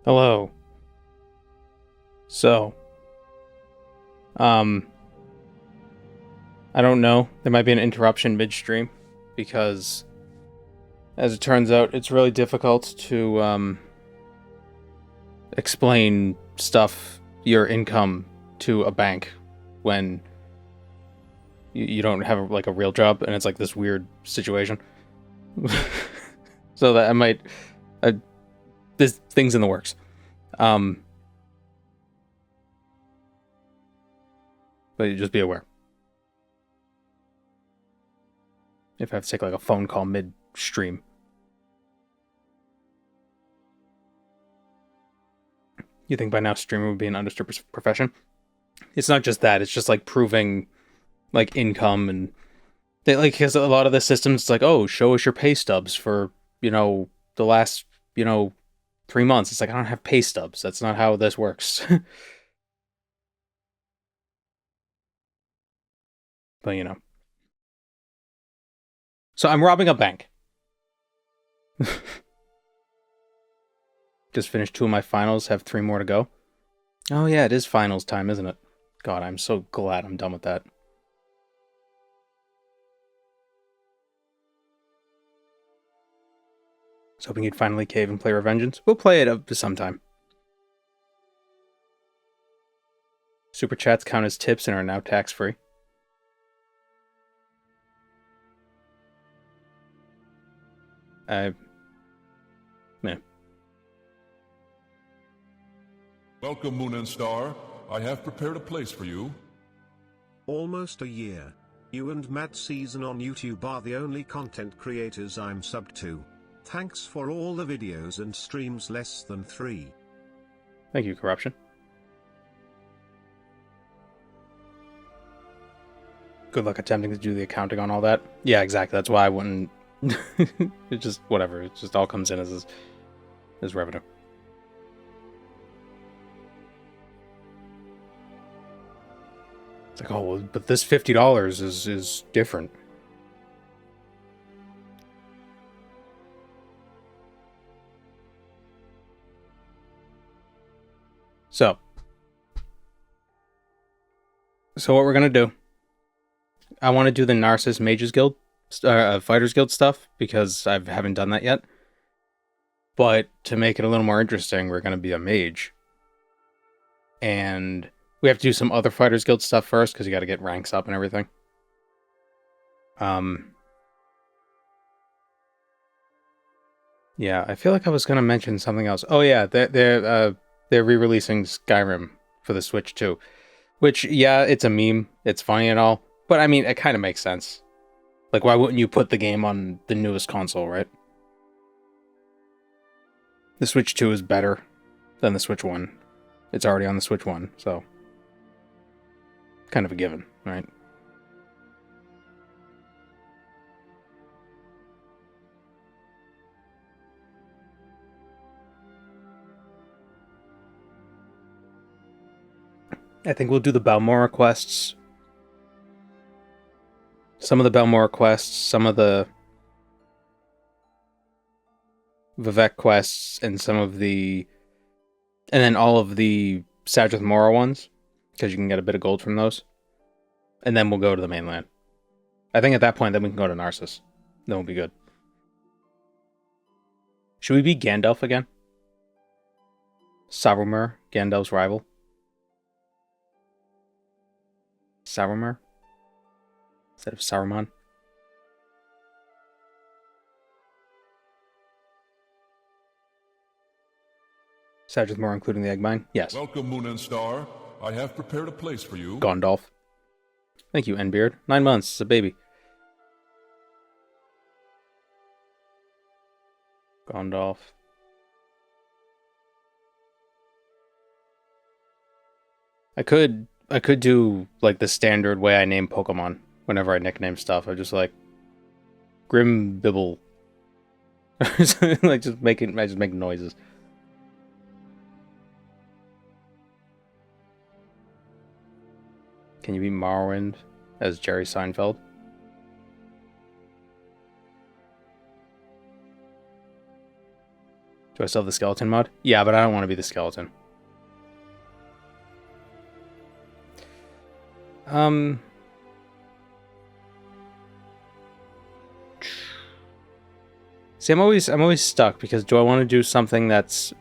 Hello. So, um, I don't know. There might be an interruption midstream because, as it turns out, it's really difficult to explain your income to a bank when you don't have like a real job, and it's like this weird situation. So that I might, there's things in the works. But you just be aware. If I have to take like a phone call midstream. You think by now streaming would be an understood profession? It's not just that, it's just like proving like income and they like because a lot of the systems it's like, oh, show us your pay stubs for, the last, 3 months. It's like I don't have pay stubs. That's not how this works. But So I'm robbing a bank. Just finished 2 of my finals, have 3 more to go. Oh yeah, it is finals time, isn't it? God, I'm so glad I'm done with that. I was hoping you'd finally cave and play Revengeance. We'll play it sometime. Super chats count as tips and are now tax-free. Yeah. Welcome, Moon and Star. I have prepared a place for you. Almost a year. You and Mad Season on YouTube are the only content creators I'm subbed to. Thanks for all the videos and streams less than 3. Thank you, Corruption. Good luck attempting to do the accounting on all that. Yeah, exactly. That's why I wouldn't. It just whatever. It just all comes in as revenue. It's like, oh, well, but this $50 is different. So what we're gonna do? I want to do the Narsis Mages Guild, Fighters Guild stuff because I haven't done that yet. But to make it a little more interesting, we're gonna be a mage, and we have to do some other Fighters Guild stuff first because you got to get ranks up and everything. Yeah, I feel like I was gonna mention something else. Oh yeah, they're re-releasing Skyrim for the Switch too, which yeah, it's a meme. It's funny and all, but I mean, it kind of makes sense. Like, why wouldn't you put the game on the newest console, right? The Switch 2 is better than the Switch 1. It's already on the Switch 1, so kind of a given, right? I think we'll do the Balmora quests. Some of the Balmora quests, some of the Vivek quests, and then all of the Sadrith Mora ones, because you can get a bit of gold from those. And then we'll go to the mainland. I think at that point, then we can go to Narsis. Then we'll be good. Should we be Gandalf again? Saruman, Gandalf's rival. Saruman? Instead of Saruman. Sadrith Mora, including the egg mine? Yes. Welcome, Moon and Star. I have prepared a place for you. Gondalf. Thank you, Nbeard. 9 months. It's a baby. Gondalf. I could do like the standard way I name Pokemon whenever I nickname stuff. I just like Grim Bibble. I just make noises. Can you be Morrowind as Jerry Seinfeld? Do I still have the skeleton mod? Yeah, but I don't want to be the skeleton. See, I'm always stuck because do I want to do something that's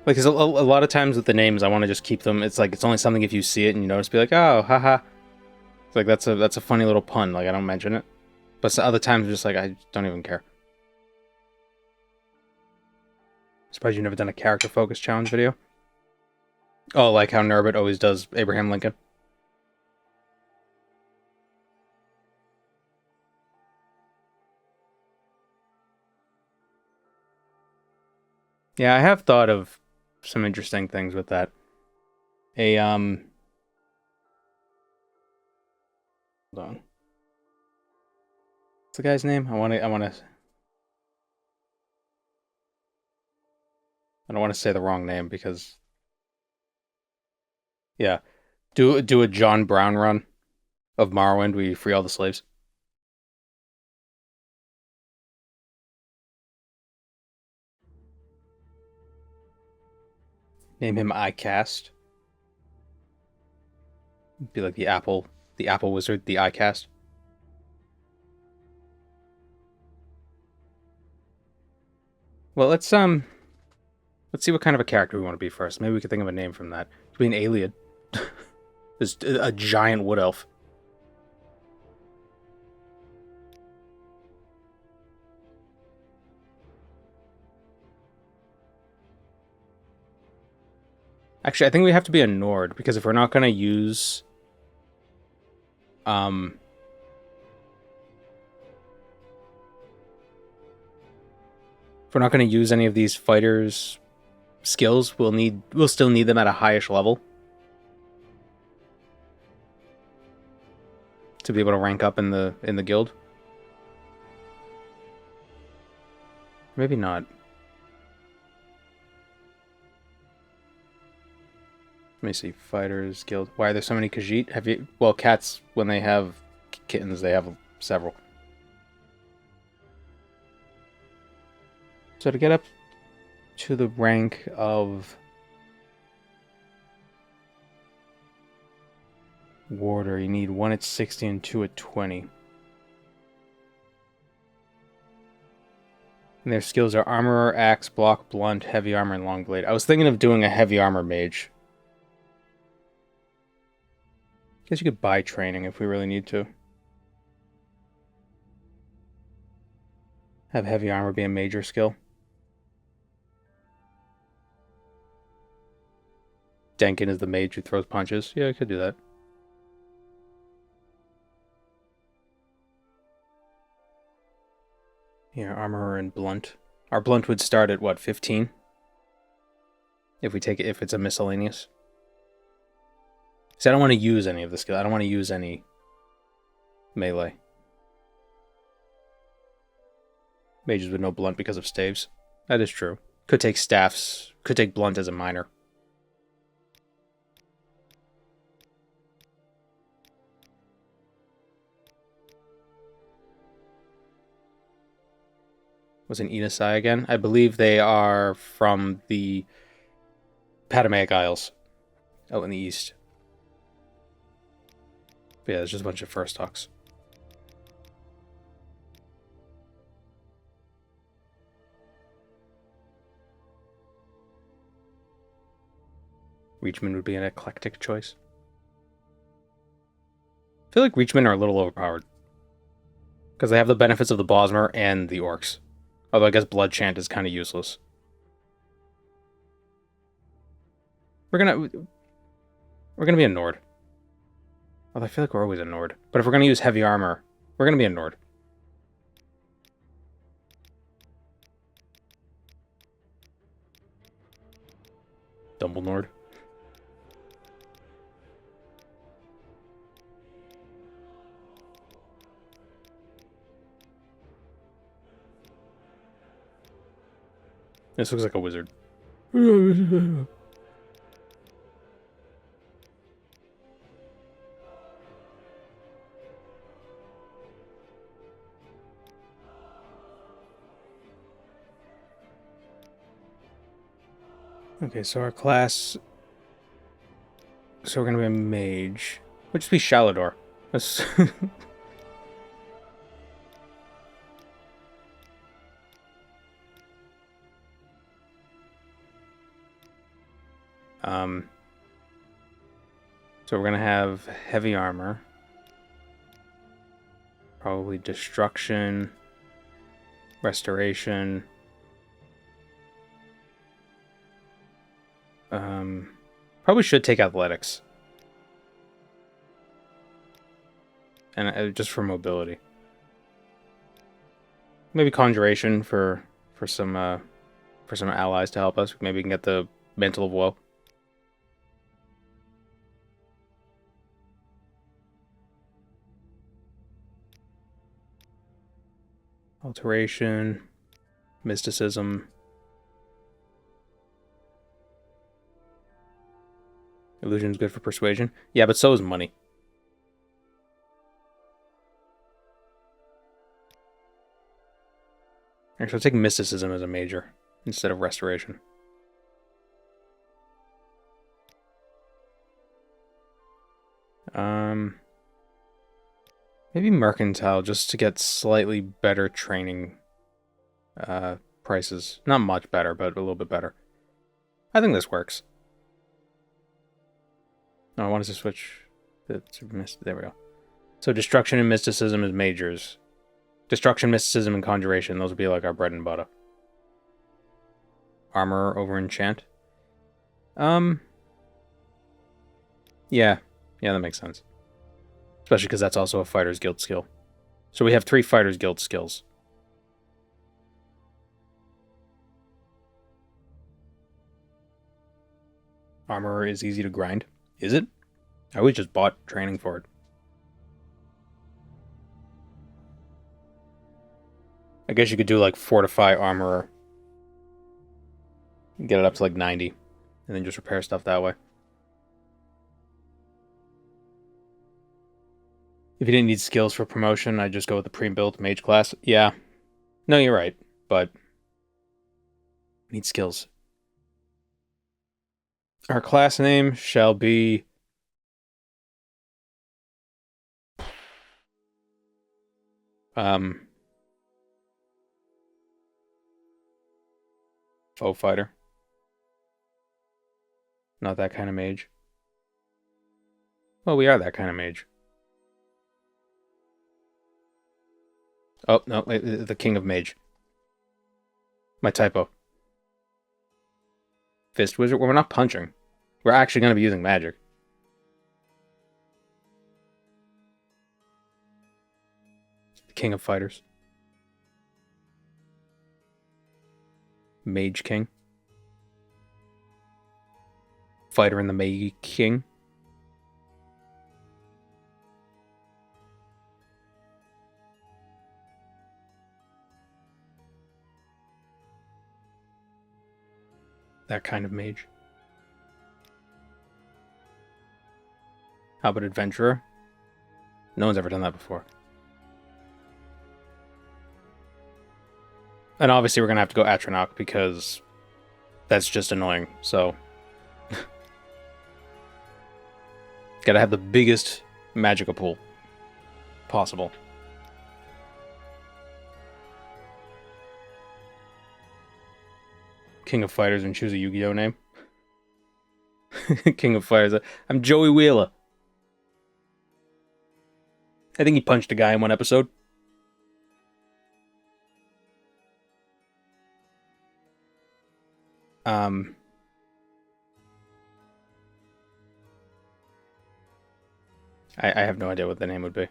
like, cause a lot of times with the names, I want to just keep them. It's like it's only something if you see it and you notice, be like, oh, haha. It's like that's a funny little pun. Like I don't mention it, but other times, just like I don't even care. Surprised you've never done a character focus challenge video. Oh, like how Nerbit always does Abraham Lincoln. Yeah, I have thought of some interesting things with that. Hold on. What's the guy's name? I don't want to say the wrong name because yeah. Do a John Brown run of Morrowind where you free all the slaves. Name him iCast. Be like the Apple Wizard, the iCast. Well, let's see what kind of a character we want to be first. Maybe we could think of a name from that. Could be an alien. There's a giant wood elf. Actually, I think we have to be a Nord because if we're not gonna use if we're not gonna use any of these fighters' skills, we'll still need them at a highish level to be able to rank up in the guild. Maybe not. Let me see. Fighters Guild. Why are there so many Khajiit? Have you? Well, cats, when they have kittens, they have several. So to get up to the rank of Warder, you need 1 at 60 and 2 at 20. And their skills are Armorer, Axe, Block, Blunt, Heavy Armor, and Long Blade. I was thinking of doing a Heavy Armor Mage. Guess you could buy training if we really need to. Have Heavy Armor be a major skill. Denkin is the mage who throws punches. Yeah, I could do that. Yeah, Armorer and Blunt. Our Blunt would start at what, 15? If we take it, if it's a miscellaneous. See, I don't want to use any of the skill. I don't want to use any melee. Mages with no Blunt because of staves. That is true. Could take staffs. Could take Blunt as a minor. Was in Inasai again? I believe they are from the Patamaic Isles. Oh, in the east. But yeah, there's just a bunch of first talks. Reachman would be an eclectic choice. I feel like Reachmen are a little overpowered. Because they have the benefits of the Bosmer and the Orcs. Although I guess Blood Chant is kind of useless. We're gonna be a Nord. Although I feel like we're always a Nord. But if we're gonna use heavy armor, we're gonna be a Nord. Dumble Nord. This looks like a wizard. Okay, so our class... So we're gonna be a mage. We'll just be Shalador. That's... So we're gonna have heavy armor. Probably destruction. Restoration. Probably should take athletics. And just for mobility. Maybe conjuration for some allies to help us. Maybe we can get the mantle of woe. Alteration, mysticism. Illusion's good for persuasion. Yeah, but so is money. Actually, I'll take mysticism as a major instead of restoration. Maybe mercantile just to get slightly better training prices. Not much better, but a little bit better. I think this works. No, I wanted to switch. There we go. So destruction and mysticism is majors. Destruction, mysticism, and conjuration. Those would be like our bread and butter. Armor over enchant. Yeah, that makes sense. Especially because that's also a Fighters Guild skill. So we have 3 Fighters Guild skills. Armor is easy to grind. Is it? I always just bought training for it. I guess you could do like Fortify Armorer. Get it up to like 90. And then just repair stuff that way. If you didn't need skills for promotion, I'd just go with the pre-built mage class. Yeah. No, you're right. But need skills. Our class name shall be... Foe fighter. Not that kind of mage. Well, we are that kind of mage. Oh, no, wait, the king of mage. My typo. Fist wizard? Well, we're not punching. We're actually going to be using magic. The king of fighters. Mage king. Fighter in the mage king. That kind of mage. How about adventurer? No one's ever done that before. And obviously we're going to have to go Atronach because that's just annoying, so... Gotta have the biggest magica pool possible. King of Fighters and choose a Yu-Gi-Oh name. King of Fighters. I'm Joey Wheeler. I think he punched a guy in one episode. I have no idea what the name would be.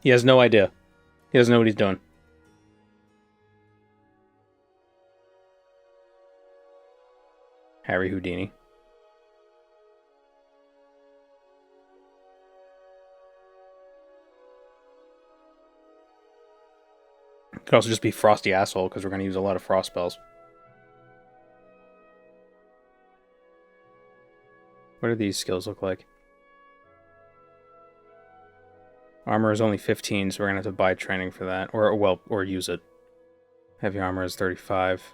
He has no idea. He doesn't know what he's doing. Harry Houdini. Could also just be Frosty Asshole, because we're going to use a lot of frost spells. What do these skills look like? Armor is only 15, so we're going to have to buy training for that. Or use it. Heavy armor is 35.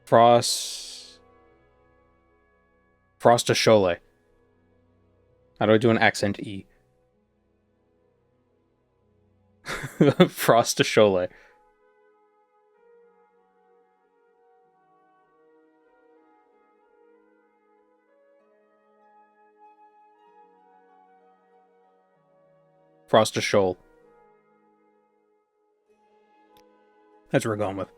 Frost to Cholet. How do I do an accent E? Frost to Cholet. Frost to Shoal. That's what we're going with.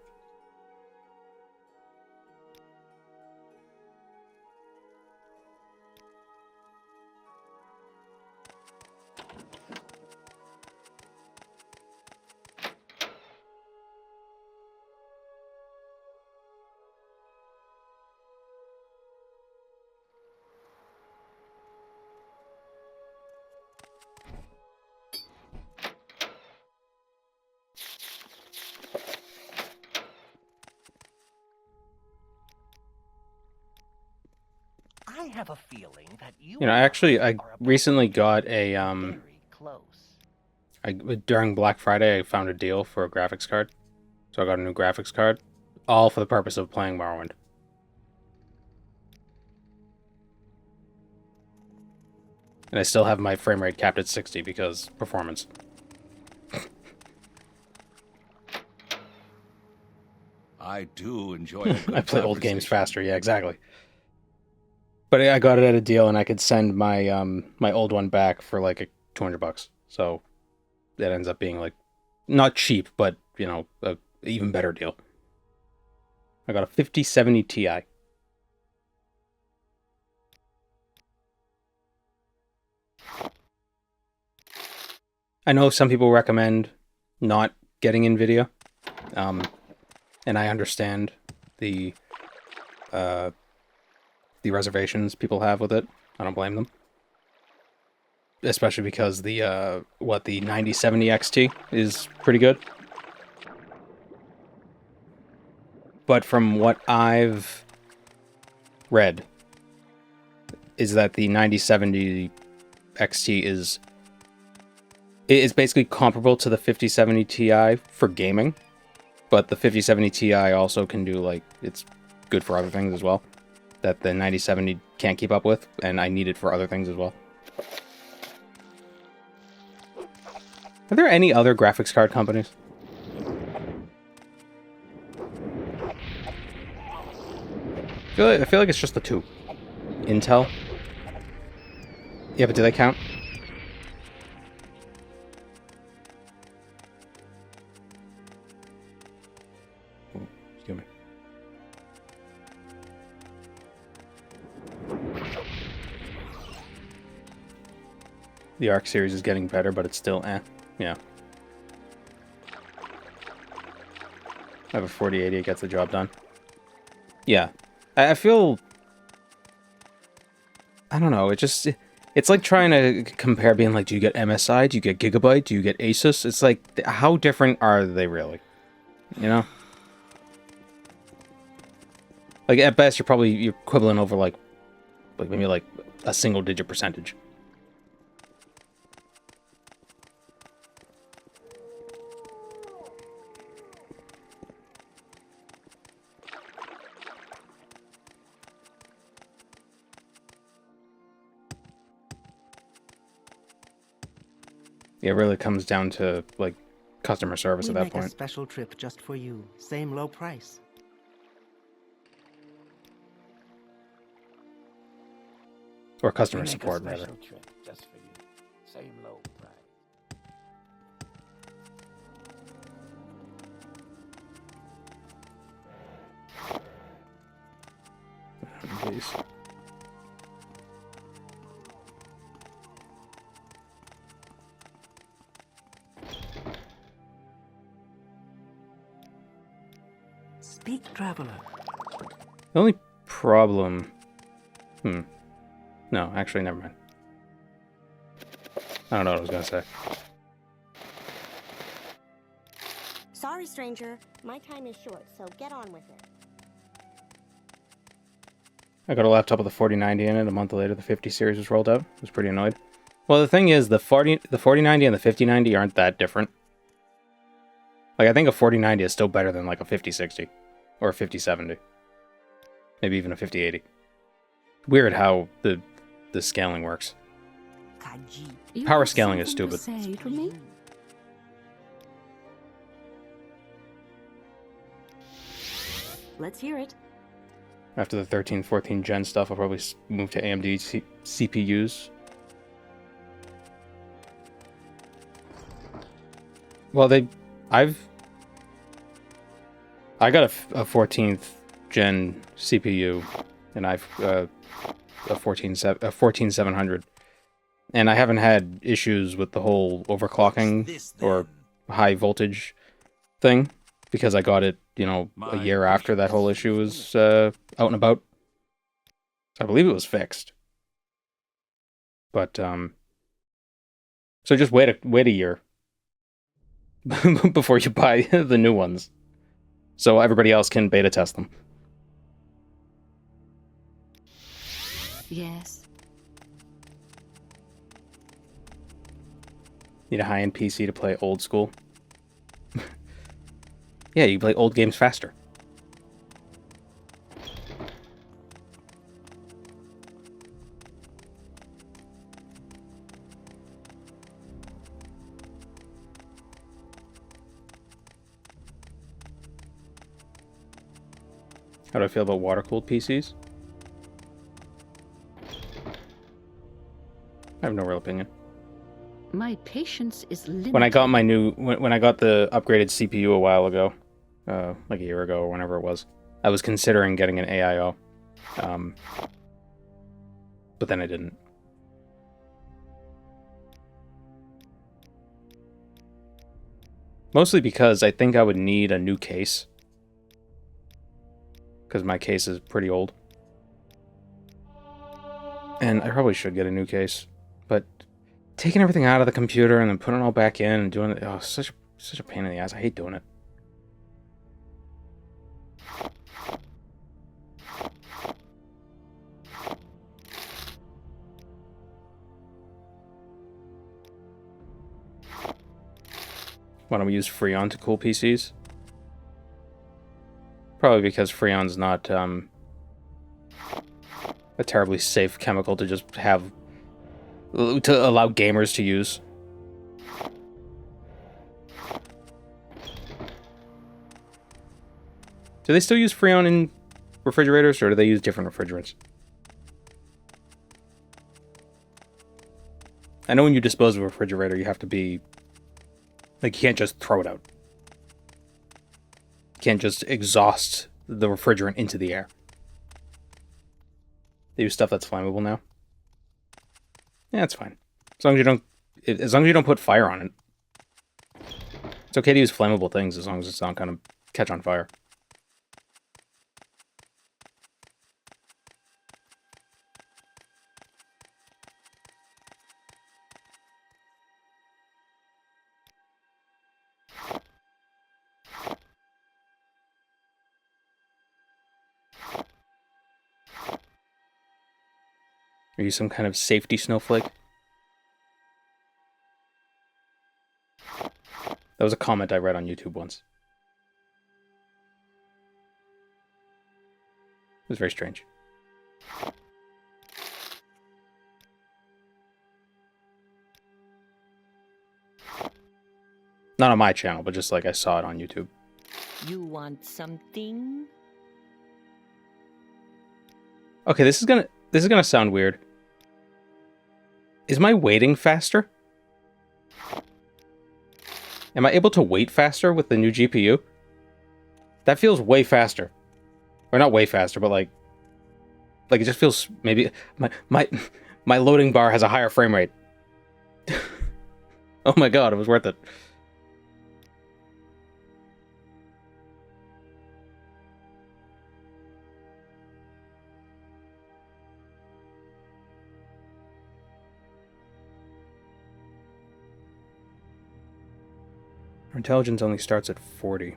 I have a feeling that You know, I recently got a very close. during Black Friday I found a deal for a graphics card. So I got a new graphics card, all for the purpose of playing Morrowind. And I still have my frame rate capped at 60 because performance. I do enjoy a good I play old games conversation. faster, yeah, exactly. But I got it at a deal, and I could send my my old one back for like $200. So that ends up being like not cheap, but you know, a even better deal. I got a 5070 Ti. I know some people recommend not getting Nvidia, and I understand the reservations people have with it. I don't blame them, especially because the 9070 XT is pretty good. But from what I've read, is that the 9070 XT is basically comparable to the 5070 Ti for gaming, but the 5070 Ti also can do, like, it's good for other things as well that the 9070 can't keep up with, and I need it for other things as well. Are there any other graphics card companies? I feel like it's just the two. Intel. Yeah, but do they count? Oh, excuse me. The Arc series is getting better, but it's still yeah. I have a 4080, it gets the job done. Yeah. I feel... I don't know, it's like trying to compare being like, do you get MSI, do you get Gigabyte, do you get Asus? It's like, how different are they really? You know? Like, at best, you're quibbling over, like maybe, like, a single-digit percentage. It really comes down to, like, customer service at that We make a point. special trip just for you. Same low price. Or customer We make support, a rather. special trip just for you. Same low price. Please. Speak, traveler. The only problem... No, actually, never mind. I don't know what I was gonna say. Sorry, stranger. My time is short, so get on with it. I got a laptop with a 4090 in it. A month later, the 50 series was rolled out. I was pretty annoyed. Well, the thing is, the 4090 and the 5090 aren't that different. Like, I think a 4090 is still better than, like, a 5060. Or a 5070. Maybe even a 5080. Weird how the scaling works. You Power have scaling is something to stupid. say to me? Let's hear it. After the 13, 14 gen stuff, I'll probably move to AMD CPUs. Well, I got a 14th gen CPU, and I've a 14700, and I haven't had issues with the whole overclocking or high voltage thing because I got it, you know, a year after that whole issue was out and about. So I believe it was fixed, but so just wait a year before you buy the new ones, so everybody else can beta test them. Yes. Need a high-end PC to play old school. Yeah, you play old games faster. How do I feel about water-cooled PCs? I have no real opinion. My patience is limited. When I got my new, when I got the upgraded CPU a while ago, like a year ago or whenever it was, I was considering getting an AIO, but then I didn't. Mostly because I think I would need a new case, because my case is pretty old, and I probably should get a new case, but taking everything out of the computer and then putting it all back in and doing it, oh, such a pain in the ass. I hate doing it. Why don't we use Freon to cool PCs? Probably because Freon's not a terribly safe chemical to just have, to allow gamers to use. Do they still use Freon in refrigerators, or do they use different refrigerants? I know when you dispose of a refrigerator, you have to be... like, you can't just throw it out. You can't just exhaust the refrigerant into the air. They use stuff that's flammable now. Yeah, that's fine. As long as you don't put fire on it. It's okay to use flammable things as long as it's not gonna catch on fire. Are you some kind of safety snowflake? That was a comment I read on YouTube once. It was very strange. Not on my channel, but just like I saw it on YouTube. You want something? Okay, this is gonna sound weird. Is my waiting faster? Am I able to wait faster with the new GPU? That feels way faster. Or not way faster, but like it just feels, maybe my loading bar has a higher frame rate. Oh my god, it was worth it. Our intelligence only starts at 40.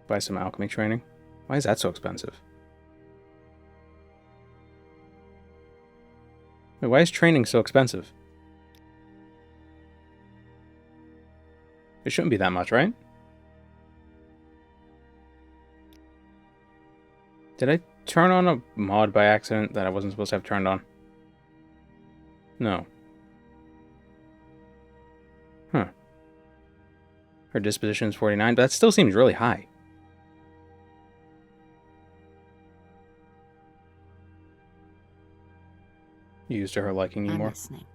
Buy some alchemy training. Why is that so expensive? Wait, why is training so expensive? It shouldn't be that much, right? Did I turn on a mod by accident that I wasn't supposed to have turned on? No. Huh. Her disposition is 49, but that still seems really high. Used to her liking you I'm more. listening.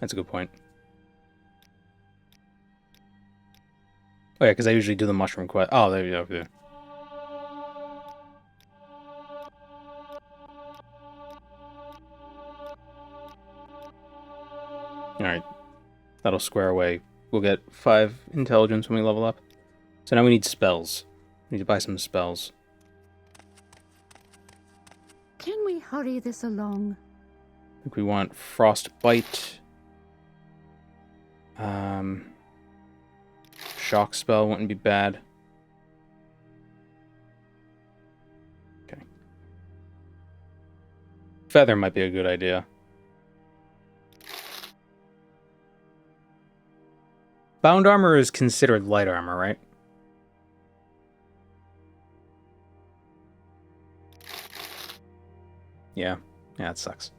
That's a good point. Oh yeah, because I usually do the mushroom quest. Oh, there you go. Yeah. Alright. That'll square away. We'll get 5 intelligence when we level up. So now we need spells. We need to buy some spells. Can we hurry this along? I think we want Frostbite. Shock spell wouldn't be bad. Okay. Feather might be a good idea. Bound armor is considered light armor, right? Yeah. Yeah, it sucks.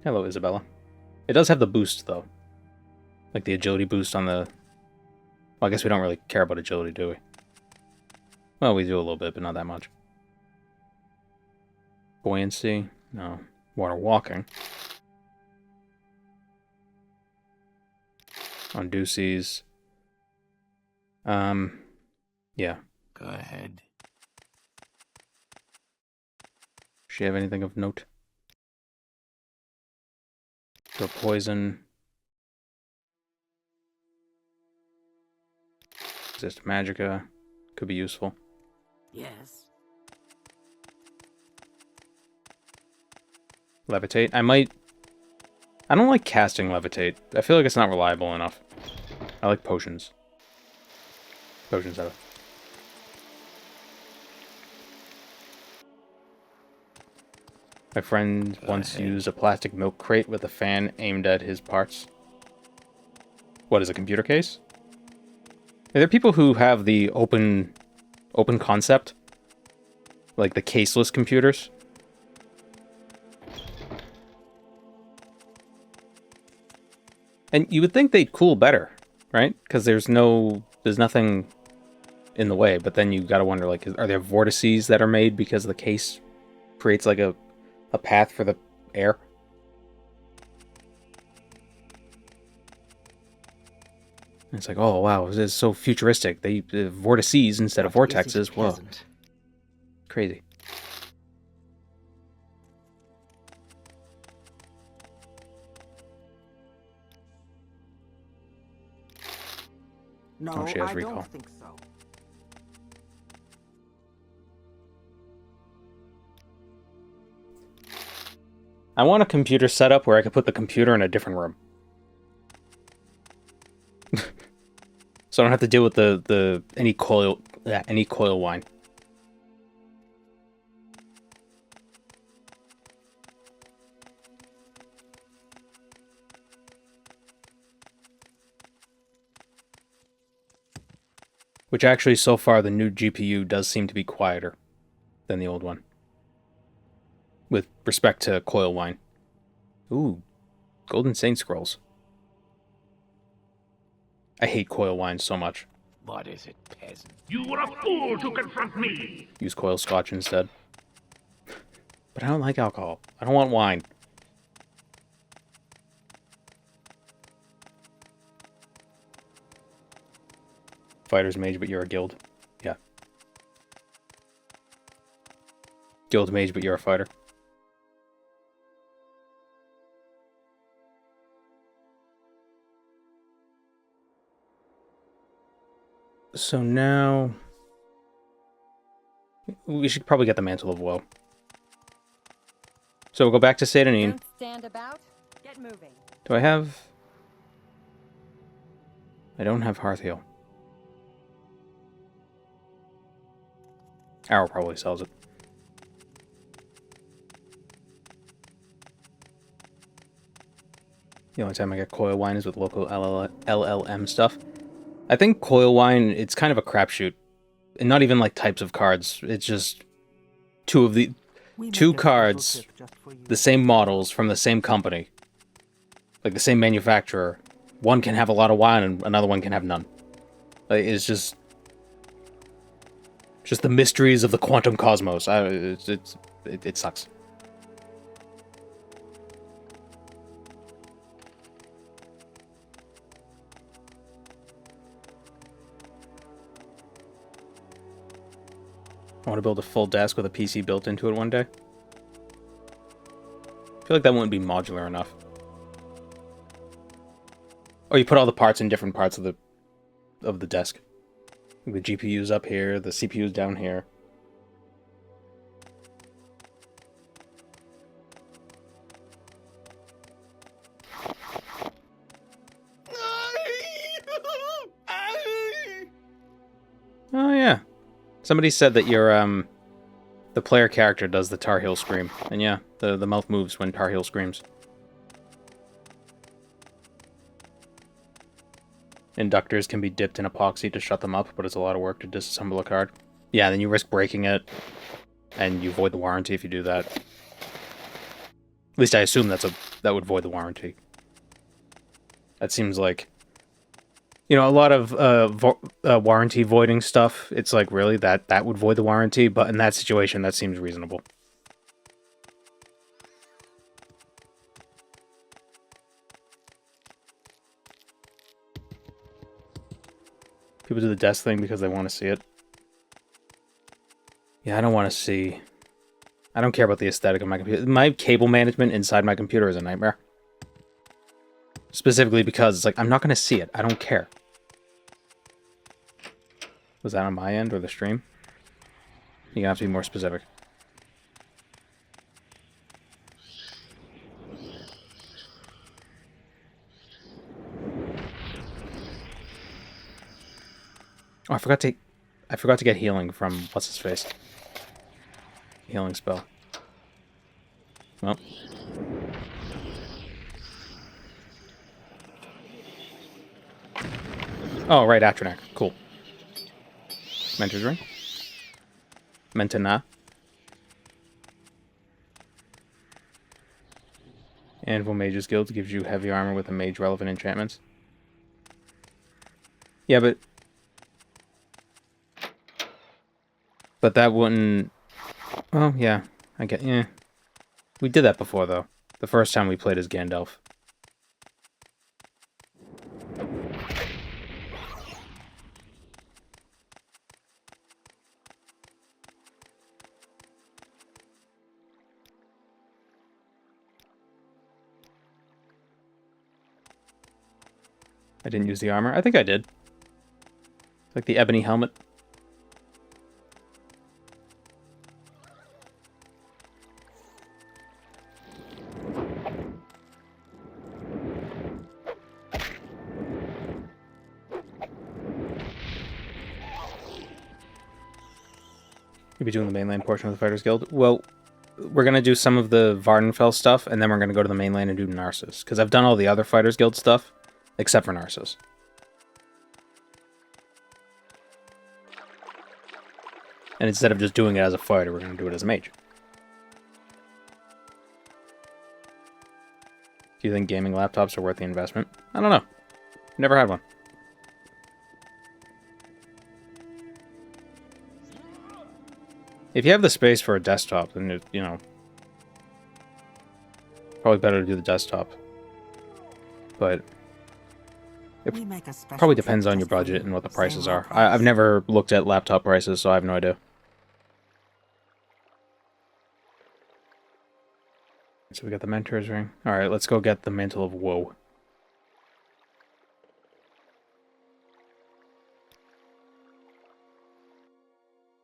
Hello, Isabella. It does have the boost, though. Like the agility boost on the... Well, I guess we don't really care about agility, do we? Well, we do a little bit, but not that much. Buoyancy? No. Water walking. On Deuces. Yeah. Go ahead. Does she have anything of note? Throw poison. Resist Magicka. Could be useful. Yes. Levitate. I don't like casting Levitate. I feel like it's not reliable enough. I like potions. Potions out of. My friend once used a plastic milk crate with a fan aimed at his parts. What is a computer case? Are there people who have the open concept? Like the caseless computers? And you would think they'd cool better, right? Because there's nothing in the way, but then you gotta wonder, like, are there vortices that are made because the case creates like a path for the air? And it's like, oh wow, this is so futuristic. They vortices instead of vortexes. Whoa, crazy. No, Oh, she has I recall. don't think so. I want a computer setup where I can put the computer in a different room. So I don't have to deal with any coil wine. Which actually, so far, the new GPU does seem to be quieter than the old one. With respect to coil wine. Ooh, Golden Saint Scrolls. I hate coil wine so much. What is it, peasant? You were a fool to confront me! Use coil scotch instead. But I don't like alcohol. I don't want wine. Fighters mage, but you're a guild. Yeah. Guild mage, but you're a fighter. So now... we should probably get the Mantle of Woe. So we'll go back to Satanine. Don't stand about. Get moving. Do I have... I don't have Hearthheal. Arrow probably sells it. The only time I get coil wine is with local LLM stuff. I think coil wine, it's kind of a crapshoot. And not even like types of cards. It's just two cards, the same models from the same company. Like the same manufacturer. One can have a lot of wine and another one can have none. Like, it's just the mysteries of the quantum cosmos. It sucks. I want to build a full desk with a PC built into it one day. I feel like that wouldn't be modular enough. Or you put all the parts in different parts of the desk. The GPU's up here, the CPU's down here. Oh yeah. Somebody said that your the player character does the Tar Heel scream. And yeah, the mouth moves when Tar Heel screams. Inductors can be dipped in epoxy to shut them up, but it's a lot of work to disassemble a card. Yeah, then you risk breaking it, and you void the warranty if you do that. At least I assume that would void the warranty. That seems like, you know, a lot of warranty voiding stuff. It's like, really, that would void the warranty, but in that situation, that seems reasonable. People do the desk thing because they want to see it. Yeah, I don't want to see... I don't care about the aesthetic of my computer. My cable management inside my computer is a nightmare. Specifically because it's like, I'm not going to see it. I don't care. Was that on my end or the stream? You're going to have to be more specific. Oh, I forgot to get healing from what's his face. Healing spell. Well. Oh, right, Atronak. Cool. Mentor's Ring. Mentana. Anvil Mages Guild gives you heavy armor with a mage-relevant enchantments. Yeah, but that wouldn't... Well, yeah. I get... Yeah. We did that before, though. The first time we played as Gandalf. I didn't use the armor. I think I did. Like the ebony helmet. You'll be doing the mainland portion of the Fighters Guild? Well, we're going to do some of the Vardenfell stuff, and then we're going to go to the mainland and do Narsis. Because I've done all the other Fighters Guild stuff, except for Narsis. And instead of just doing it as a fighter, we're going to do it as a mage. Do you think gaming laptops are worth the investment? I don't know. Never had one. If you have the space for a desktop, then, you know, probably better to do the desktop. But it probably depends on your budget and what the prices are. I've never looked at laptop prices, so I have no idea. So we got the Mentor's Ring. Alright, let's go get the Mantle of Woe.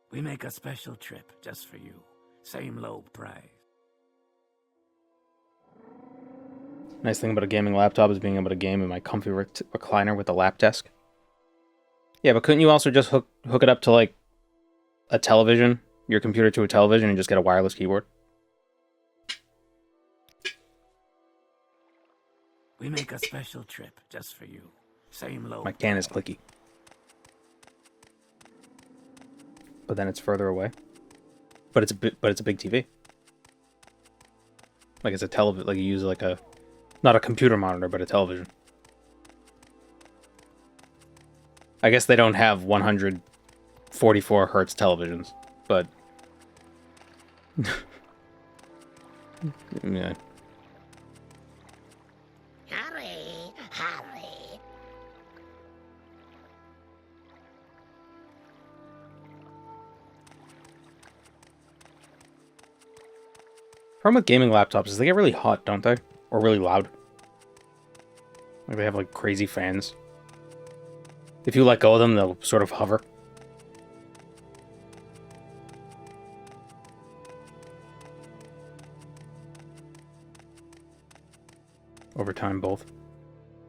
We make a special trip just for you. Same low price. Nice thing about a gaming laptop is being able to game in my comfy recliner with a lap desk. Yeah, but couldn't you also just hook it up to, like, a television? Your computer to a television and just get a wireless keyboard? We make a special trip just for you. Same low. My can is clicky. But then it's further away. But it's a big TV. Like it's a television. Like you use like a, not a computer monitor, but a television. I guess they don't have 144 hertz televisions, but yeah. Hurry, hurry. Problem with gaming laptops is they get really hot, don't they? Or really loud. Like they have like crazy fans. If you let go of them, they'll sort of hover. Over time, both.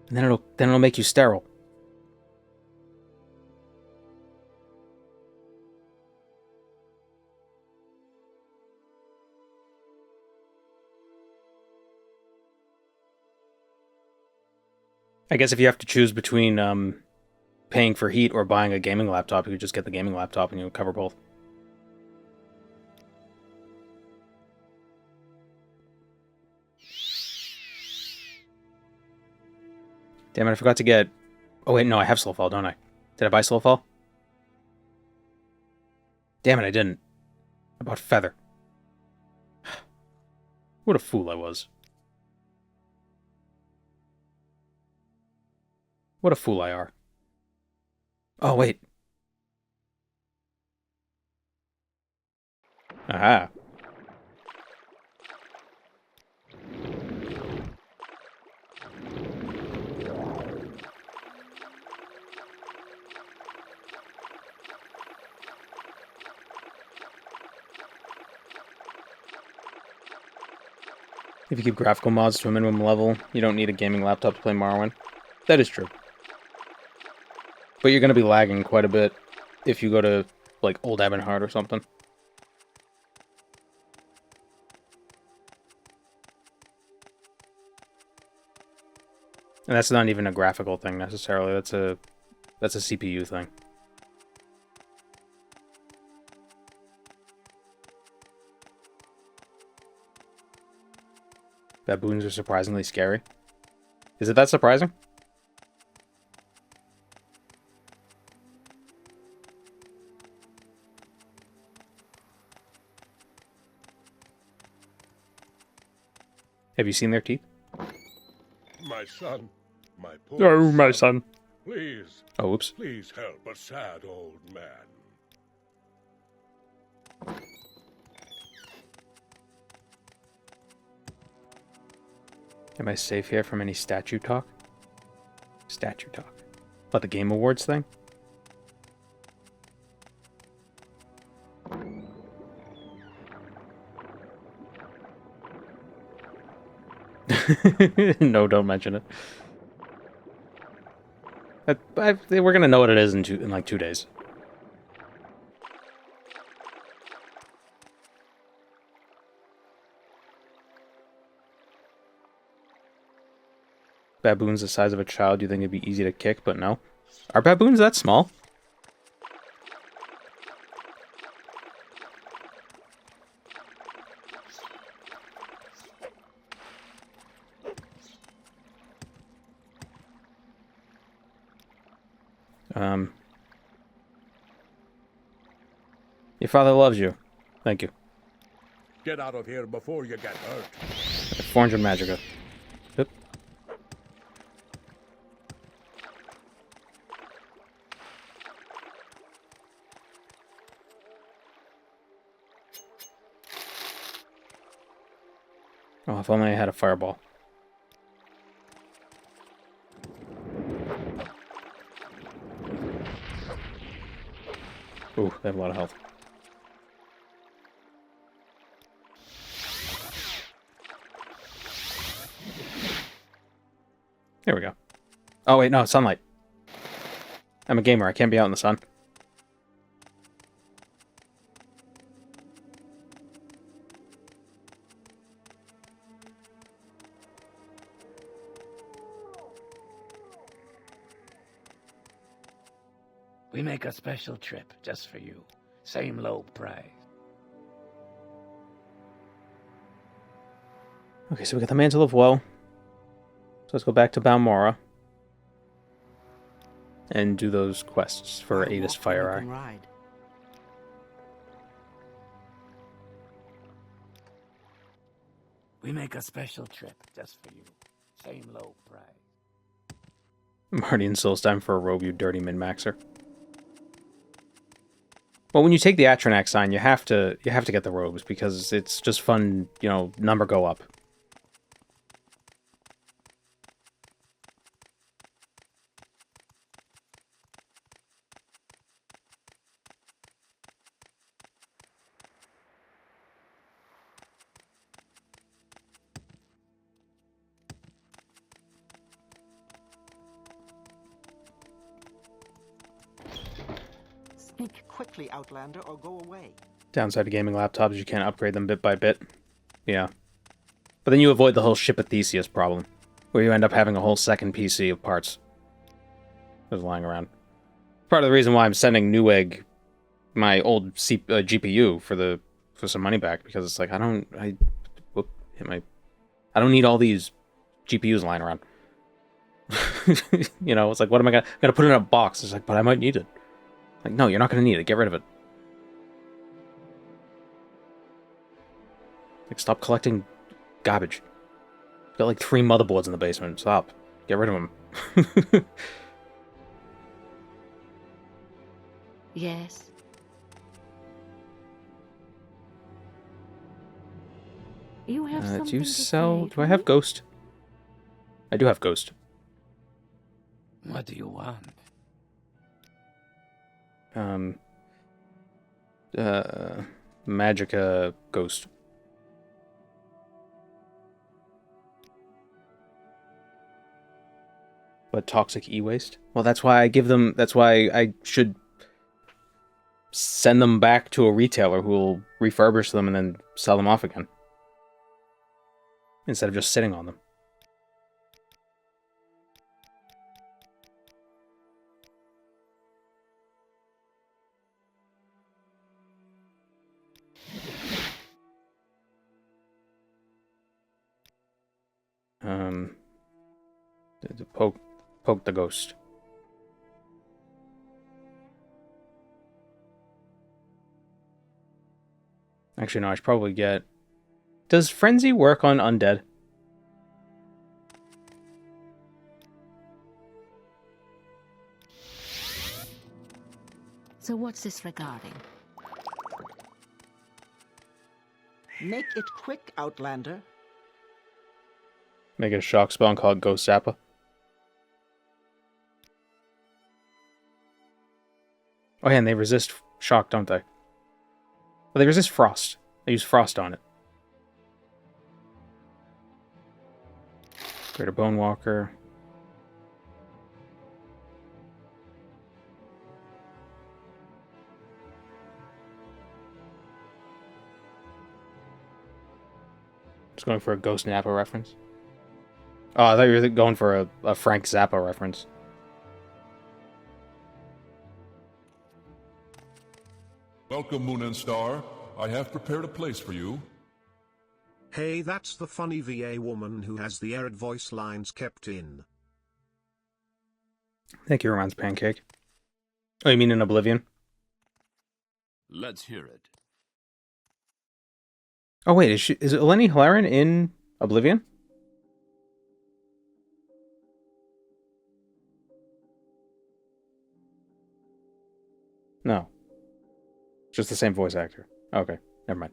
And then it'll make you sterile. I guess if you have to choose between paying for heat or buying a gaming laptop, you could just get the gaming laptop and you'll cover both. Damn it, I forgot to get... Oh wait, no, I have Slowfall, don't I? Did I buy Slowfall? Damn it, I didn't. I bought Feather. What a fool I was. What a fool I are. Oh, wait. Aha. If you keep graphical mods to a minimum level, you don't need a gaming laptop to play Morrowind. That is true. But you're going to be lagging quite a bit if you go to, like, Old Ebonheart or something. And that's not even a graphical thing, necessarily. That's a CPU thing. Baboons are surprisingly scary. Is it that surprising? Have you seen their teeth? My son, my poor Oh, my son. Please, Oh, oops. please help a sad old man. Am I safe here from any statue talk? Statue talk. About the Game Awards thing? No, don't mention it. We're gonna know what it is in like 2 days. Baboons the size of a child, you think it'd be easy to kick, but no. Are baboons that small? Your father loves you. Thank you. Get out of here before you get hurt. 400 magica. Yep. Oh, if only I had a fireball. Ooh, they have a lot of health. There we go. Oh, wait, no, sunlight. I'm a gamer. I can't be out in the sun. We make a special trip just for you. Same low price. Okay, so we got the Mantle of Woe. So let's go back to Balmora. And do those quests for Adis Fire Eye. We make a special trip just for you. Same low price. Marty and Solstheim for a robe, you dirty min-maxer. Well, when you take the Atronax sign, you have to get the robes because it's just fun, you know, number go up. Speak quickly, Outlander, or go away. Downside to gaming laptops, you can't upgrade them bit by bit. Yeah. But then you avoid the whole ship of Theseus problem, where you end up having a whole second PC of parts just lying around. Part of the reason why I'm sending Newegg my old GPU for some money back, because it's like I don't need all these GPUs lying around. You know, it's like, what am I gonna put it in a box? It's like, but I might need it. Like, no, you're not gonna need it. Get rid of it. Like, stop collecting garbage. Got like 3 motherboards in the basement. Stop. Get rid of them. Yes. You have something do you to sell? say Do I to have me? Ghost? I do have Ghost. What do you want? Magica Ghost. But toxic e-waste? Well, that's why I give them... That's why I should send them back to a retailer who will refurbish them and then sell them off again. Instead of just sitting on them. To poke the ghost. Actually, no, I should probably get... Does Frenzy work on undead? So what's this regarding? Make it quick, Outlander. Make it a shock spell and call it Ghost Zappa. Oh yeah, and they resist shock, don't they? Well, they resist frost. I use frost on it. Greater Bone Walker. Just going for a Ghost Nappa reference. Oh, I thought you were going for a Frank Zappa reference. Welcome, Moon and Star. I have prepared a place for you. Hey, that's the funny VA woman who has the arid voice lines kept in. Thank you, Romance Pancake. Oh, you mean in Oblivion? Let's hear it. Oh wait, is Eleni Hilarion in Oblivion? No. Just the same voice actor. Okay, never mind.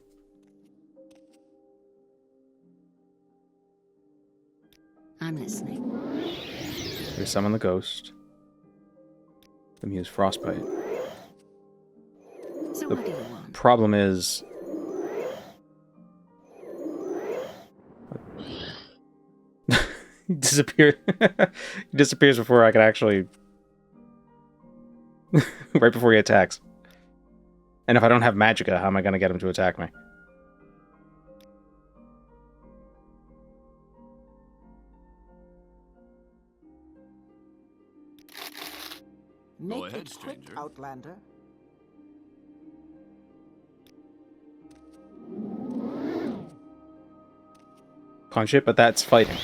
I'm listening. We summon the ghost. Let me use Frostbite. So what do you want? Problem is... he disappeared. He disappears before I can actually... right before he attacks. And if I don't have Magicka, how am I going to get him to attack me? Make ahead, it quick, stranger. Outlander. Punch it, but that's fighting.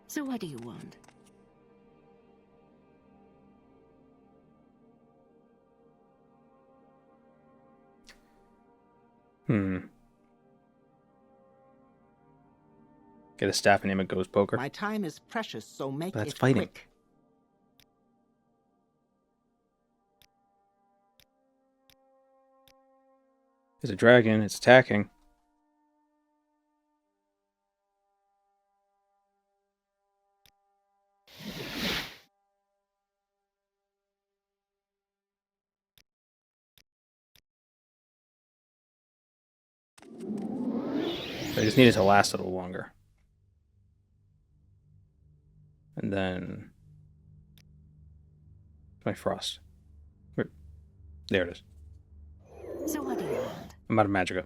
So what do you want? Get a staff and name it Ghost Poker. My time is precious, so make That's it fighting. quick. It's a dragon. It's attacking. I just need it to last a little longer. And then my frost. There it is. So what do you want? I'm out of magicka.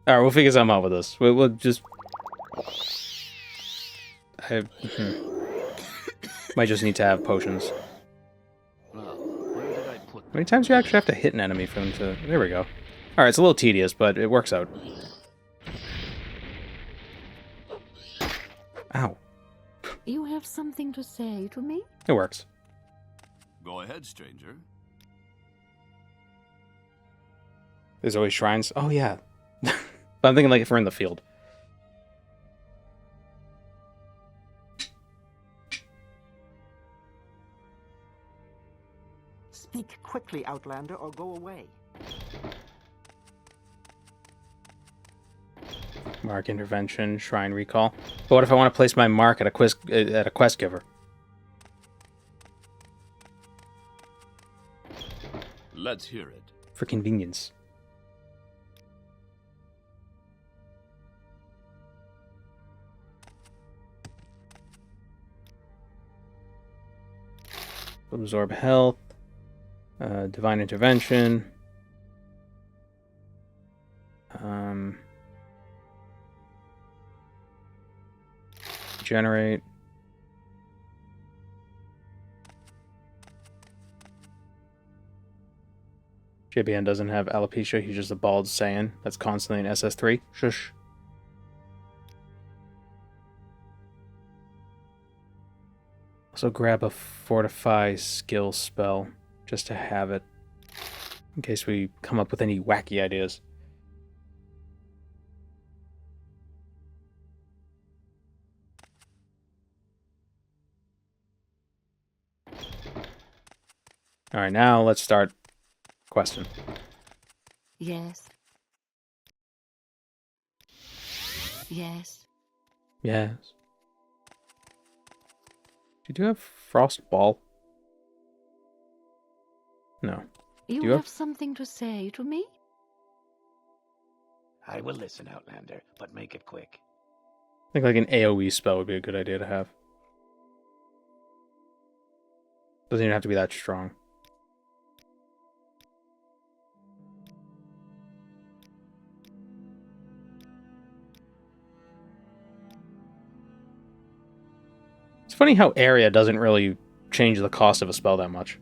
Alright, we'll figure something out with this. We'll just... Might just need to have potions. Well, where did I put How many times do you actually have to hit an enemy for them to... There we go. Alright, it's a little tedious, but it works out. Ow. You have something to say to me? It works. Go ahead, stranger. There's always shrines. Oh, yeah. But I'm thinking like if we're in the field. Speak quickly, Outlander, or go away. Mark intervention, shrine recall. But what if I want to place my mark at a quest giver? Let's hear it. For convenience. Absorb health. Divine intervention. Generate. JBN doesn't have alopecia, he's just a bald Saiyan that's constantly in SS3. Shush. Also grab a fortify skill spell just to have it in case we come up with any wacky ideas. Alright, now let's start questing. Yes. Yes. Yes. You do have frost ball? No. You you have have- something to say to me? I will listen, Outlander, but make it quick. I think like an AoE spell would be a good idea to have. Doesn't even have to be that strong. It's funny how area doesn't really change the cost of a spell that much.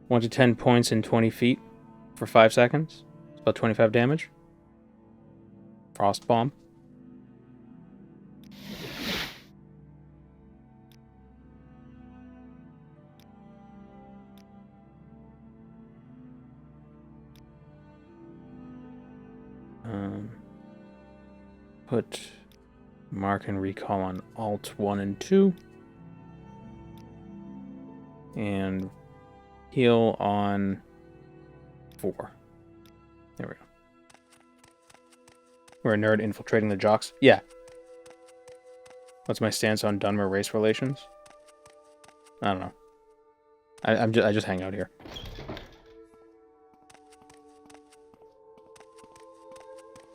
One to 10 points in 20 feet for 5 seconds. It's about 25 damage. Frost bomb. Put mark and recall on Alt 1 and 2. And heal on 4. There we go. We're a nerd infiltrating the jocks. Yeah. What's my stance on Dunmer race relations? I don't know. I just hang out here.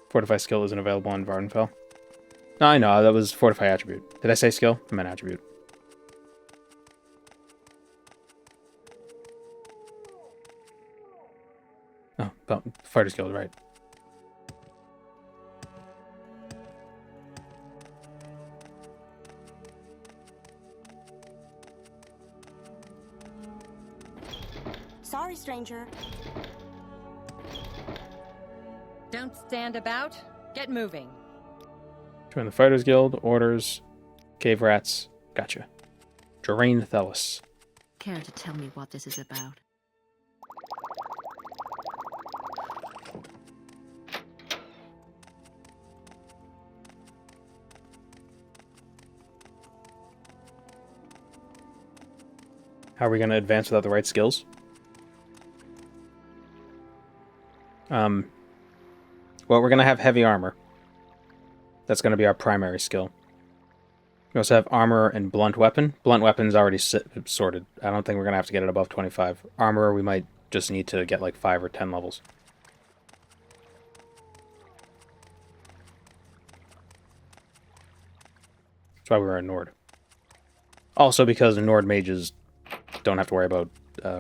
Fortify skill isn't available on Vardenfell. No, I know, that was Fortify attribute. Did I say skill? I meant attribute. Oh, Fighters Guild, right. Sorry, stranger. Don't stand about. Get moving. Join the Fighters Guild, orders, cave rats. Gotcha. Drained Thelis. Care to tell me what this is about? How are we going to advance without the right skills? Well, we're going to have heavy armor. That's going to be our primary skill. We also have armor and blunt weapon. Blunt weapon's already sorted. I don't think we're going to have to get it above 25. Armor, we might just need to get like 5 or 10 levels. That's why we were in Nord. Also because the Nord mages don't have to worry about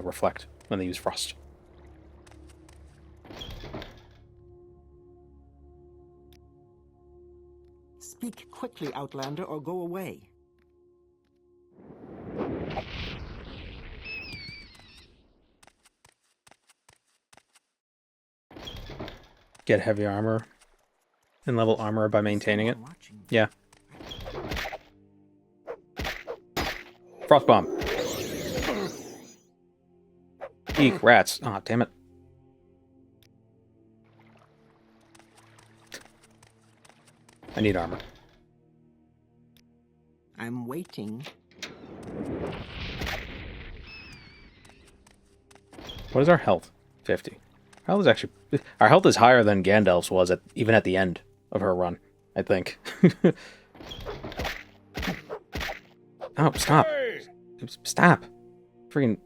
reflect when they use frost. Speak quickly, Outlander, or go away. Get heavy armor and level armor by maintaining it. Yeah. Frost bomb. Eek, rats. Aw, damn it. I need armor. I'm waiting. What is our health? 50. Our health is actually... Our health is higher than Gandalf's was even at the end of her run, I think. Oh, stop. Stop. Freaking...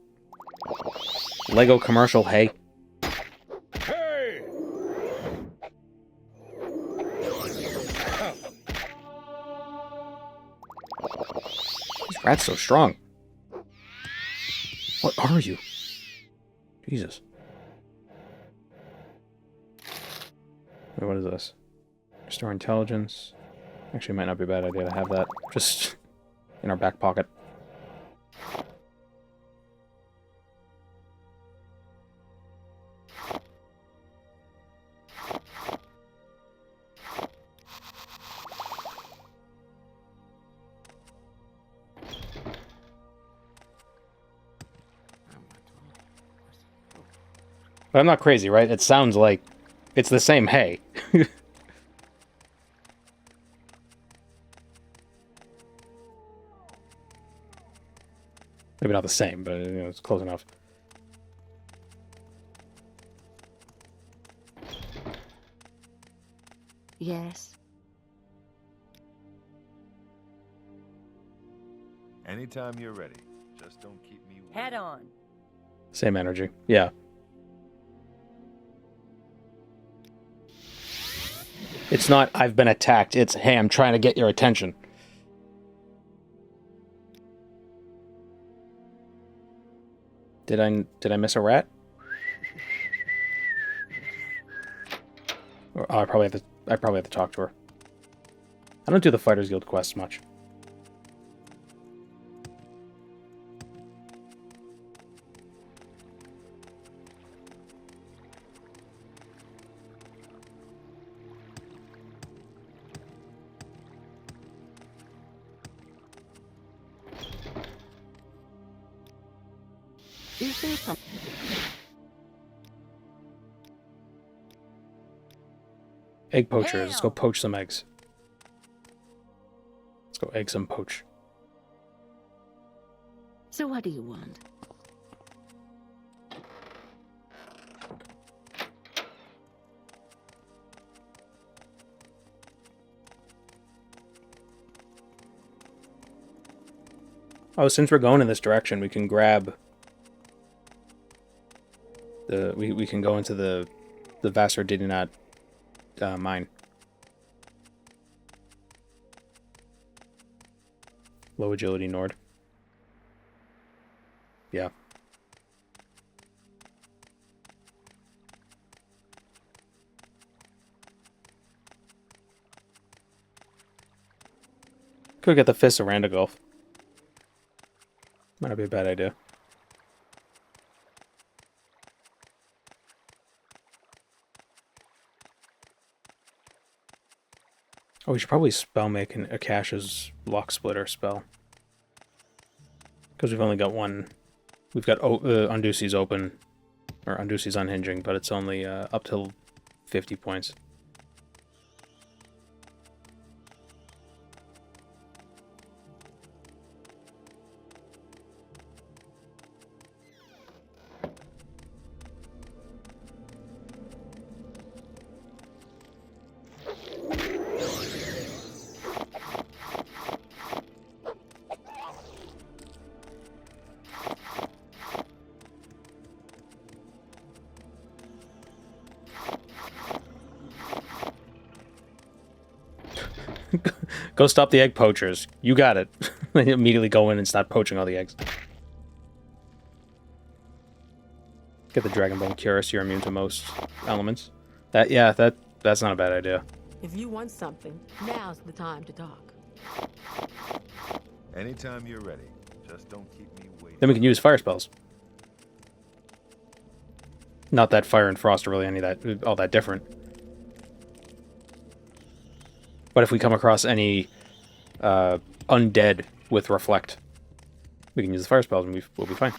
Lego commercial, hey. These rats so strong. What are you? Jesus. Wait, what is this? Restore intelligence. Actually, it might not be a bad idea to have that just in our back pocket. But I'm not crazy, right? It sounds like it's the same hay. Maybe not the same, but you know, it's close enough. Yes. Anytime you're ready. Just don't keep me waiting. Head on. Same energy. Yeah. It's not, I've been attacked. It's, hey, I'm trying to get your attention. Did I miss a rat? Or, oh, I probably have to talk to her. I don't do the Fighters Guild quests much. Is there some... Egg poachers. Let's go poach some eggs. Let's go egg some poach. So what do you want? Oh, since we're going in this direction, we can grab we can go into the Vassar did not mine. Low agility Nord. Yeah. Could get the Fist of Randagulf. Might not be a bad idea. Oh, we should probably spell make an Akash's Lock Splitter spell. Because we've only got one. We've got Undusi's open, or Undusi's unhinging, but it's only up till 50 points. Go stop the egg poachers. You got it. They immediately go in and start poaching all the eggs. Get the Dragonbone Cuirass, you're immune to most elements. That's not a bad idea. If you want something, now's the time to talk. Anytime you're ready. Just don't keep me waiting. Then we can use fire spells. Not that fire and frost are really all that different. But if we come across any undead with reflect, we can use the fire spells and we'll be fine.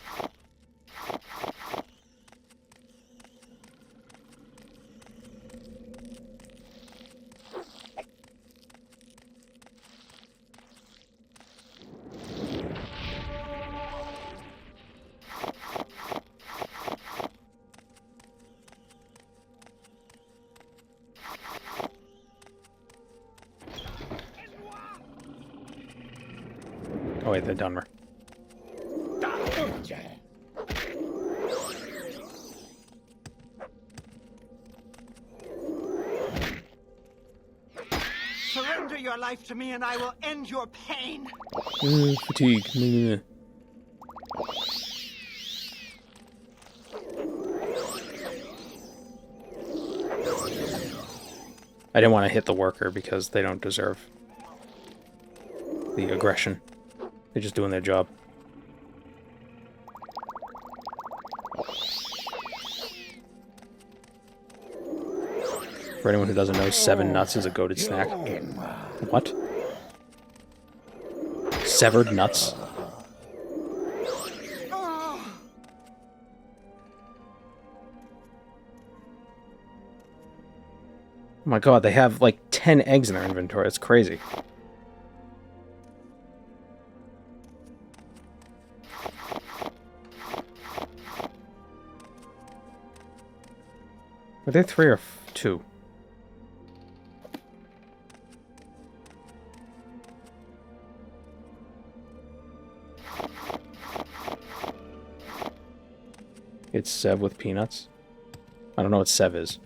Oh wait, the Dunmer. Surrender your life to me and I will end your pain. Fatigue. I didn't want to hit the worker because they don't deserve the aggression. They're just doing their job. For anyone who doesn't know, 7 nuts is a goated snack. What? Severed nuts? Oh my god, they have like 10 eggs in their inventory. It's crazy. Are there 3 or 2? It's Sev with peanuts? I don't know what Sev is.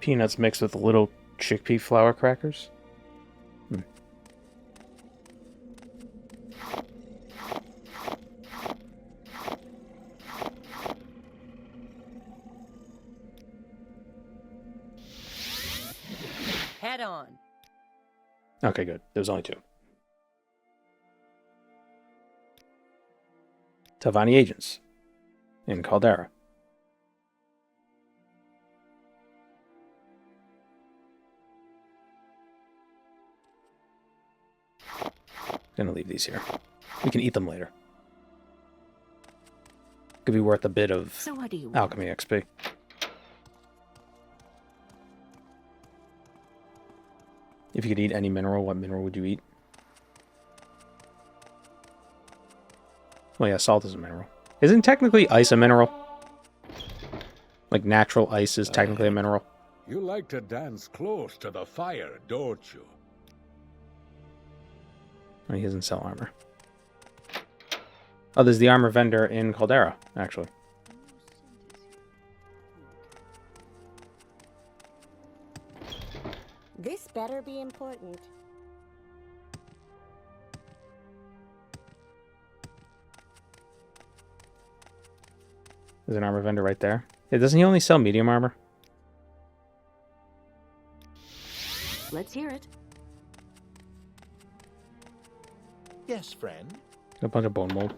Peanuts mixed with little chickpea flour crackers? Head on. Okay, good. There's only 2. Tavani agents in Caldera. Gonna leave these here. We can eat them later. Could be worth a bit of alchemy XP. If you could eat any mineral, what mineral would you eat? Well, yeah, salt is a mineral. Isn't technically ice a mineral? Like, natural ice is technically a mineral. You like to dance close to the fire, don't you? Oh, he doesn't sell armor. Oh, there's the armor vendor in Caldera, actually. This better be important. There's an armor vendor right there. Yeah, doesn't he only sell medium armor? Let's hear it. Yes, friend. A bunch of bone mold.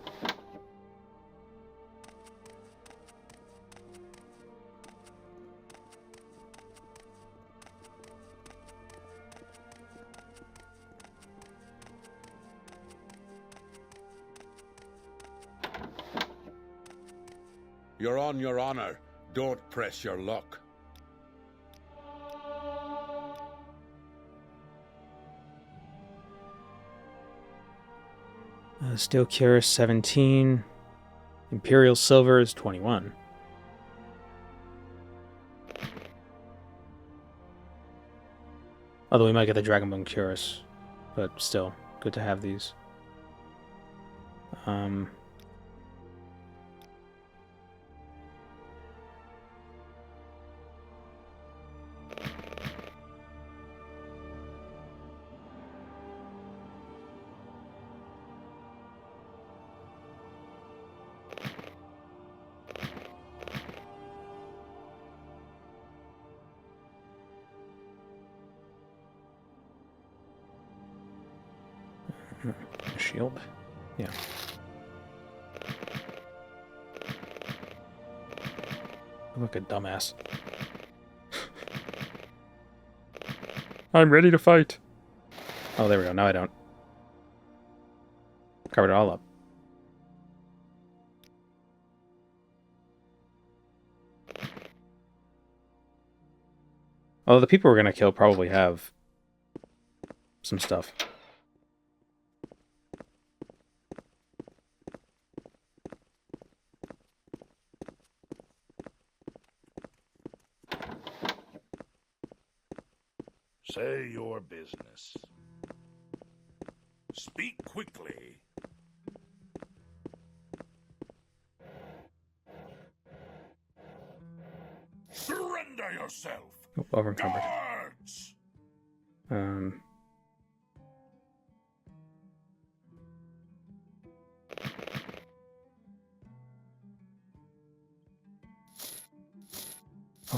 You're on your honor. Don't press your luck. Steel Cure 17. Imperial Silver is 21. Although we might get the Dragonbone Cures. But still, good to have these. Shield? Yeah. I look a dumbass. I'm ready to fight. Oh, there we go. Now I don't. Covered it all up. Although the people we're gonna kill probably have some stuff. Say your business. Speak quickly. Surrender yourself. Oh, over-encumbered. Guards! Oh,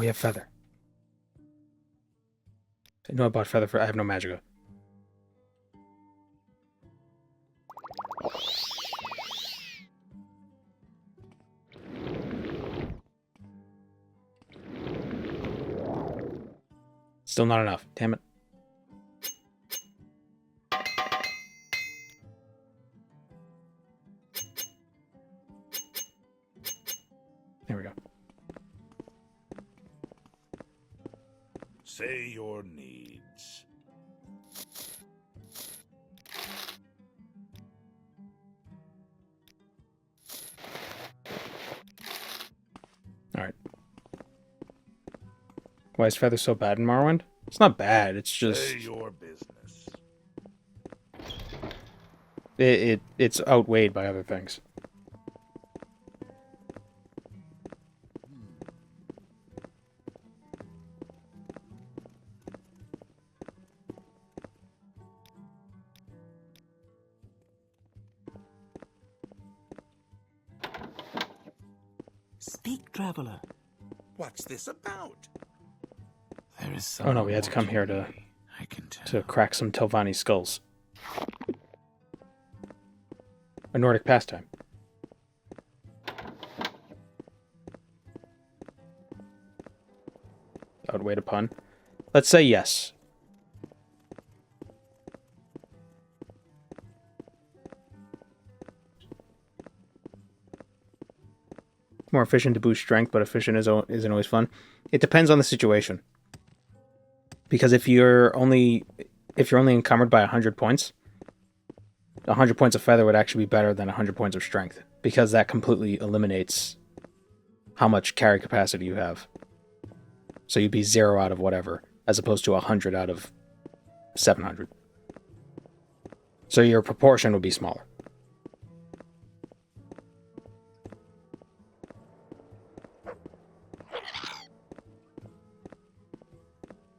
we have feather. I know I bought feather for. I have no magica. Still not enough. Damn it. There we go. Say your needs. Alright. Why is feather so bad in Morrowind? It's not bad, it's just... Say your business. It's outweighed by other things. Speak, traveler. What's this about? There is Oh no, we had to come here to crack some Telvanni skulls. A Nordic pastime. Outweighed a pun. Let's say yes. More efficient to boost strength, but efficient isn't always fun. It depends on the situation. Because if you're only encumbered by 100 points, 100 points of feather would actually be better than 100 points of strength. because that completely eliminates how much carry capacity you have. So you'd be 0 out of whatever, as opposed to 100 out of 700. So your proportion would be smaller.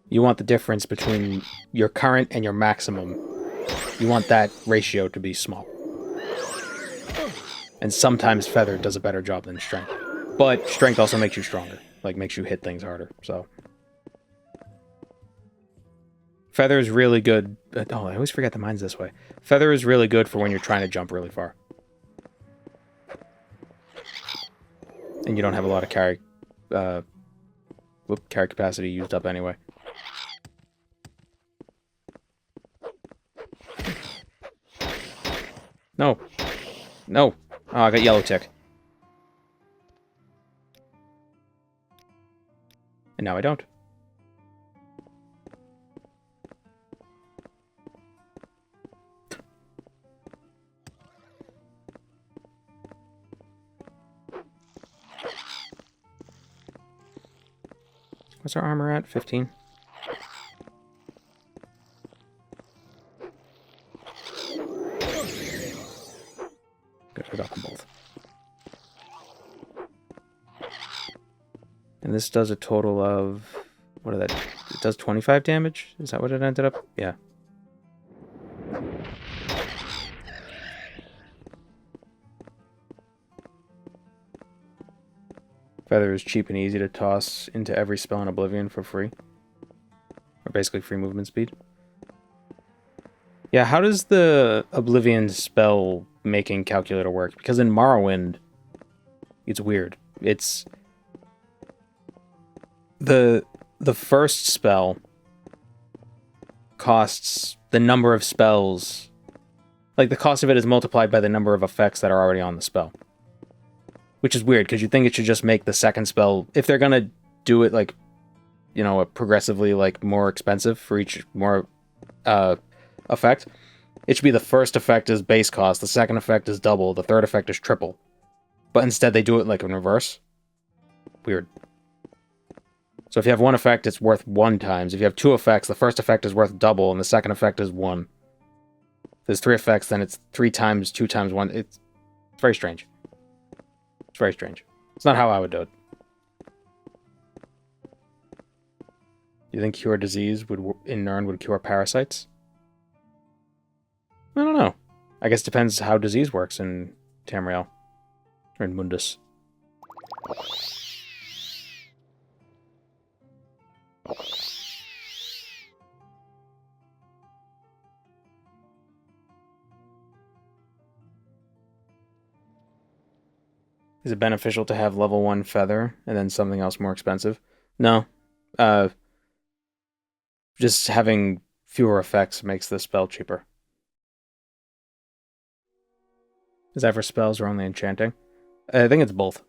You want the difference between your current and your maximum. You want that ratio to be small. And sometimes Feather does a better job than Strength. But Strength also makes you stronger. Like, makes you hit things harder, so... Feather is really good... Oh, I always forget that mine's this way. Feather is really good for when you're trying to jump really far. And you don't have a lot of carry... carry capacity used up anyway. No. No. Oh, I got yellow tick. And now I don't. What's our armor at? 15? Good, I got them both. And this does a total of... What did that... It does 25 damage? Is that what it ended up? Yeah. Feather is cheap and easy to toss into every spell in Oblivion for free. Or basically free movement speed. Yeah, how does the Oblivion spell making calculator work? Because in Morrowind, it's weird. It's... The first spell costs the number of spells... Like, the cost of it is multiplied by the number of effects that are already on the spell. Which is weird, because you think it should just make the second spell... If they're gonna do it, like, you know, progressively, like, more expensive for each more effect, it should be the first effect is base cost, the second effect is double, the third effect is triple. But instead they do it, like, in reverse. Weird. So if you have one effect, it's worth 1 times. If you have 2 effects, the first effect is worth double, and the second effect is 1. If there's 3 effects, then it's 3 times 2 times 1. It's very strange. It's very strange. It's not how I would do it. You think cure disease in Nirn would cure parasites? I don't know. I guess it depends how disease works in Tamriel. Or in Mundus. Is it beneficial to have level 1 feather and then something else more expensive? No. Just having fewer effects makes the spell cheaper. Is that for spells or only enchanting? I think it's both.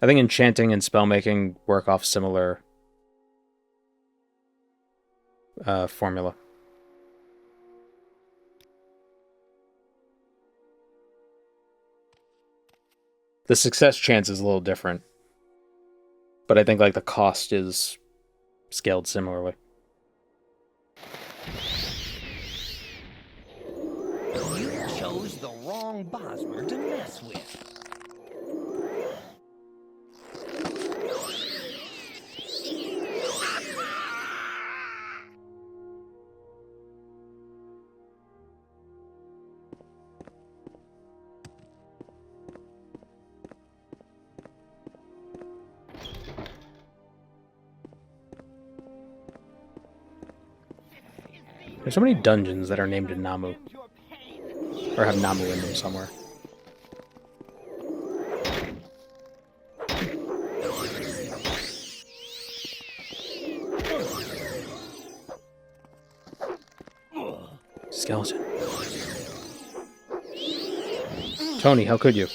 I think enchanting and spell making work off similar formula. The success chance is a little different. But I think, like, the cost is scaled similarly. You chose the wrong Bosmer to mess with. There's so many dungeons that are named in Namu. Or have Namu in them somewhere. Skeleton. Tony, how could you?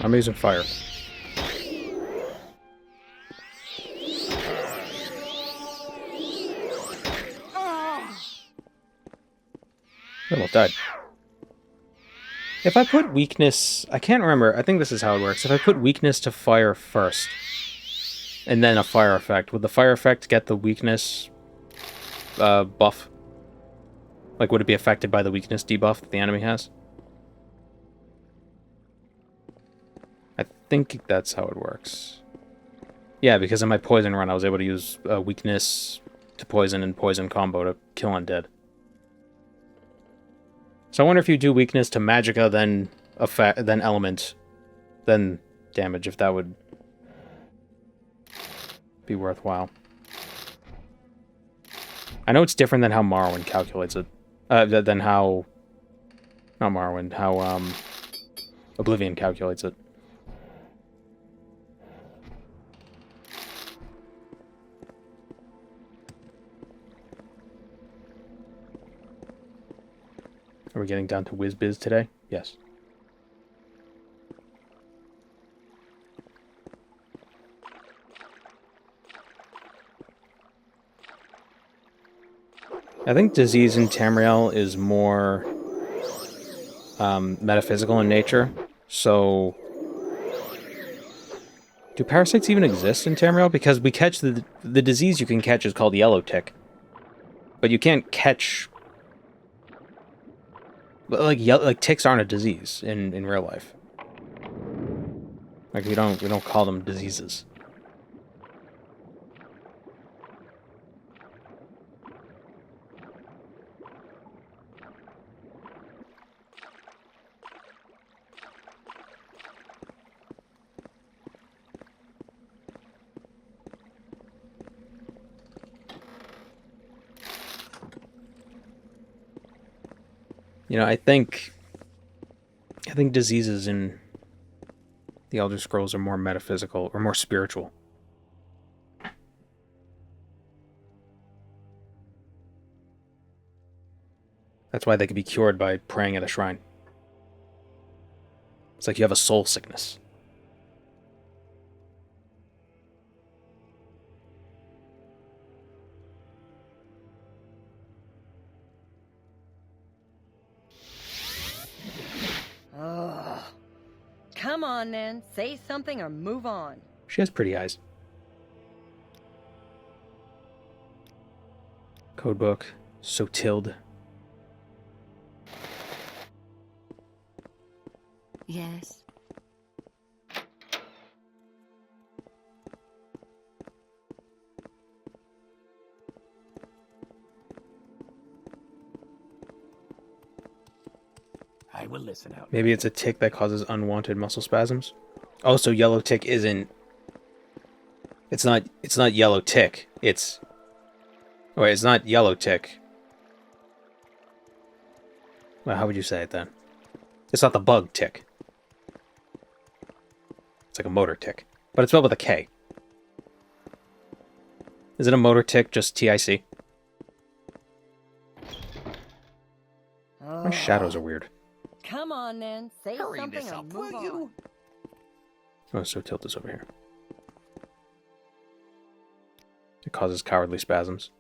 I'm using fire. Little died. If I put weakness... I can't remember. I think this is how it works. If I put weakness to fire first, and then a fire effect, would the fire effect get the weakness buff? Like, would it be affected by the weakness debuff that the enemy has? I think that's how it works. Yeah, because in my poison run, I was able to use weakness to poison and poison combo to kill undead. So I wonder if you do weakness to magicka, then then element, then damage, if that would be worthwhile. I know it's different than how Morrowind calculates it. Than how... Not Morrowind, how Oblivion calculates it. Are we getting down to whiz-biz today? Yes. I think disease in Tamriel is more metaphysical in nature, so... Do parasites even exist in Tamriel? Because we catch the disease you can catch is called yellow tick. But you can't catch... Like ticks aren't a disease in real life. Like we don't call them diseases. You know, I think diseases in the Elder Scrolls are more metaphysical or more spiritual. That's why they can be cured by praying at a shrine. It's like you have a soul sickness. Come on, then. Say something or move on. She has pretty eyes. Codebook. Sotild. Yes. I will listen out. Maybe it's a tick that causes unwanted muscle spasms. Oh, so yellow tick isn't... It's not yellow tick. It's... Oh, wait, it's not yellow tick. Well, how would you say it then? It's not the bug tick. It's like a motor tick. But it's spelled with a K. Is it a motor tick, just TIC? My shadows are weird. Come on, then. Say something or move on. Oh, so tilt this over here. It causes cowardly spasms.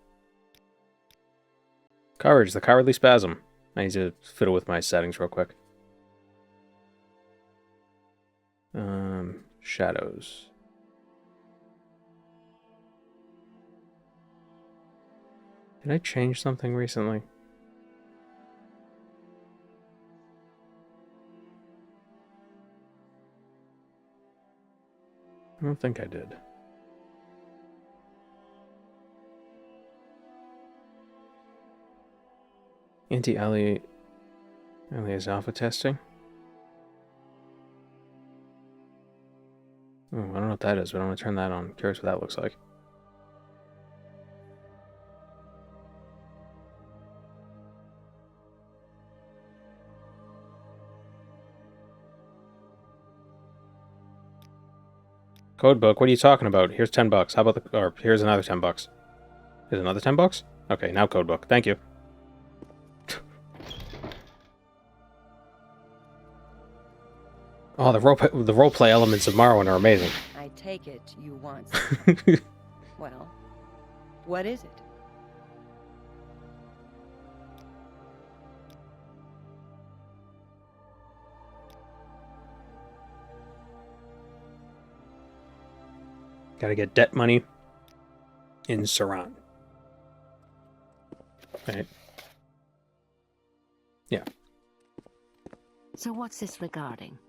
Courage, the cowardly spasm. I need to fiddle with my settings real quick. Shadows. Did I change something recently? I don't think I did. Anti-alias alpha testing? Oh, I don't know what that is, but I'm going to turn that on. Curious what that looks like. Codebook, what are you talking about? Here's 10 bucks. How about the... Or here's another 10 bucks. Here's another 10 bucks? Okay, now codebook. Thank you. Oh, the roleplay elements of Morrowind are amazing. I take it you want. Well, what is it? Gotta get debt money in Saran. Right. Yeah. So what's this regarding?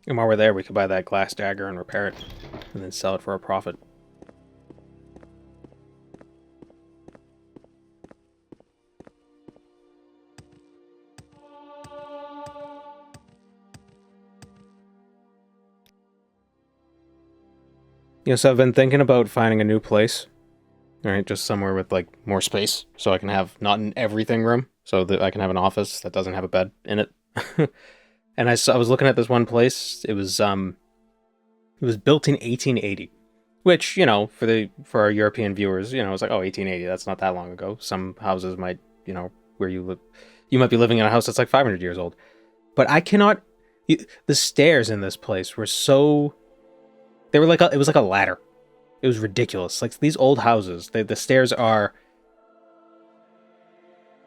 And while we're there, we could buy that glass dagger and repair it, and then sell it for a profit. So I've been thinking about finding a new place. Alright, just somewhere with, like, more space, so I can have not an everything room, so that I can have an office that doesn't have a bed in it. And I was looking at this one place. It was built in 1880, which, for our European viewers, it's like, oh, 1880, that's not that long ago. Some houses might, where you live, you might be living in a house that's like 500 years old. But I cannot, the stairs in this place were so, they were like, it was like a ladder. It was ridiculous. Like, these old houses, the stairs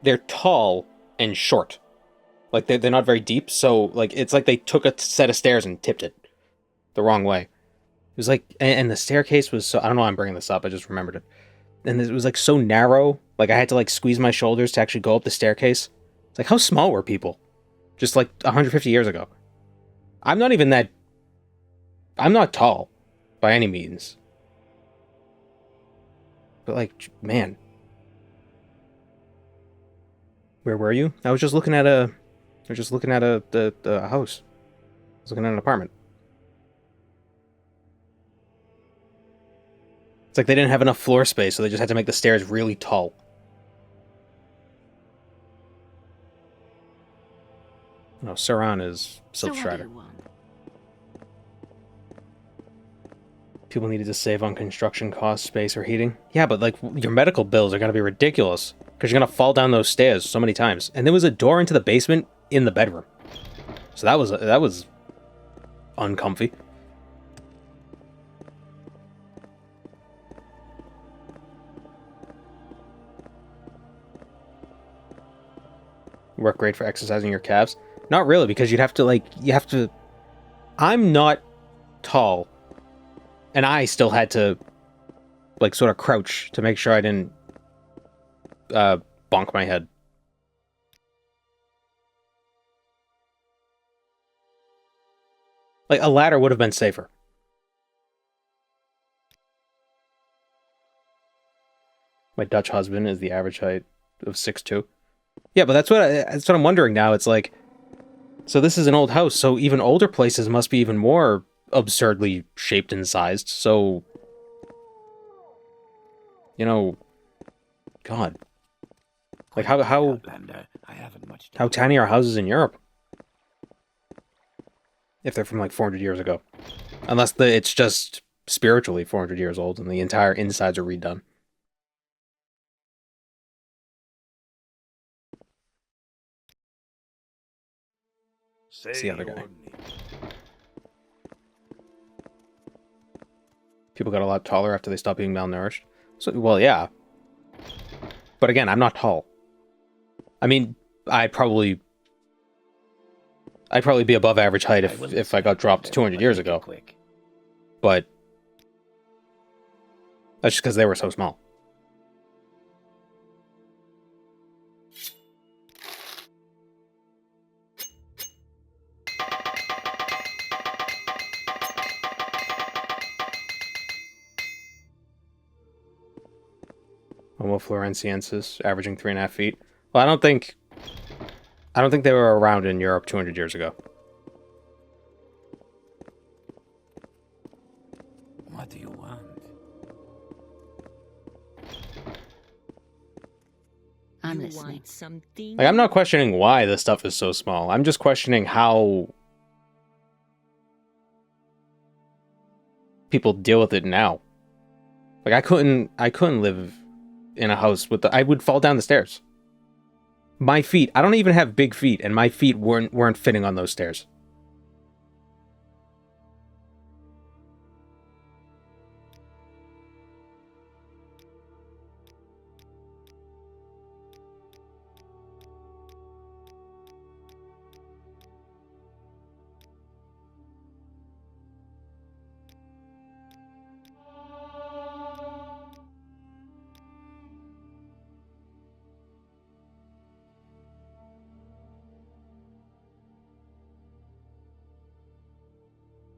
they're tall and short. Like, they're not very deep, so, like, it's like they took a set of stairs and tipped it the wrong way. It was like, and the staircase was so, I don't know why I'm bringing this up, I just remembered it. And it was, like, so narrow, like, I had to, like, squeeze my shoulders to actually go up the staircase. It's like, how small were people? Just, like, 150 years ago. I'm not tall, by any means. But, like, man. Where were you? I was just looking at the house. I was looking at an apartment. It's like they didn't have enough floor space, so they just had to make the stairs really tall. No, Saran is Silk Strider. People needed to save on construction costs, space, or heating. Yeah, but, like, your medical bills are gonna be ridiculous. Because you're gonna fall down those stairs so many times. And there was a door into the basement in the bedroom. So that was uncomfy. Work great for exercising your calves. Not really, because you have to... I'm not tall. And I still had to, like, sort of crouch to make sure I didn't bonk my head. Like, a ladder would have been safer. My Dutch husband is the average height of 6'2". Yeah, but that's what I'm wondering now. It's like, so this is an old house, so even older places must be even more absurdly shaped and sized. So, God, like how tiny are houses in Europe? If they're from like 400 years ago, unless it's just spiritually 400 years old and the entire insides are redone. It's the other guy. People got a lot taller after they stopped being malnourished. So, well, yeah. But again, I'm not tall. I mean, I'd probably be above average height if I got dropped 200 years ago. But that's just because they were so small. Homo floresiensis, averaging 3.5 feet. Well, I don't think they were around in Europe 200 years ago. What do you want? I'm listening. Want something? Like, I'm not questioning why this stuff is so small. I'm just questioning how people deal with it now. Like, I couldn't live in a house I would fall down the stairs. My feet, I don't even have big feet, and my feet weren't fitting on those stairs.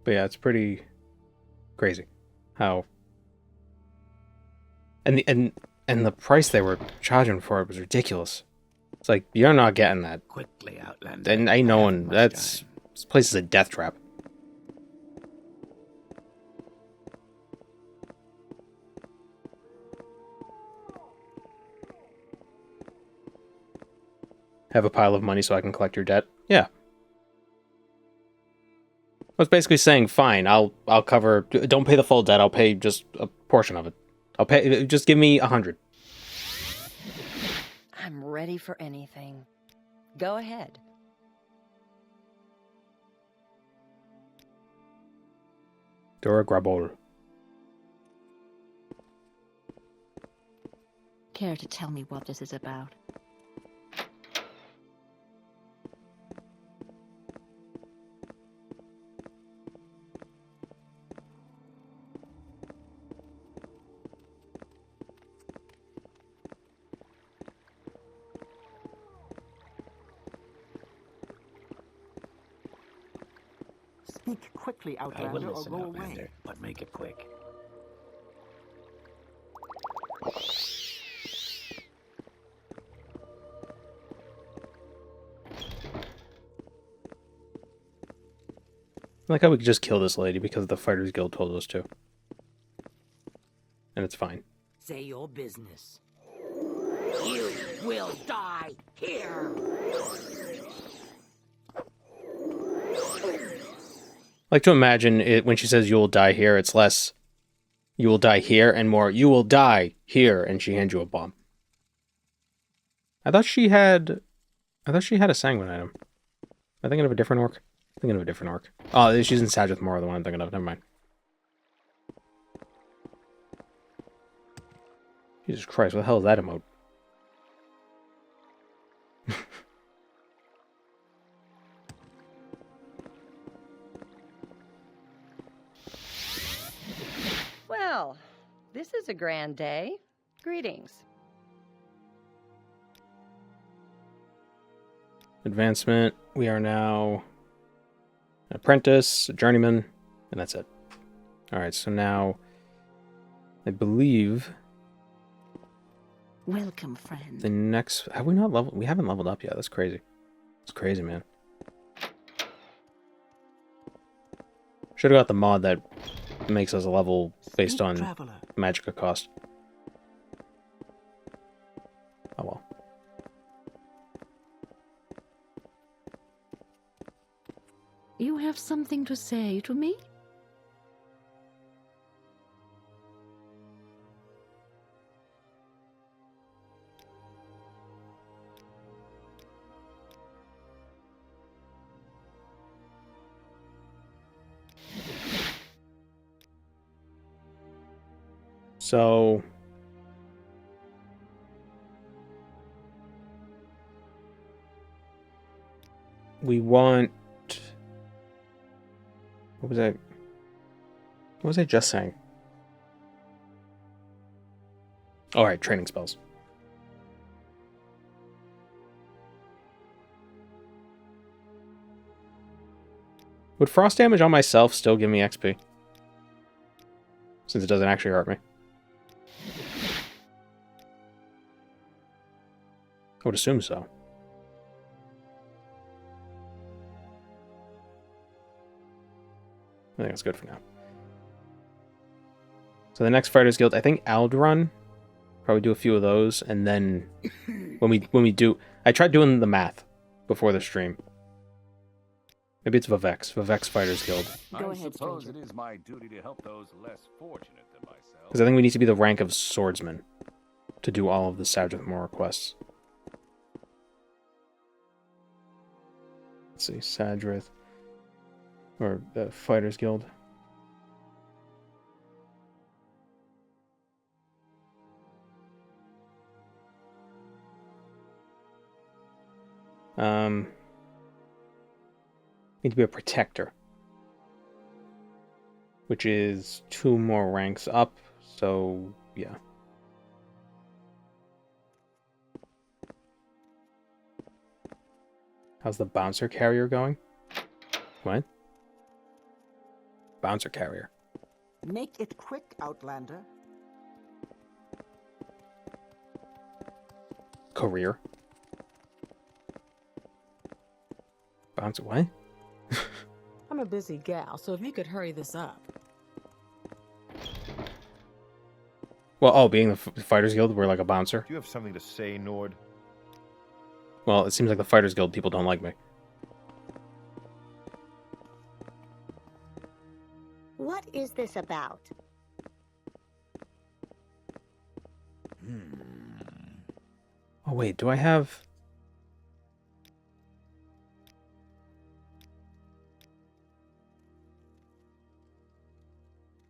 But yeah, it's pretty crazy how and the price they were charging for it was ridiculous. It's like, you're not getting that. Quickly, Outlander. And ain't no one. This place is a death trap. Have a pile of money so I can collect your debt? Yeah. I was basically saying, fine, I'll cover. Don't pay the full debt. I'll pay just a portion of it. I'll pay. Just give me 100. I'm ready for anything. Go ahead. Dora Grabol. Care to tell me what this is about? Speak quickly, I will Outlander, or listen, go Outlander, away. but make it quick. I like how we could just kill this lady because the Fighters Guild told us to. And it's fine. Say your business. You will die here. I like to imagine it when she says you will die here, it's less you will die here and more you will die here, and she hands you a bomb. I thought she had a sanguine item. Am I thinking of a different orc? I'm thinking of a different orc. Oh, she's in Sajith more the one I'm thinking of. Never mind. Jesus Christ, what the hell is that emote? Well, this is a grand day. Greetings. Advancement. We are now an apprentice, a journeyman, and that's it. Alright, so now I believe Welcome, friend. the next... Have we not leveled? We haven't leveled up yet. That's crazy. It's crazy, man. Should have got the mod that makes us a level based on magicka cost. Oh well. You have something to say to me? So we want... What was I? What was I just saying? All right, training spells. Would frost damage on myself still give me XP? Since it doesn't actually hurt me. I would assume so. I think that's good for now. So the next Fighters Guild, I think Aldrun. Probably do a few of those, and then when we do, I tried doing the math before the stream. Maybe it's Vivek's Fighters Guild. I suppose it is my duty to help those less fortunate than myself. Because I think we need to be the rank of swordsman to do all of the Sajith Mora quests. Let's see, Sadrith. Or the Fighters Guild. Need to be a protector, which is 2 more ranks up, so yeah. How's the bouncer carrier going? What? Bouncer carrier. Make it quick, Outlander. Career. Bouncer, what? I'm a busy gal, so if you could hurry this up. Well, oh, being the Fighters Guild, we're like a bouncer. Do you have something to say, Nord? Well, it seems like the Fighters Guild people don't like me. What is this about? Oh, wait, do I have...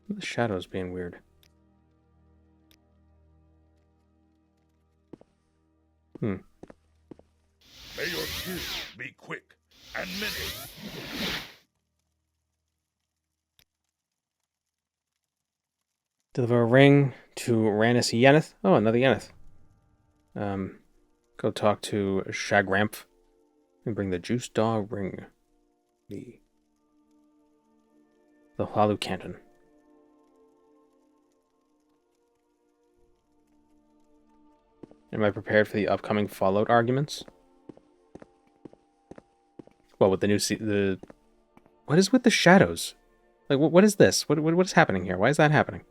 The shadow's being weird. May your kills be quick and many. Deliver a ring to Rannis Yeneth. Oh, another Yeneth. Go talk to Shagramph and bring the Juice Dog ring. The Halu Canton. Am I prepared for the upcoming Fallout arguments? Well, with the new what is with the shadows? Like, what is this? What is happening here? Why is that happening?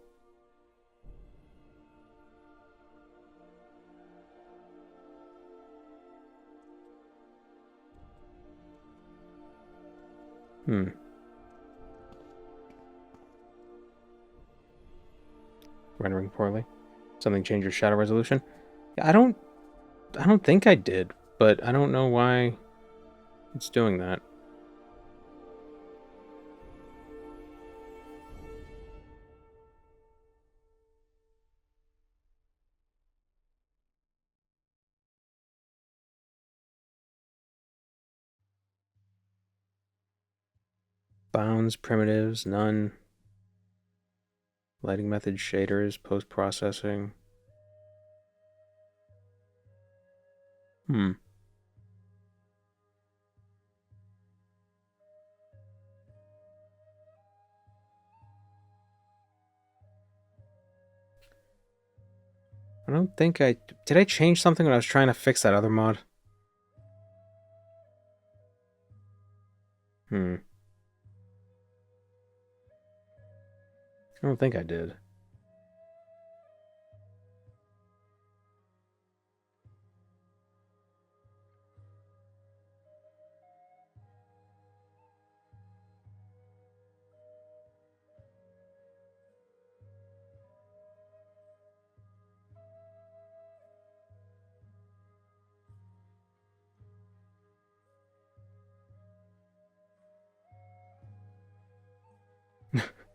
Rendering poorly. Something change your shadow resolution? Yeah, I don't think I did, but I don't know why it's doing that. Bounds, primitives, none. Lighting method, shaders, post-processing. I don't think I... Did I change something when I was trying to fix that other mod? I don't think I did.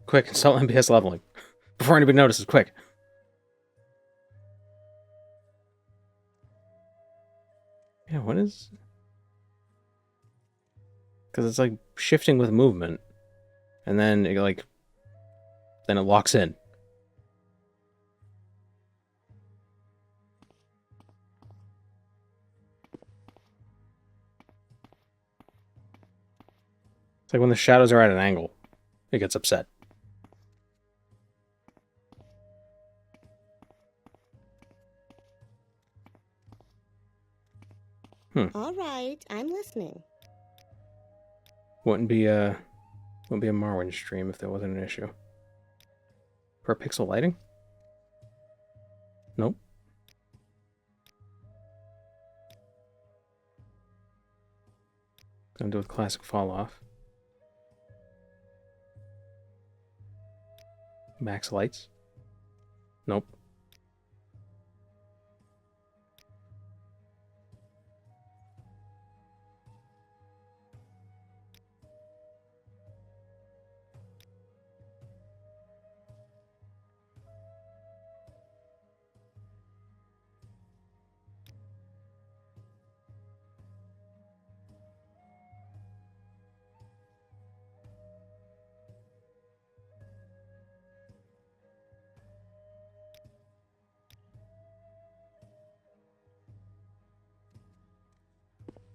Quick, install MBS leveling. Before anybody notices, quick. Yeah, what is... Because it's like shifting with movement. And then it like... Then it locks in. It's like when the shadows are at an angle. It gets upset. All right, I'm listening. Wouldn't be a Marwin stream if there wasn't an issue. Per pixel lighting? Nope. Gonna do with classic fall off. Max lights? Nope.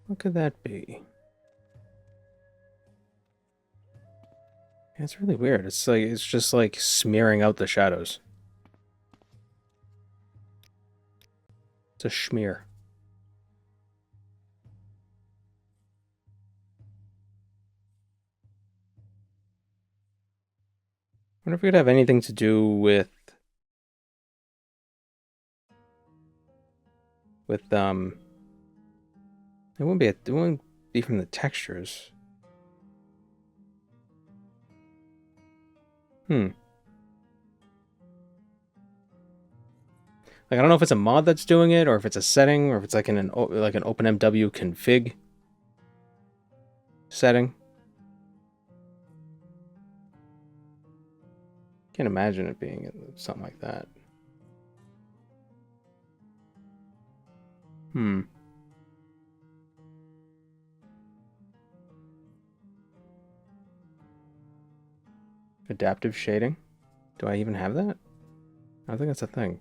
What could that be? It's really weird. It's like it's just like smearing out the shadows. It's a schmear. I wonder if it could have anything to do with it wouldn't be from the textures. Like, I don't know if it's a mod that's doing it, or if it's a setting, or if it's like an OpenMW config setting. Can't imagine it being something like that. Adaptive shading? Do I even have that? I don't think that's a thing.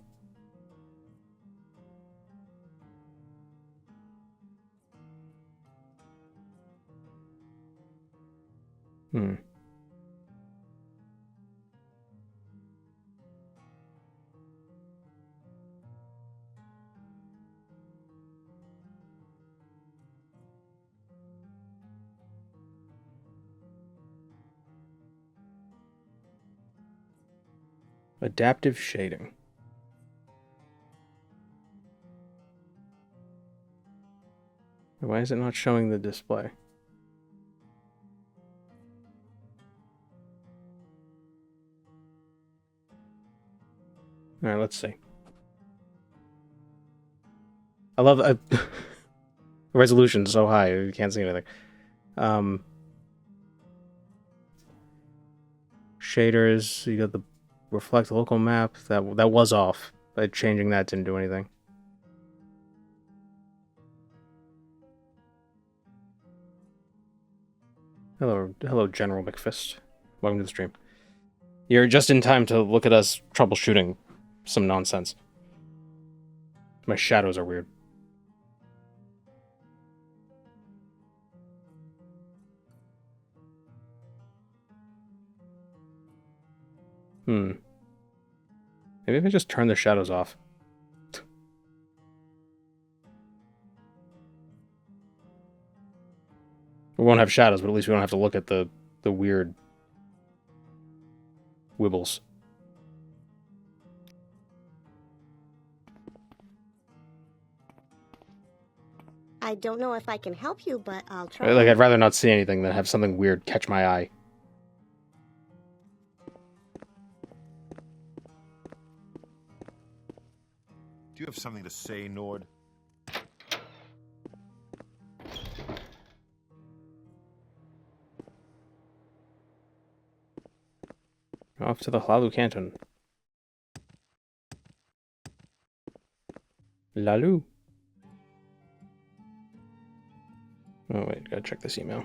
Adaptive shading. Why is it not showing the display? Alright, let's see. I love the resolution's so high, you can't see anything. Shaders, you got the reflect local map. That was off, but changing that didn't do anything. Hello, General McFist. Welcome to the stream. You're just in time to look at us troubleshooting some nonsense. My shadows are weird. Maybe if I just turn the shadows off. We won't have shadows, but at least we don't have to look at the weird wibbles. I don't know if I can help you, but I'll try. Like, I'd rather not see anything than have something weird catch my eye. Do you have something to say, Nord? Off to the Hlalu Canton. Lalu. Oh wait, gotta check this email.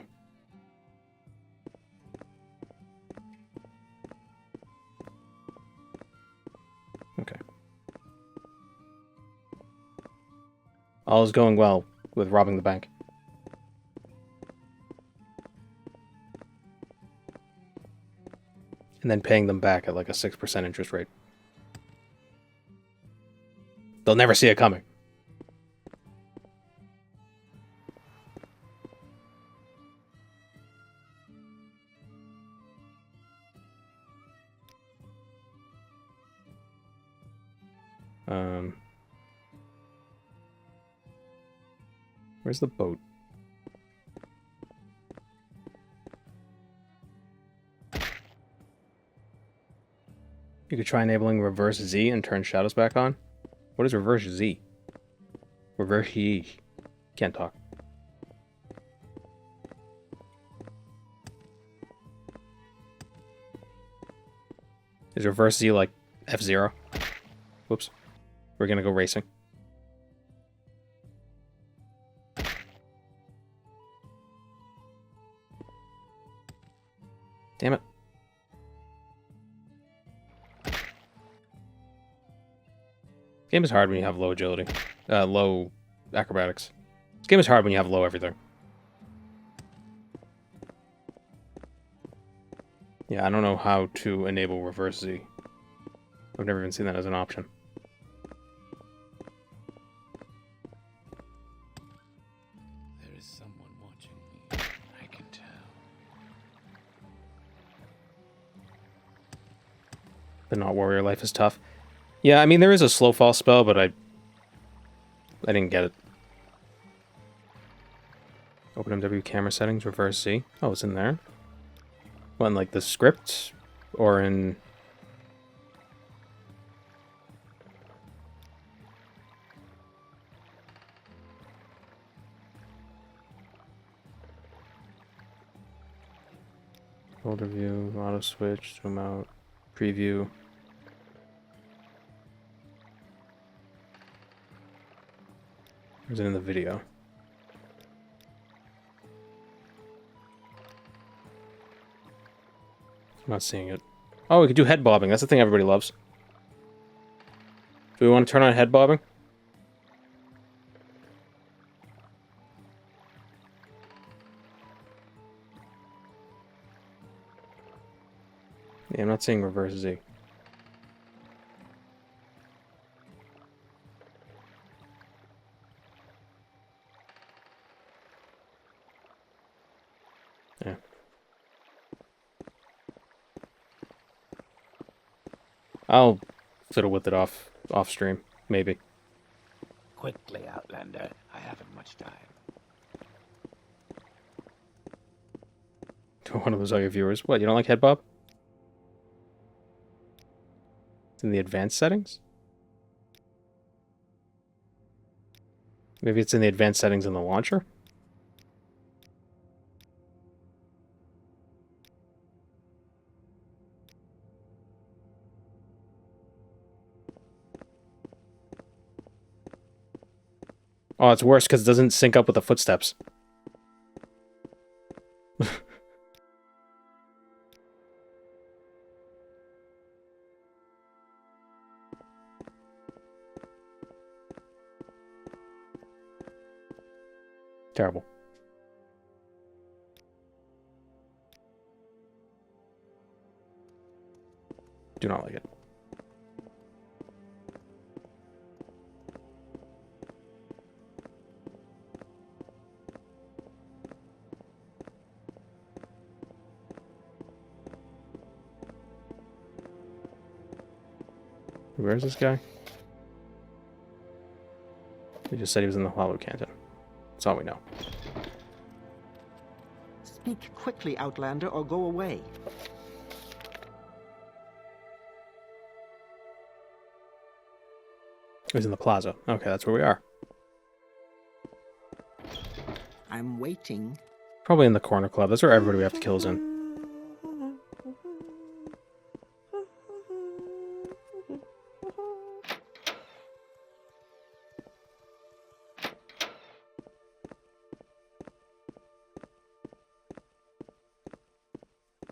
Okay. All is going well with robbing the bank. And then paying them back at like a 6% interest rate. They'll never see it coming. Where's the boat? You could try enabling reverse Z and turn shadows back on. What is reverse Z? Reverse Z. Can't talk. Is reverse Z like F-Zero? Whoops. We're gonna go racing. Damn it. This game is hard when you have low agility. Low acrobatics. This game is hard when you have low everything. Yeah, I don't know how to enable reverse Z. I've never even seen that as an option. There is someone watching me. I can tell. The not warrior life is tough. Yeah, I mean there is a slow fall spell, but I didn't get it. Open MW camera settings, reverse Z. Oh, it's in there. What, in like the script? Or in... Folder view, auto switch, zoom out, preview. Is it in the video? I'm not seeing it. Oh, we could do head bobbing. That's the thing everybody loves. Do we want to turn on head bobbing? Yeah, I'm not seeing reverse Z. Yeah. I'll fiddle with it off stream, maybe. Quickly, Outlander. I haven't much time. To one of those other viewers. What, you don't like head bob? It's in the advanced settings? Maybe it's in the advanced settings in the launcher? Oh, it's worse because it doesn't sync up with the footsteps. Terrible. Do not like it. Where's this guy? He just said he was in the Hollow Canton. That's all we know. Speak quickly, Outlander, or go away. He's in the plaza. Okay, that's where we are. I'm waiting. Probably in the corner club. That's where everybody we have to kill is in.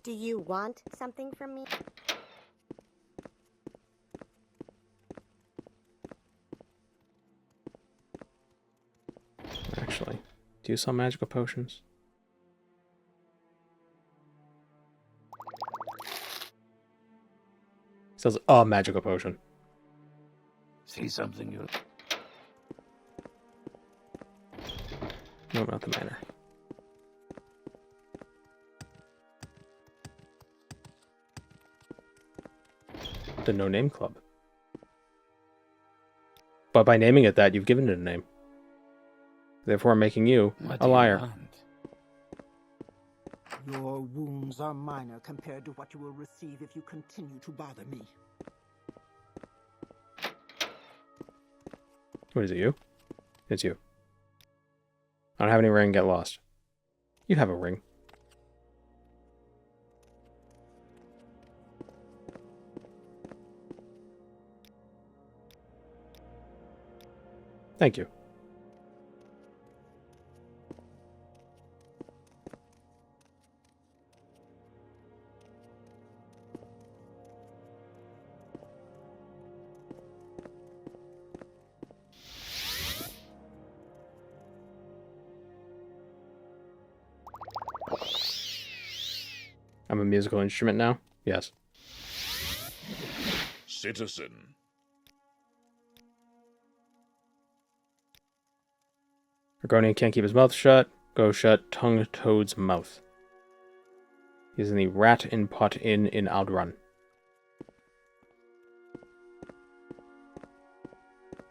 Do you want something from me? Actually, do you sell magical potions? He sells a magical potion. See something you... No, not the manor. The No Name Club. But by naming it that, you've given it a name. Therefore, I'm making you a liar. Your wounds are minor compared to what you will receive if you continue to bother me. What is it, you? It's you. I don't have any ring, get lost. You have a ring. Thank you. I'm a musical instrument now? Yes. Citizen. Argonian can't keep his mouth shut. Go shut tongue toad's mouth. He's in the Rat in Pot Inn in Aldrun.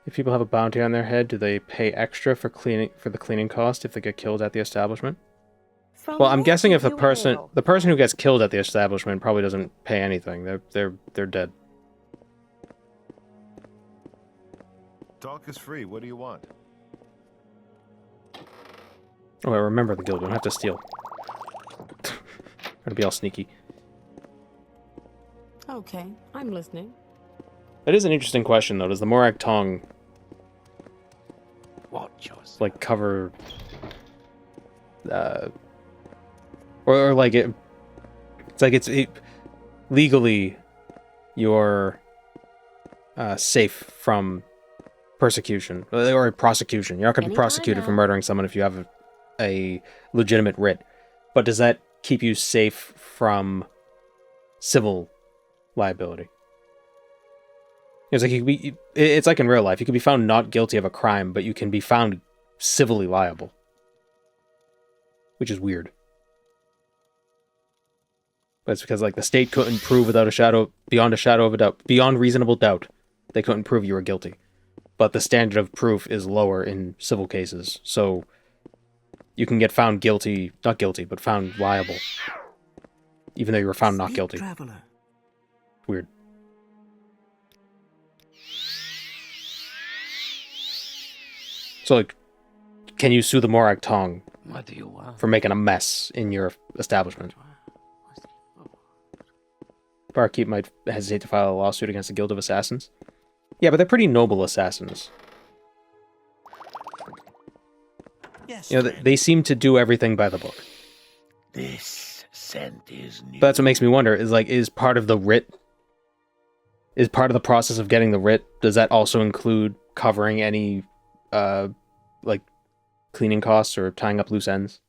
If people have a bounty on their head, do they pay extra for the cleaning cost if they get killed at the establishment? Well, I'm guessing if the person who gets killed at the establishment probably doesn't pay anything. They're dead. Talk is free. What do you want? Oh, I remember the guild. We don't have to steal. Gotta be all sneaky. Okay, I'm listening. That is an interesting question, though. Does the Morag Tong like cover, or like it? It's like it's legally you're safe from persecution or prosecution. You're not going to be prosecuted for murdering someone if you have a legitimate writ. But does that keep you safe from civil liability? It's like it's like in real life. You could be found not guilty of a crime, but you can be found civilly liable, which is weird. But it's because like the state couldn't prove beyond reasonable doubt, they couldn't prove you were guilty. But the standard of proof is lower in civil cases, so you can get found not guilty, but found liable, even though you were found not guilty. Traveler. Weird. So, like, can you sue the Morag Tong What do you want? for making a mess in your establishment? Barkeep might hesitate to file a lawsuit against the Guild of Assassins. Yeah, but they're pretty noble assassins. Yes, you know, they seem to do everything by the book. This scent is new. But that's what makes me wonder, is part of the writ, is part of the process of getting the writ, does that also include covering any, like, cleaning costs or tying up loose ends?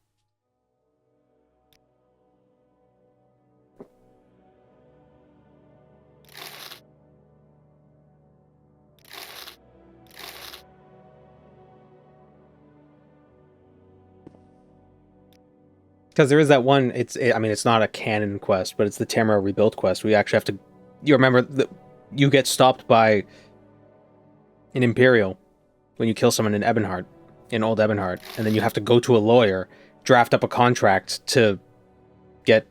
Because there is that one, I mean, it's not a canon quest, but it's the Tamara Rebuilt quest. We actually have to, you remember, you get stopped by an Imperial when you kill someone in Ebonheart, in Old Ebonheart, and then you have to go to a lawyer, draft up a contract to get,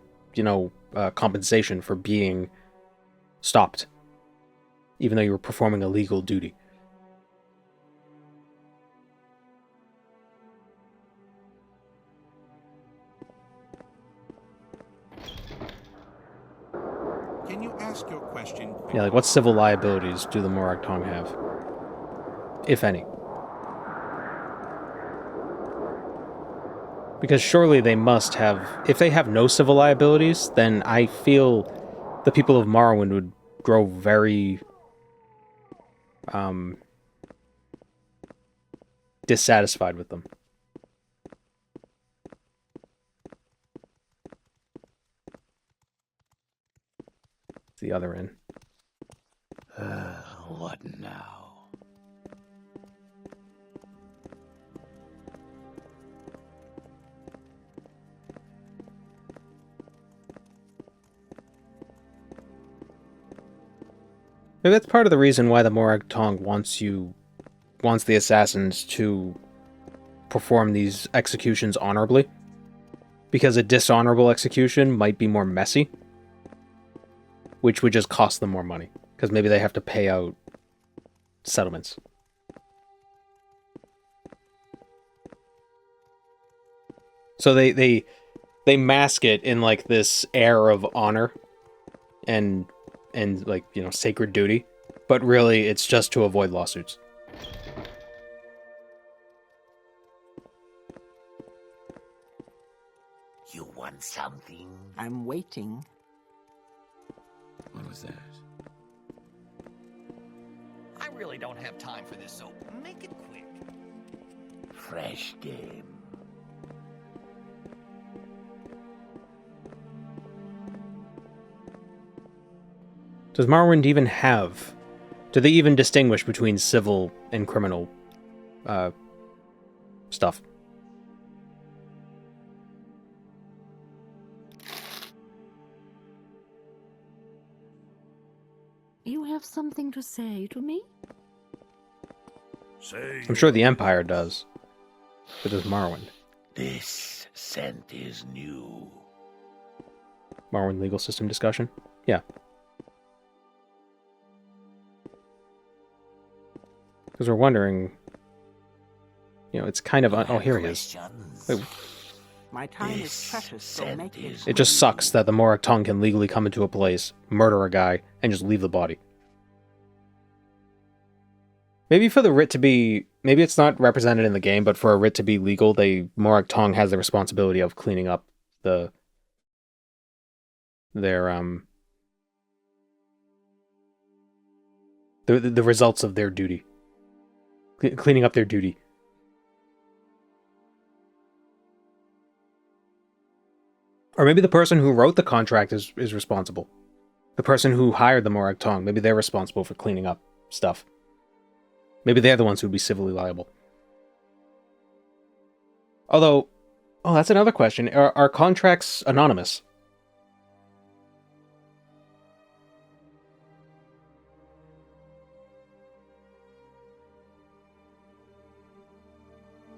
compensation for being stopped, even though you were performing a legal duty. Can you ask your question quickly? Yeah, like what civil liabilities do the Morag Tong have? If any. Because surely they must have... If they have no civil liabilities, then I feel the people of Morrowind would grow very... dissatisfied with them. The other end. What now? Maybe that's part of the reason why the Morag Tong wants the assassins to perform these executions honorably. Because a dishonorable execution might be more messy, which would just cost them more money, because maybe they have to pay out settlements. So they mask it in like this air of honor and like, sacred duty, but really it's just to avoid lawsuits. You want something? I'm waiting. What was that? I really don't have time for this, so make it quick. Fresh game. Does Morrowind even have... Do they even distinguish between civil and criminal stuff? You have something to say to me? I'm sure the Empire does. But does Morrowind? This scent is new. Morrowind legal system discussion? Yeah. Because we're wondering... You know, it's kind of... Oh, here he is. Wait. My time is precious, so make it. It just sucks that the Morag Tong can legally come into a place, murder a guy, and just leave the body. Maybe for the writ to be... Maybe it's not represented in the game, but for a writ to be legal, Morag Tong has the responsibility of cleaning up their results of their duty. Cleaning up their duty. Or maybe the person who wrote the contract is responsible. The person who hired the Morag Tong, maybe they're responsible for cleaning up stuff. Maybe they're the ones who would be civilly liable. Although, oh, that's another question. Are contracts anonymous?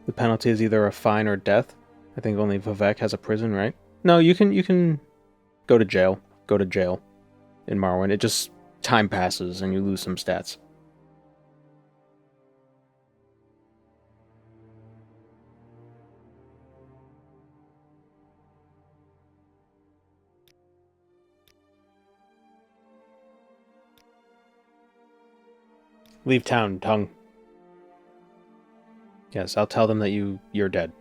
The penalty is either a fine or death. I think only Vivek has a prison, right? No, you can go to jail. Go to jail in Morrowind. It just time passes and you lose some stats. Leave town, Tongue. Yes, I'll tell them that you're dead.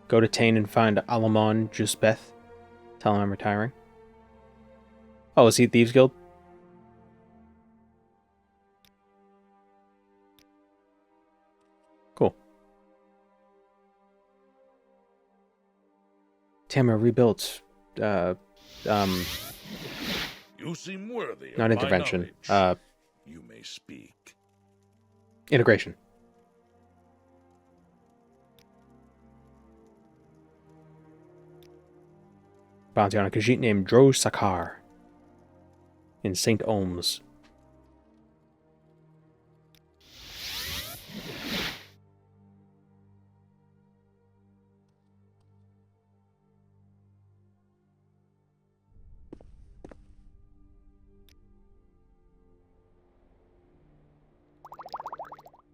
Go to Tain and find Alamon Jusbeth. Tell him I'm retiring. Oh, is he at Thieves Guild? Cool. Tamara rebuilt. You seem worthy of Not my intervention. knowledge. You may speak. Integration. Bounty on a Khajiit named Dro Sakar in St. Ohms.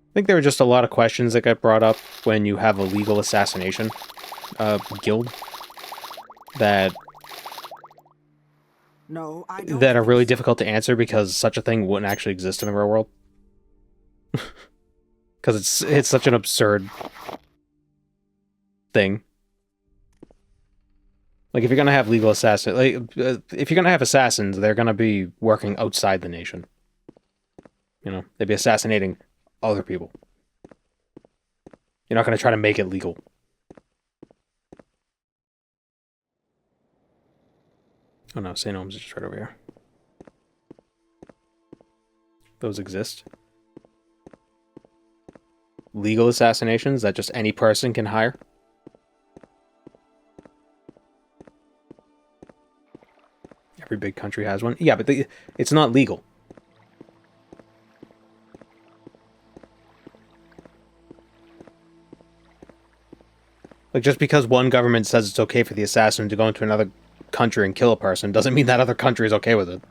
I think there were just a lot of questions that got brought up when you have a legal assassination guild that are really difficult to answer because such a thing wouldn't actually exist in the real world. Because it's such an absurd thing. Like if you're gonna have legal assassins, if you're gonna have assassins, they're gonna be working outside the nation. You know, they'd be assassinating other people. You're not going to try to make it legal. Oh no, St. Ohms is just right over here. Those exist. Legal assassinations that just any person can hire. Every big country has one. Yeah, but it's not legal. Like, just because one government says it's okay for the assassin to go into another country and kill a person doesn't mean that other country is okay with it.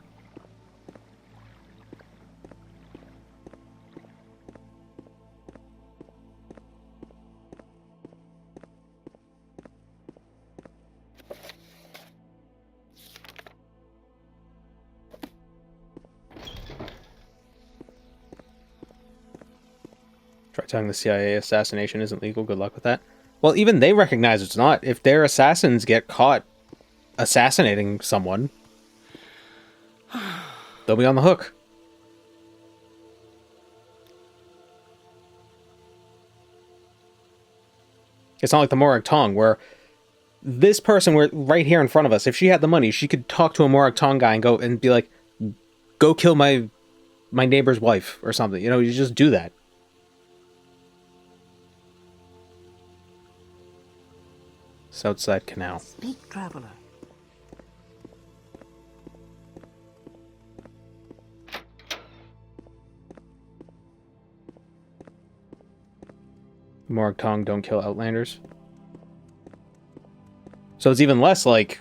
Try telling the CIA assassination isn't legal. Good luck with that. Well, even they recognize it's not. If their assassins get caught assassinating someone, they'll be on the hook. It's not like the Morag Tong, where this person were right here in front of us. If she had the money, she could talk to a Morag Tong guy and go and be like, go kill my neighbor's wife or something. You know, you just do that. Southside Canal. Speak, traveler. Morag Tong don't kill Outlanders. So it's even less like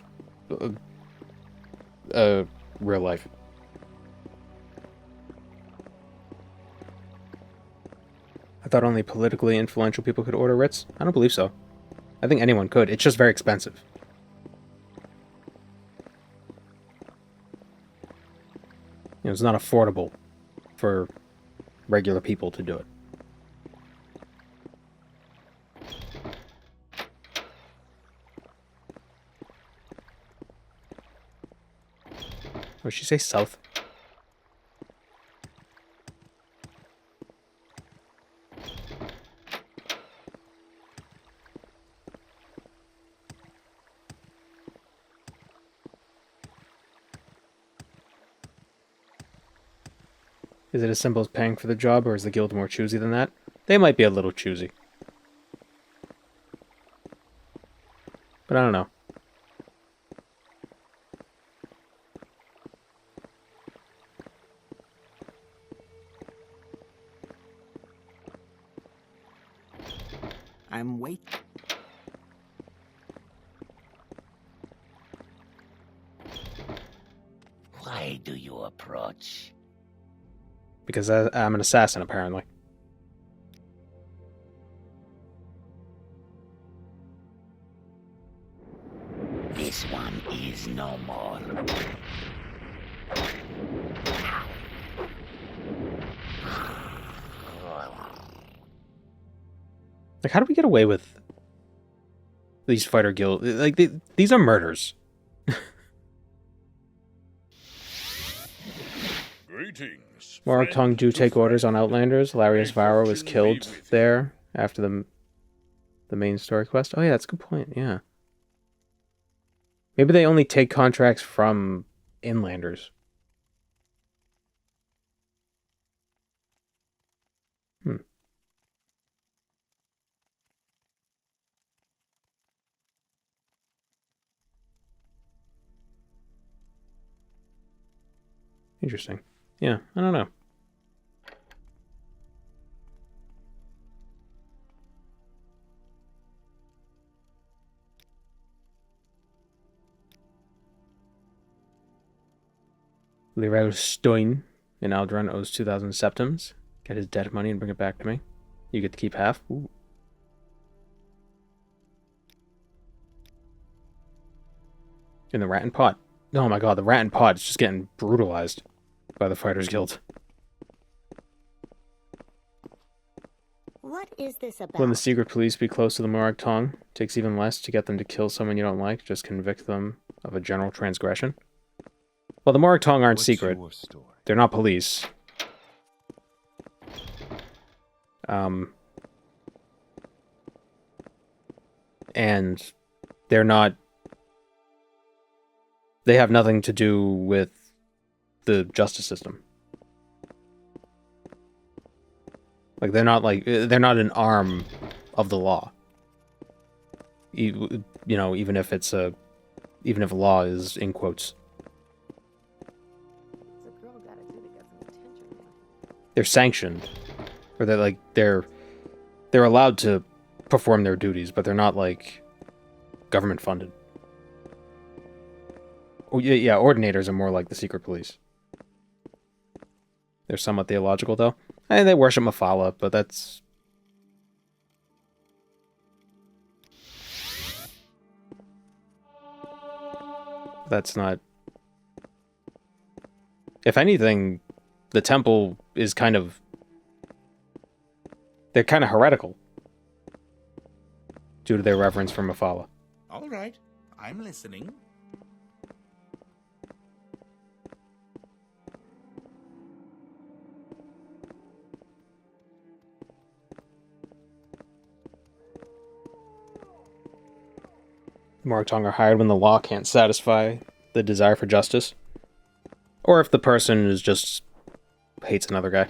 real life. I thought only politically influential people could order writs. I don't believe so. I think anyone could. It's just very expensive. You know, it's not affordable for regular people to do it. What did she say? South? Is it as simple as paying for the job, or is the guild more choosy than that? They might be a little choosy. But I don't know. I'm waiting. Why do you approach? Because I'm an assassin, apparently. This one is no more. Like, how do we get away with these fighter guild? Like, these are murders. Greetings. Morag Tong do take orders on Outlanders. Larius Vara was killed there after the main story quest. Oh yeah, that's a good point, yeah. Maybe they only take contracts from inlanders. Interesting. Yeah, I don't know. Lirel Stoin in Alderaan owes 2,000 septims. Get his debt money and bring it back to me. You get to keep half. Ooh. In the Rat and Pot. Oh my god, the Rat and Pot is just getting brutalized by the Fighters Guild. What is this about? When the secret police be close to the Morag Tong, takes even less to get them to kill someone you don't like, just convict them of a general transgression. Well, the Morag Tong aren't secret. They're not police. And they're not... They have nothing to do with the justice system. Like, they're not an arm of the law. You know, even if law is in quotes. They're sanctioned. Or they're allowed to perform their duties, but they're not like government funded. Oh, yeah, ordinators are more like the secret police. They're somewhat theological, though. And they worship Mephala, but that's... That's not... If anything, the temple is kind of... They're kind of heretical. Due to their reverence for Mephala. All right, I'm listening. Morgtong are hired when the law can't satisfy the desire for justice. Or if the person is just hates another guy.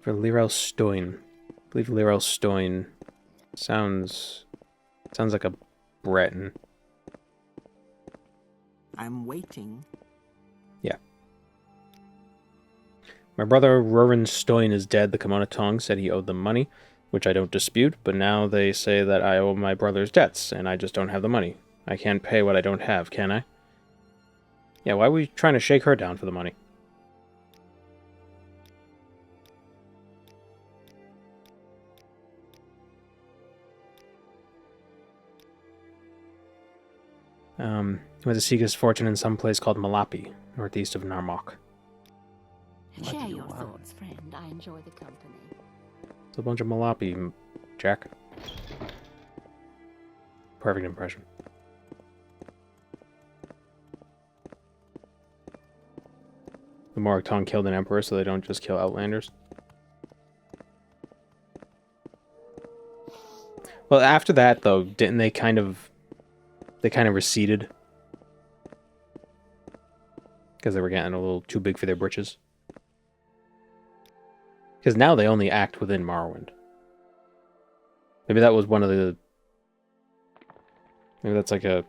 For Lirel Stoin. I believe Lirel Stoin sounds like a Breton. I'm waiting. Yeah. My brother Roran Stoin is dead. The Kimona Tong said he owed them money, which I don't dispute, but now they say that I owe my brother's debts, and I just don't have the money. I can't pay what I don't have, can I? Yeah, why are we trying to shake her down for the money? He went to seek his fortune in some place called Malapi, northeast of Narmok. Share your thoughts, friend. I enjoy the company. It's a bunch of Malapi, Jack. Perfect impression. The Morgtong killed an emperor, so they don't just kill outlanders. Well, after that, though, didn't they kind of... They kind of receded? Because they were getting a little too big for their britches. Because now they only act within Morrowind. Maybe that was one of the... Maybe that's like a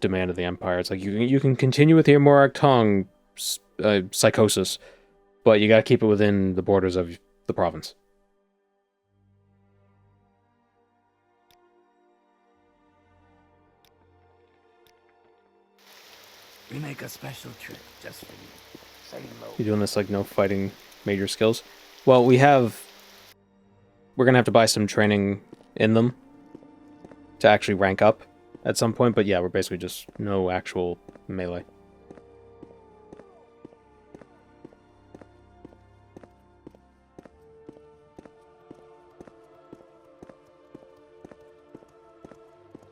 demand of the Empire. It's like, you can continue with your Morgtong psychosis, but you gotta keep it within the borders of the province. We make a special trip just for you. Say low. You doing this like no fighting major skills? Well, we're gonna have to buy some training in them to actually rank up at some point, but yeah, we're basically just no actual melee.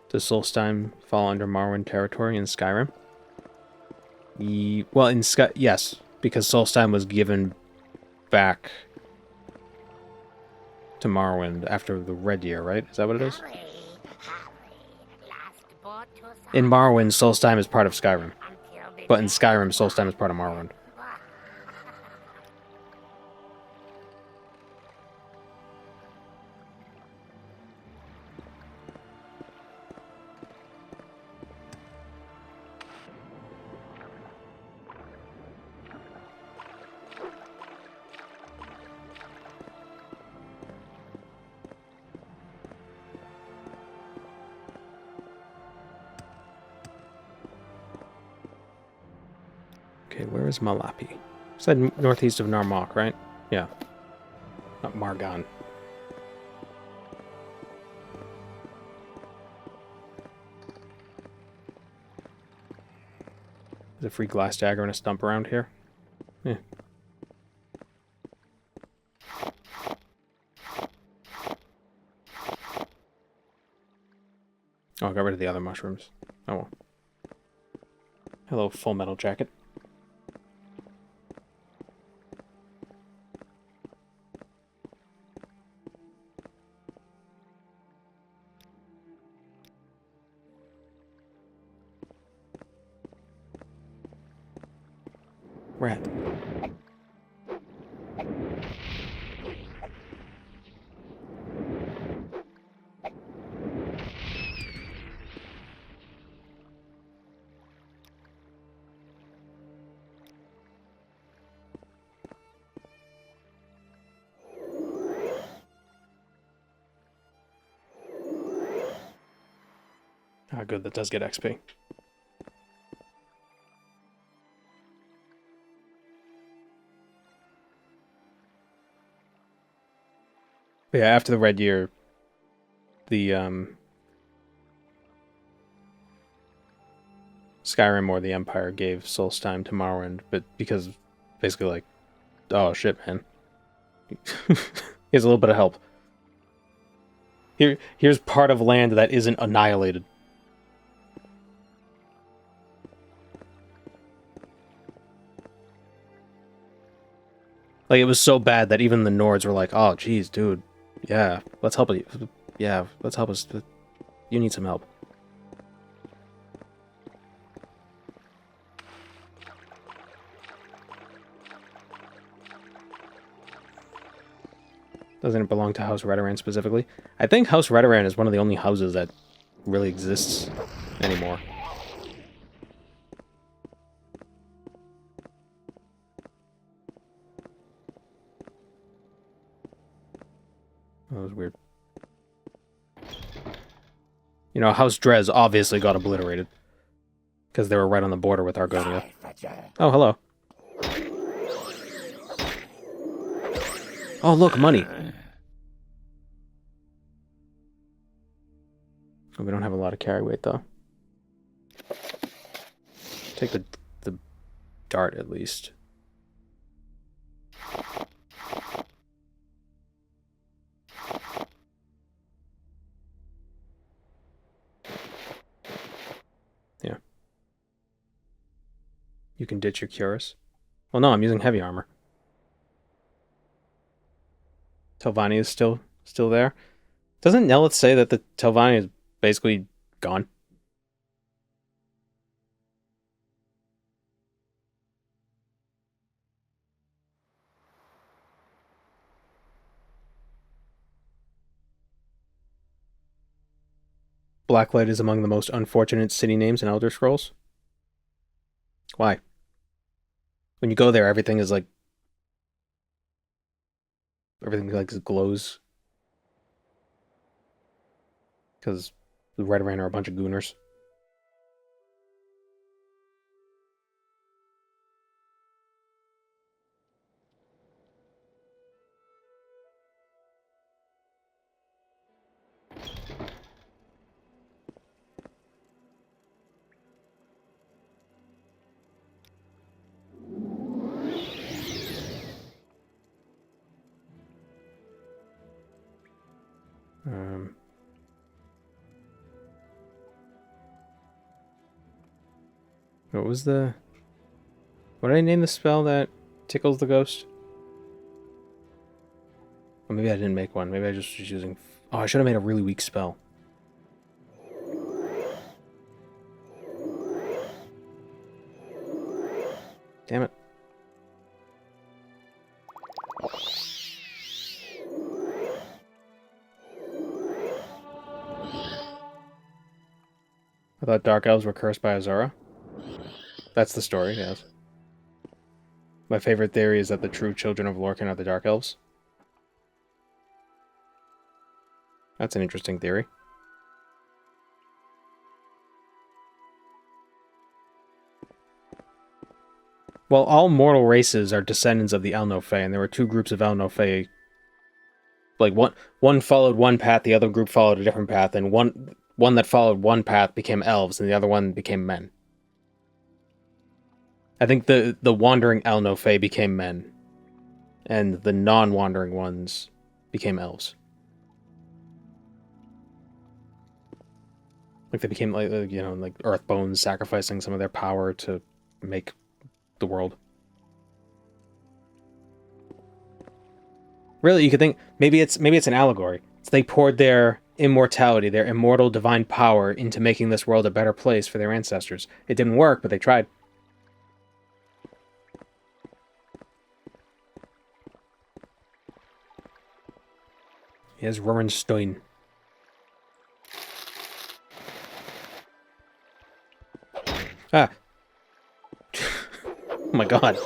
Does Solstheim fall under Morrowind territory in Skyrim? Well, in yes, because Solstheim was given back to Morrowind after the Red Year, right? Is that what it is? In Morrowind, Solstheim is part of Skyrim. But in Skyrim, Solstheim is part of Morrowind. Okay, where is Malapi? Said northeast of Narmok, right? Yeah. Not Margon. There's a free glass dagger and a stump around here. Yeah. Oh, I got rid of the other mushrooms. Oh well. Hello, Full Metal Jacket. Rat. Ah, good, that does get XP. But yeah, after the Red Year, the Skyrim or the Empire gave Solstheim to Morrowind, but because basically like, oh shit, man, here's a little bit of help. Here's part of land that isn't annihilated. Like, it was so bad that even the Nords were like, oh, geez, dude. Yeah, let's help you. Yeah, let's help us. You need some help. Doesn't it belong to House Redoran specifically? I think House Redoran is one of the only houses that really exists anymore. That was weird. You know, House Drez obviously got obliterated. Because they were right on the border with Argonia. Oh, hello. Oh, look, money. Oh, we don't have a lot of carry weight, though. Take the dart, at least. Yeah. You can ditch your cures. Well, no, I'm using heavy armor. Telvanni is still there. Doesn't Nelith say that the Telvanni is basically gone? Blacklight is among the most unfortunate city names in Elder Scrolls. Why? When you go there, everything is like... everything like glows. Because the Redoran are a bunch of gooners. What was the... what did I name the spell that tickles the ghost? Or maybe I didn't make one. Maybe I just was using... oh, I should have made a really weak spell. Damn it. I thought Dark Elves were cursed by Azura. That's the story, yes. My favorite theory is that the true children of Lorcan are the Dark Elves. That's an interesting theory. Well, all mortal races are descendants of the El-No-Fae, and there were two groups of El-No-Fae. Like, one followed one path, the other group followed a different path, and one that followed one path became elves, and the other one became men. I think the wandering El-No-Fae became men, and the non-wandering ones became elves. Like, they became, like, you know, like Earthbones, sacrificing some of their power to make the world. Really, you could think, maybe it's an allegory. So they poured their immortality, their immortal divine power, into making this world a better place for their ancestors. It didn't work, but they tried. Here's Rorenstein. Ah! Oh my god.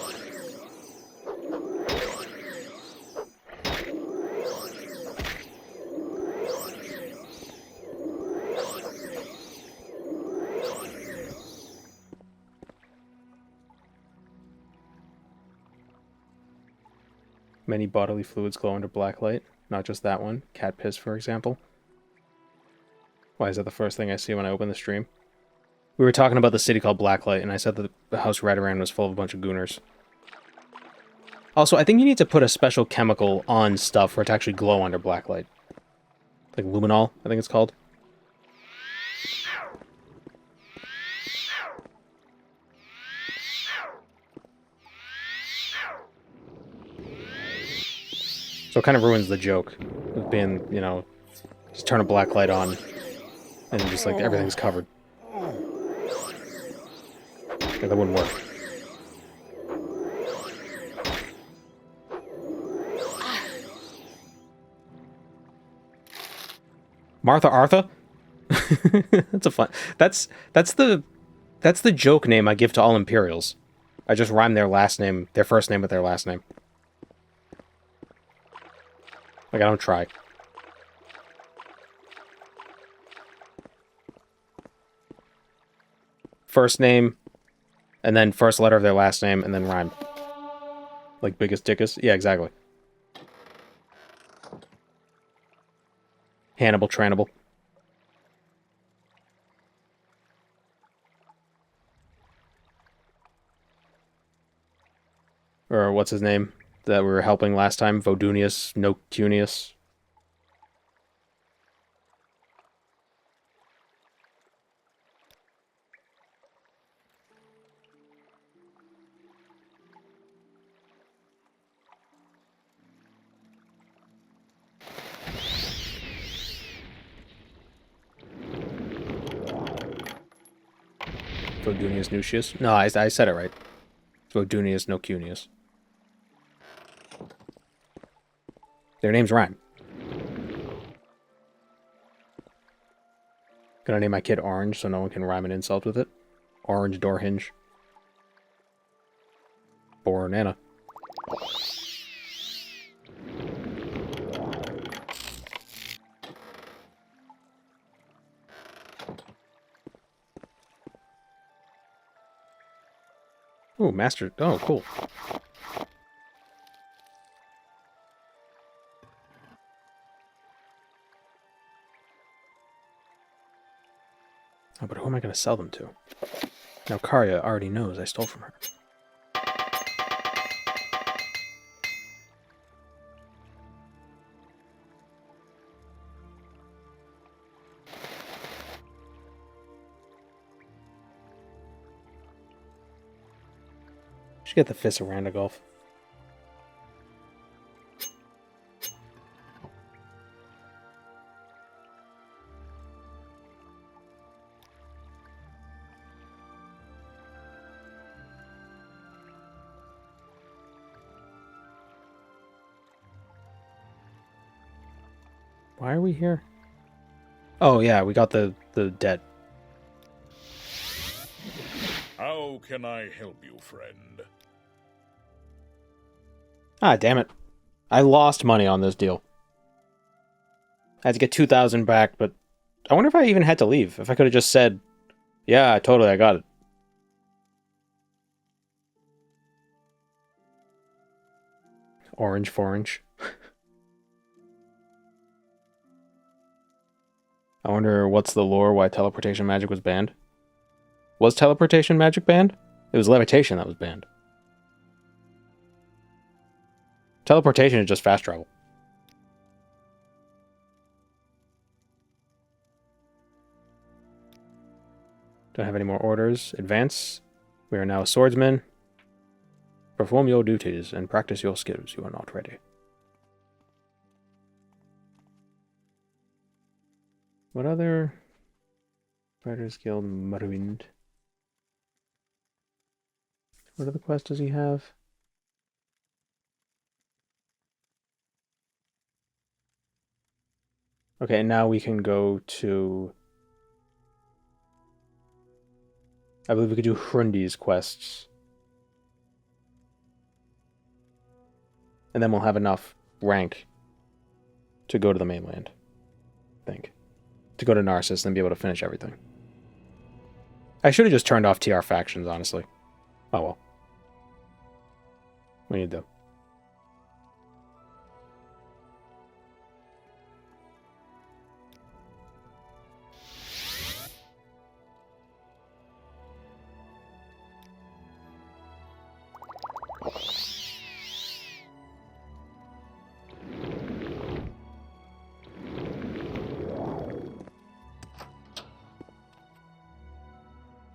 Many bodily fluids glow under black light. Not just that one. Cat piss, for example. Why is that the first thing I see when I open the stream? We were talking about the city called Blacklight, and I said that the House Redoran was full of a bunch of gooners. Also, I think you need to put a special chemical on stuff for it to actually glow under blacklight. Like luminol, I think it's called. So it kind of ruins the joke of being, you know, just turn a black light on and just like everything's covered. Like, that wouldn't work. Martha Artha? That's a fun. That's the joke name I give to all Imperials. I just rhyme their last name, their first name with their last name. Like, I don't try. First name, and then first letter of their last name, and then rhyme. Like biggest dickus? Yeah, exactly. Hannibal Trannibal. Or what's his name that we were helping last time? Vodunius Nocunius. Vodunius Nucius? No, I said it right. Vodunius Nocunius. Their names rhyme. Gonna name my kid Orange so no one can rhyme an insult with it. Orange door hinge. Or Nana. Oh, master. Oh, cool. Oh, but who am I going to sell them to? Now, Karya already knows I stole from her. Should get the Fist of Randagolf. Why are we here? Oh yeah, we got the debt. How can I help you, friend? Ah, damn it. I lost money on this deal. I had to get 2,000 back, but I wonder if I even had to leave. If I could have just said, yeah, totally, I got it. Orange forange. I wonder what's the lore why teleportation magic was banned. Was teleportation magic banned? It was levitation that was banned. Teleportation is just fast travel. Don't have any more orders. Advance. We are now a swordsman. Perform your duties and practice your skills. You are not ready. What other Fighters Guild Morrowind? What other quests does he have? Okay, now we can go to... I believe we could do Hrundi's quests. And then we'll have enough rank to go to the mainland, I think. To go to Narsis and be able to finish everything. I should have just turned off TR factions, honestly. Oh well. What do you do?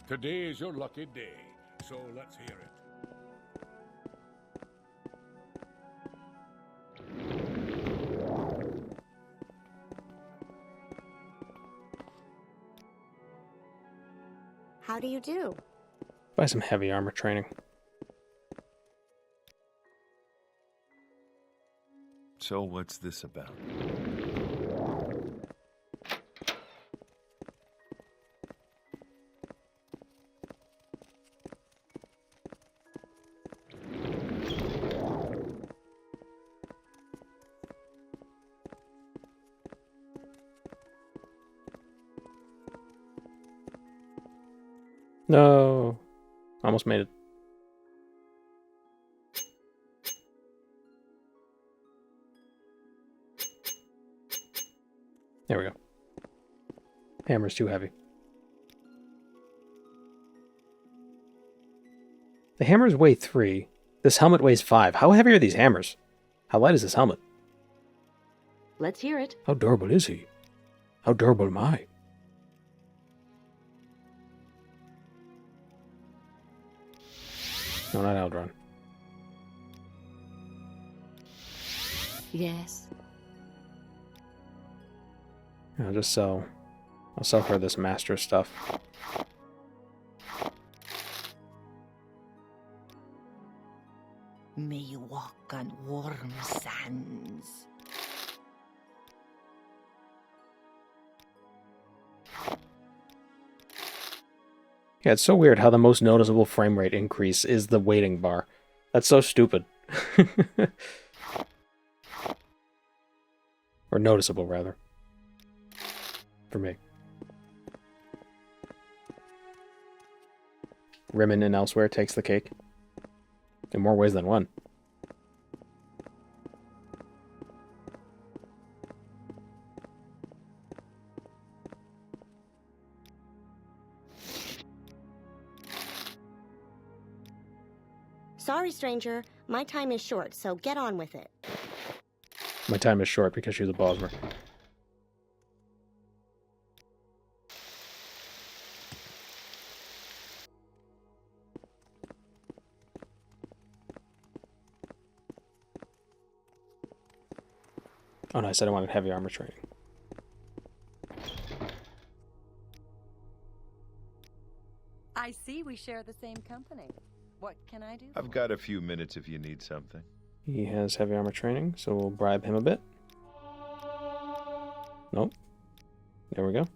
Today is your lucky day, so let's hear it. How do you do? Buy some heavy armor training. So what's this about? No. Almost made it. There we go. Hammer's too heavy. The hammers weigh 3. This helmet weighs 5. How heavy are these hammers? How light is this helmet? Let's hear it. How durable is he? How durable am I? No, not Eldron. Yes. I'll just sell. I'll sell her this master stuff. May you walk on warm sands. Yeah, it's so weird how the most noticeable frame rate increase is the waiting bar. That's so stupid. Or noticeable, rather. For me. Rimmon and elsewhere takes the cake. In more ways than one. Sorry, stranger. My time is short, so get on with it. My time is short because she's a Bosmer. Oh no, I said I wanted heavy armor training. I see we share the same company. What can I do? I've got a few minutes if you need something. He has heavy armor training, so we'll bribe him a bit. Nope. There we go.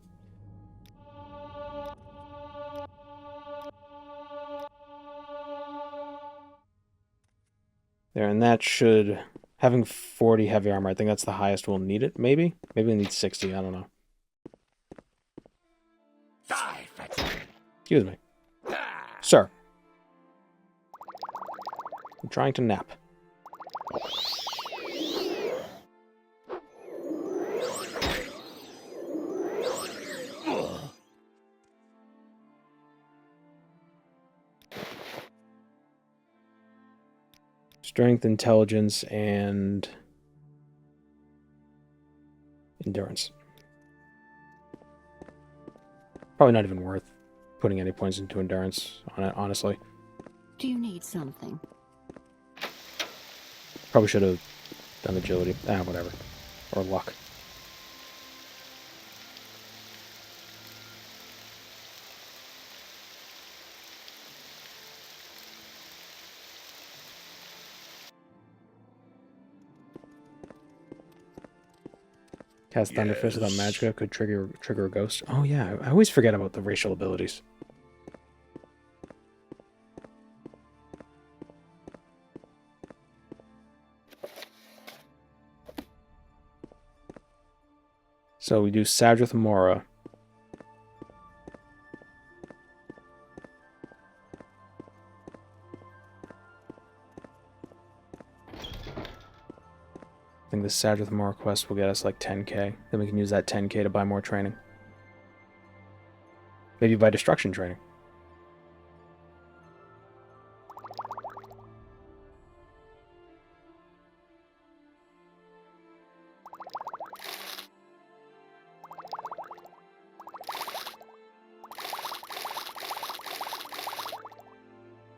There, and that should... Having 40 heavy armor, I think that's the highest we'll need it, maybe? Maybe we need 60, I don't know. Excuse me. Sir. I'm trying to nap. Strength, intelligence, and endurance. Probably not even worth putting any points into endurance on it, honestly. Do you need something? Probably should have done agility. Whatever. Or luck. Cast Thunderfist without Magicka could trigger a ghost. Oh yeah, I always forget about the racial abilities. So we do Sadrith Mora. I think the Sadrith Mora quest will get us like 10k. Then we can use that 10k to buy more training. Maybe buy destruction training.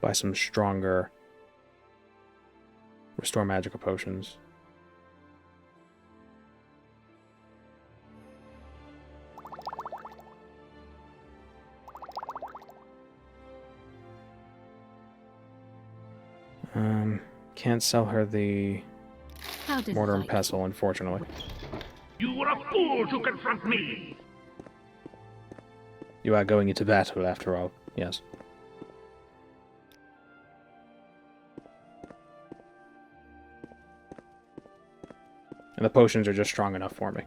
Buy some stronger restore magical potions. Can't sell her the How mortar and delightful. pestle, unfortunately. You were a fool to confront me! You are going into battle, after all. Yes. And the potions are just strong enough for me.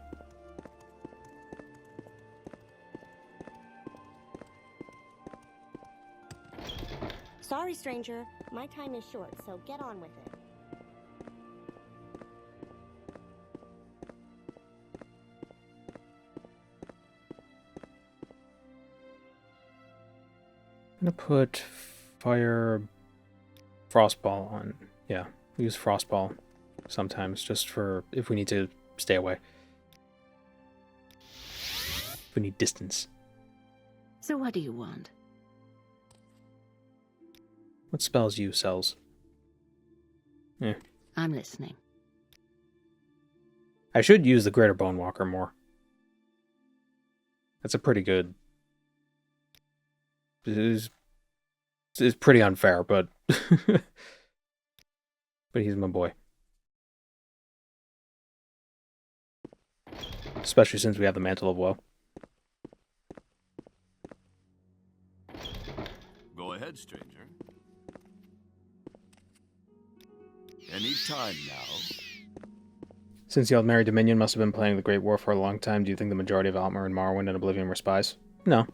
Sorry, stranger. My time is short, so get on with it. I'm gonna put fire frostball on. Yeah, we use frostball sometimes just for if we need to stay away. If we need distance. So what do you want? What spells you sells? Eh. I'm listening. I should use the Greater Bonewalker more. That's a pretty good... It's pretty unfair, but... but he's my boy. Especially since we have the Mantle of Woe. Go ahead, stranger. Any time now. Since the Aldmeri Dominion must have been playing the Great War for a long time, do you think the majority of Altmer and Morrowind and Oblivion were spies? No.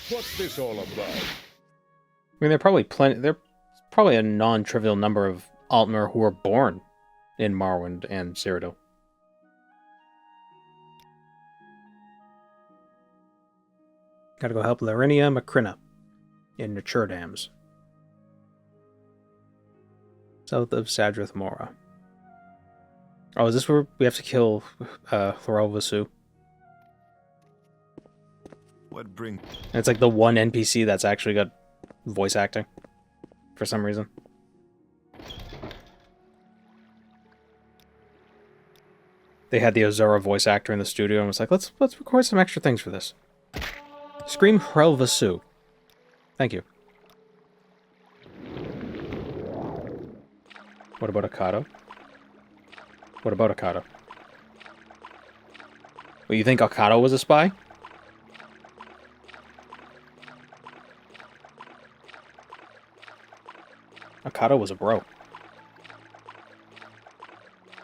What's this all about? I mean, they're probably a non-trivial number of Altmer who were born in Morrowind and Cyrodiil. Gotta go help Larinia Macrina in Nature Dams. South of Sadrith Mora. Oh, is this where we have to kill Thorel Vasu? What bring? And it's like the one NPC that's actually got voice acting for some reason. They had the Azura voice actor in the studio and was like, let's record some extra things for this. Scream Hrel Vasu. Thank you. What about Akato? What about Akato? Well, you think Akato was a spy? Akato was a bro.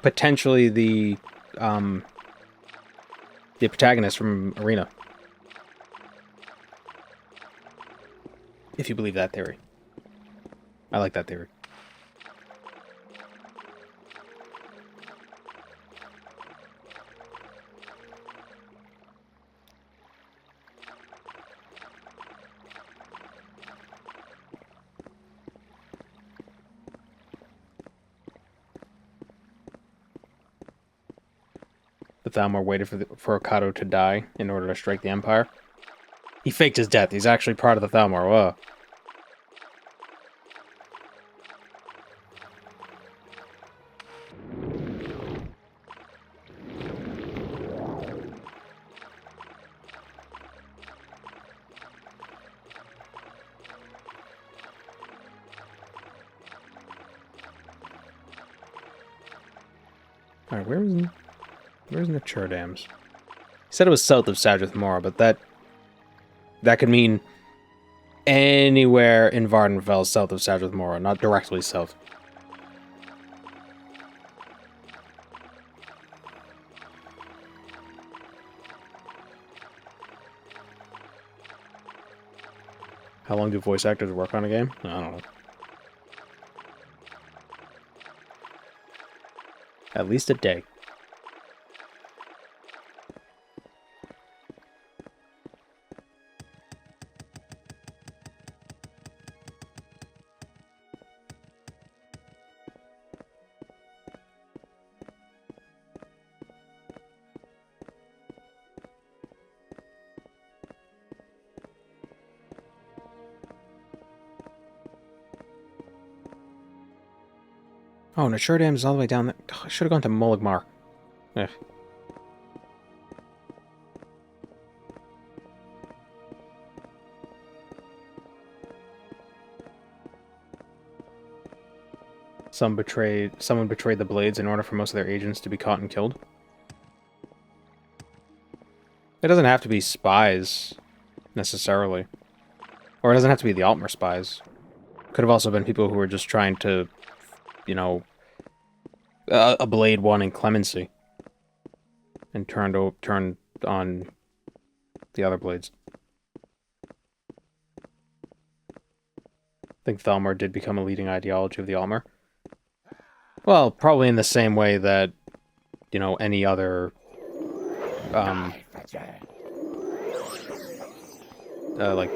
Potentially the protagonist from Arena. If you believe that theory. I like that theory. The Thalmor waited for Akato to die in order to strike the Empire. He faked his death. He's actually part of the Thalmor. Whoa. Alright, where's Nature Dams? He said it was south of Sadrith Mora, but that could mean anywhere in Vardenfell south of Sadrith Mora, not directly south. How long do voice actors work on a game? I don't know. At least a day. Oh, Naturdam is all the way down there. Oh, I should have gone to Moligmar. Ugh. Someone betrayed the Blades in order for most of their agents to be caught and killed. It doesn't have to be spies, necessarily. Or it doesn't have to be the Altmer spies. Could have also been people who were just trying to, you know, a Blade wanting clemency. And turned on the other Blades. I think Thalmor did become a leading ideology of the Altmer. Well, probably in the same way that, you know, any other, like,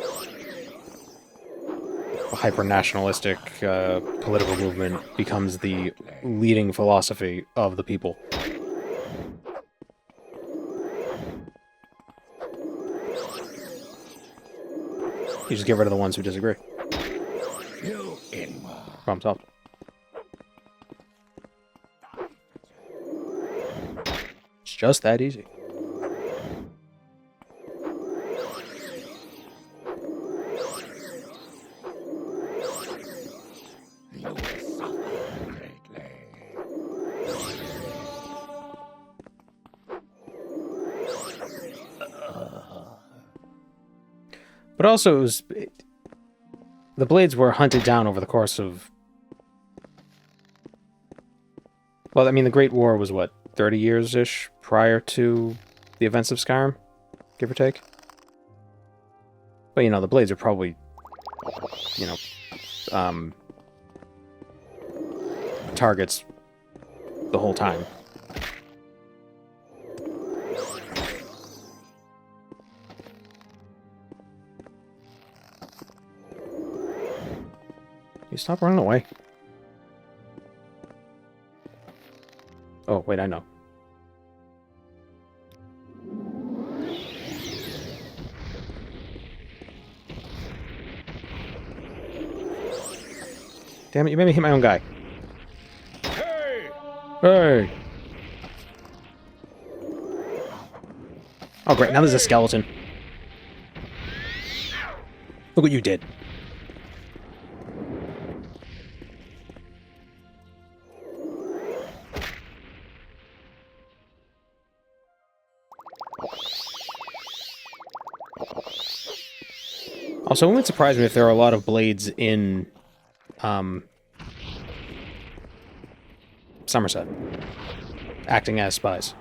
hyper-nationalistic political movement becomes the leading philosophy of the people. You just get rid of the ones who disagree. Problem solved. It's just that easy. But also, the Blades were hunted down over the course of... Well, I mean, the Great War was, what, 30 years-ish prior to the events of Skyrim? Give or take? But, you know, the Blades are probably, you know, targets the whole time. You stop running away. Oh, wait, I know. Damn it, you made me hit my own guy. Hey! Hey! Oh, great, now there's a skeleton. Look what you did. Also, it wouldn't surprise me if there are a lot of Blades in, Somerset, acting as spies.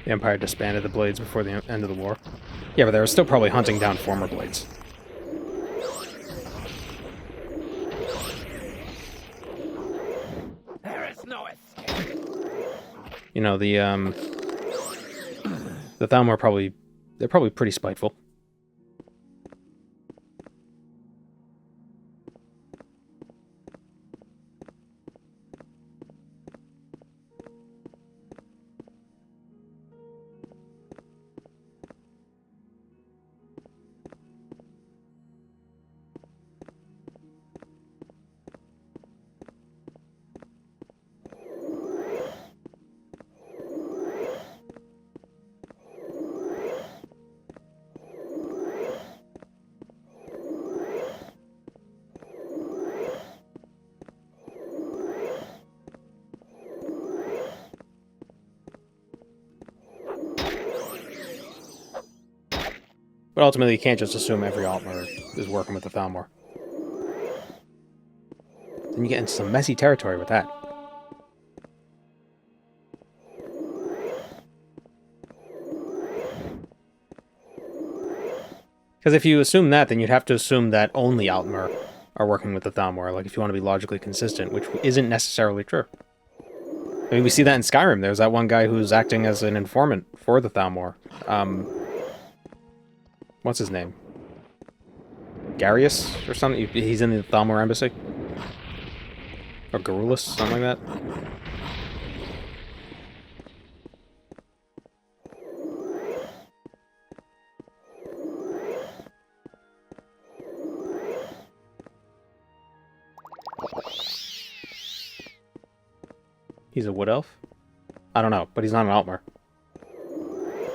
The Empire disbanded the Blades before the end of the war. Yeah, but they were still probably hunting down former Blades. You know, the Thalmor they're probably pretty spiteful. But ultimately, you can't just assume every Altmer is working with the Thalmor. Then you get into some messy territory with that. Because if you assume that, then you'd have to assume that only Altmer are working with the Thalmor, like if you want to be logically consistent, which isn't necessarily true. I mean, we see that in Skyrim. There's that one guy who's acting as an informant for the Thalmor. What's his name? Garius or something? He's in the Thalmor embassy? Or Garulus, something like that? He's a wood elf? I don't know, but he's not an Altmer.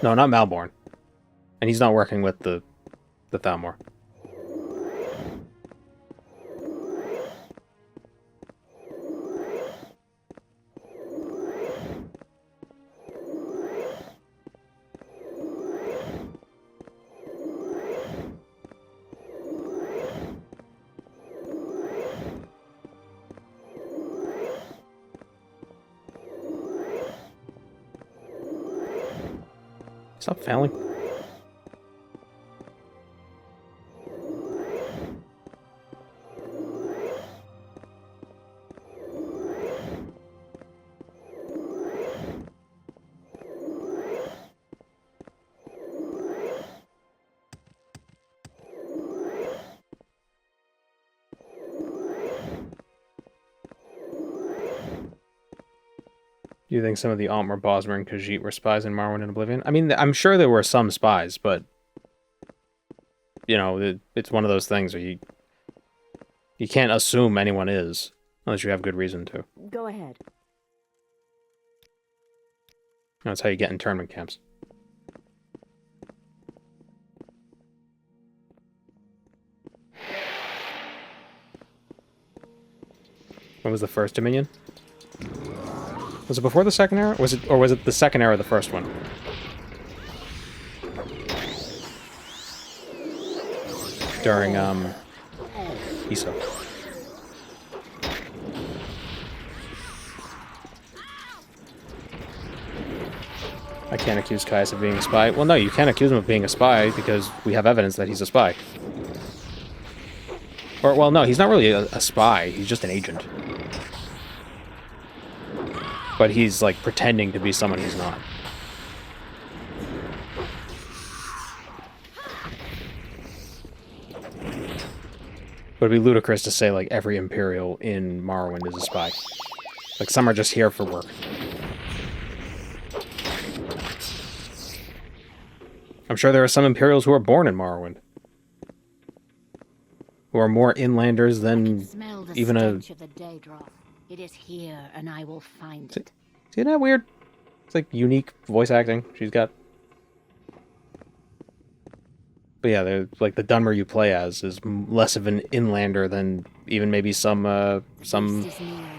No, not Malborn. And he's not working with the Thalmor. Stop failing. Do you think some of the Altmer, Bosmer, and Khajiit were spies in Morrowind and Oblivion? I mean, I'm sure there were some spies, but... You know, it's one of those things where you can't assume anyone is, unless you have good reason to. Go ahead. That's how you get internment camps. When was the first Dominion? Was it before the second era? Was it the second era of the first one? During Isa. I can't accuse Caius of being a spy. Well, no, you can't accuse him of being a spy because we have evidence that he's a spy. Or, well, no, he's not really a spy. He's just an agent. But he's, like, pretending to be someone he's not. But it'd be ludicrous to say, like, every Imperial in Morrowind is a spy. Like, some are just here for work. I'm sure there are some Imperials who are born in Morrowind. Who are more inlanders than even a... Of the day drop. It is here, and I will find it. Isn't that weird? It's like unique voice acting she's got. But yeah, like the Dunmer you play as is less of an inlander than even maybe some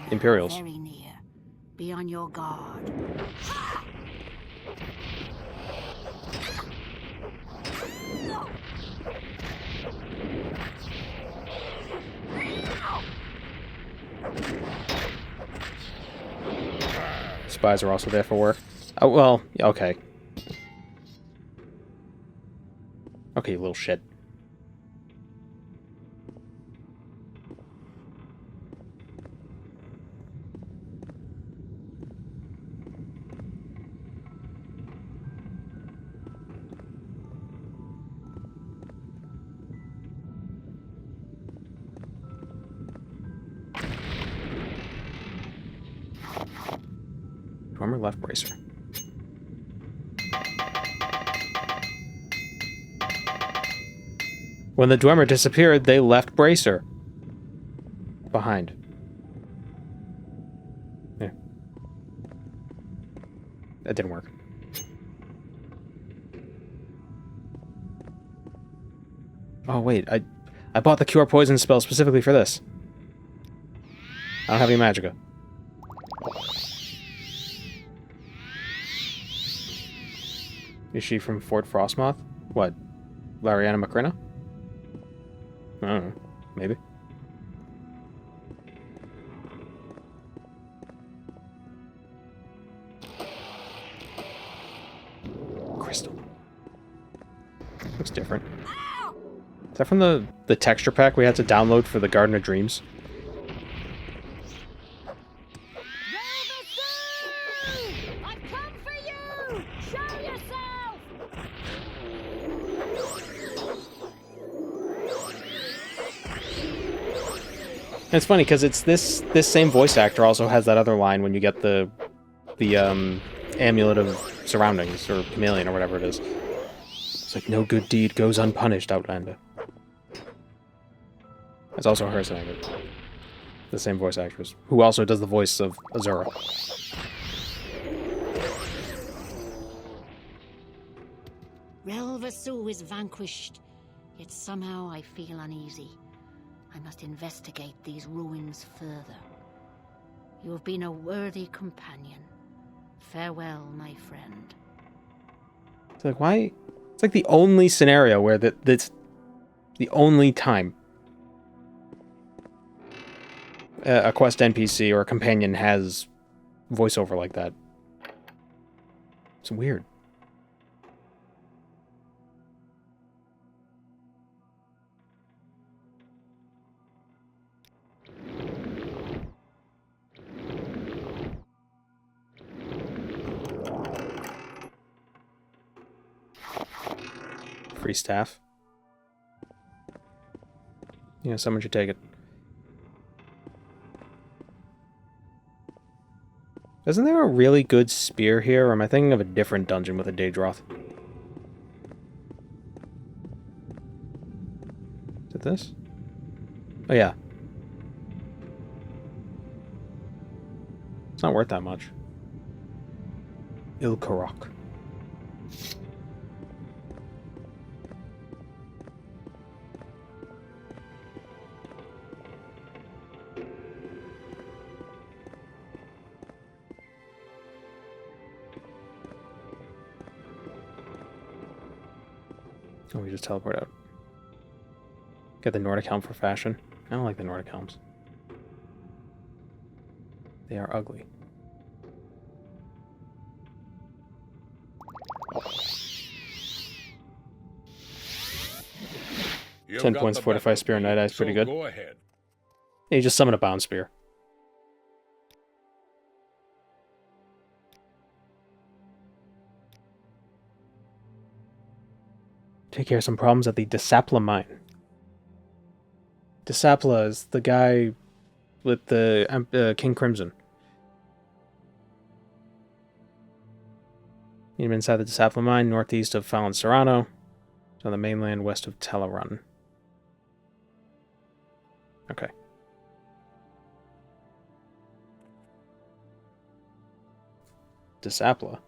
Imperials. Very near. Be on your guard. Spies are also there for work. Oh, well, okay. Okay, you little shit. Dwemer left bracer. When the Dwemer disappeared, they left bracer behind. Yeah. That didn't work. Oh wait, I bought the cure poison spell specifically for this. I don't have any magicka. Is she from Fort Frostmoth? What? Lariana Macrina? I don't know. Maybe. Crystal. Looks different. Is that from the texture pack we had to download for the Garden of Dreams? And it's funny because it's this same voice actor also has that other line when you get the amulet of surroundings or chameleon or whatever it is. It's like no good deed goes unpunished, Outlander. That's also her saying it. The same voice actress, who also does the voice of Azura. Relvasu is vanquished, yet somehow I feel uneasy. I must investigate these ruins further. You have been a worthy companion. Farewell, my friend. It's like, why? It's like the only scenario where that's the only time a quest NPC or a companion has voiceover like that. It's weird. Free staff. Yeah, someone should take it. Isn't there a really good spear here, or am I thinking of a different dungeon with a Daedroth? Is it this? Oh yeah. It's not worth that much. Ilkarok. Oh, we just teleport out. Get the Nordic helm for fashion. I don't like the Nordic helms. They are ugly. You've 10 got points, the fortify better spear, of night me, eye's pretty so good. Go ahead. Yeah, you just summon a bound spear. Take care of some problems at the Desapla mine. Desapla is the guy with the King Crimson. You've been inside the Desapla mine, northeast of Fallon Serrano, on the mainland west of Telerun. Okay. Desapla.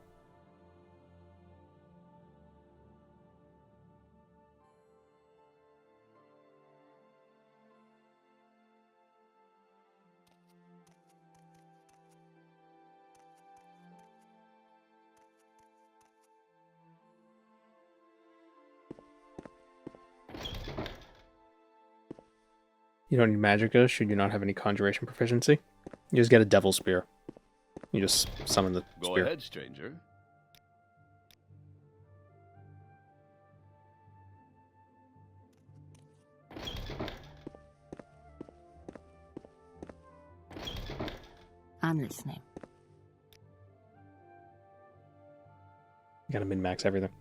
You don't need Magicka should you not have any conjuration proficiency. You just get a Devil Spear. You just summon the spear. Go ahead, stranger. I'm listening. You gotta min-max everything.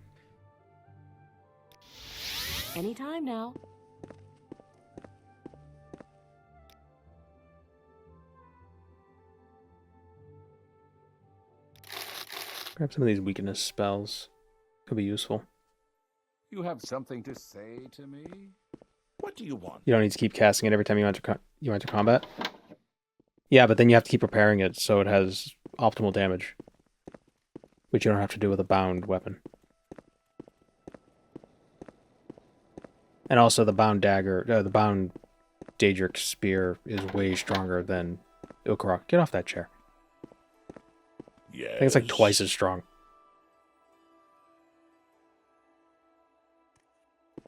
Anytime now. Grab some of these weakness spells. Could be useful. You have something to say to me? What do you want? You don't need to keep casting it every time you enter combat. Yeah, but then you have to keep repairing it so it has optimal damage, which you don't have to do with a bound weapon. And also the bound dagger, the bound Daedric spear is way stronger than Ilkarok. Get off that chair. Yes. I think it's like twice as strong.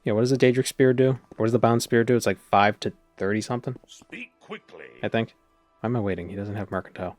Yeah, what does the Daedric spear do? What does the bound spear do? It's like 5 to 30 something. Speak quickly. I think. Why am I waiting? He doesn't have Mercantile.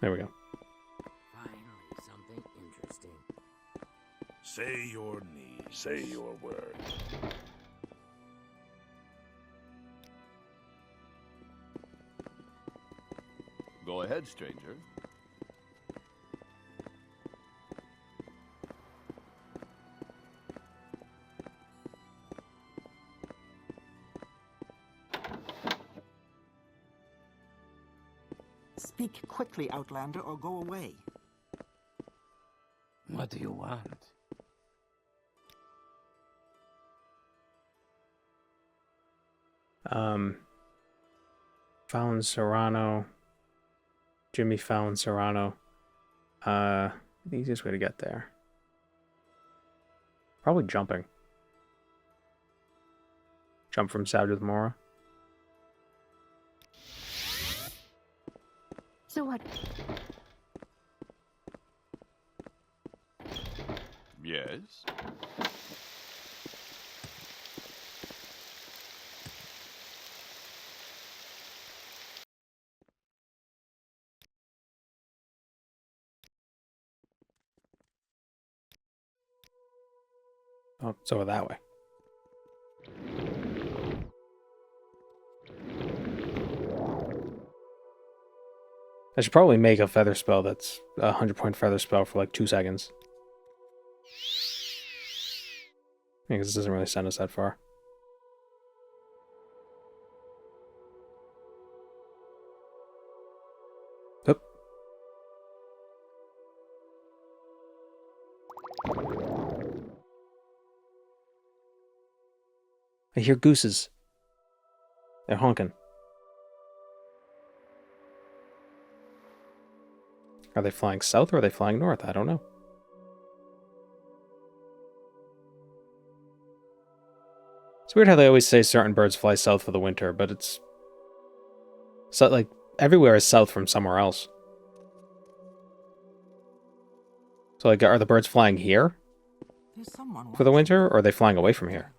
There we go. Finally, something interesting. Say your need. Say your word. Go ahead, stranger. Speak quickly, Outlander, or go away. What do you want? Fallon Serrano. Jimmy Fallon Serrano. The easiest way to get there. Probably jumping. Jump from Sao to the Mora. So what? Yes? Oh, so that way. I should probably make a feather spell that's a 100-point feather spell for like 2 seconds. Because this doesn't really send us that far. Oop. I hear gooses. They're honking. Are they flying south or are they flying north? I don't know. It's weird how they always say certain birds fly south for the winter, but it's... So, like, everywhere is south from somewhere else. So, like, are the birds flying here for the winter, or are they flying away from here?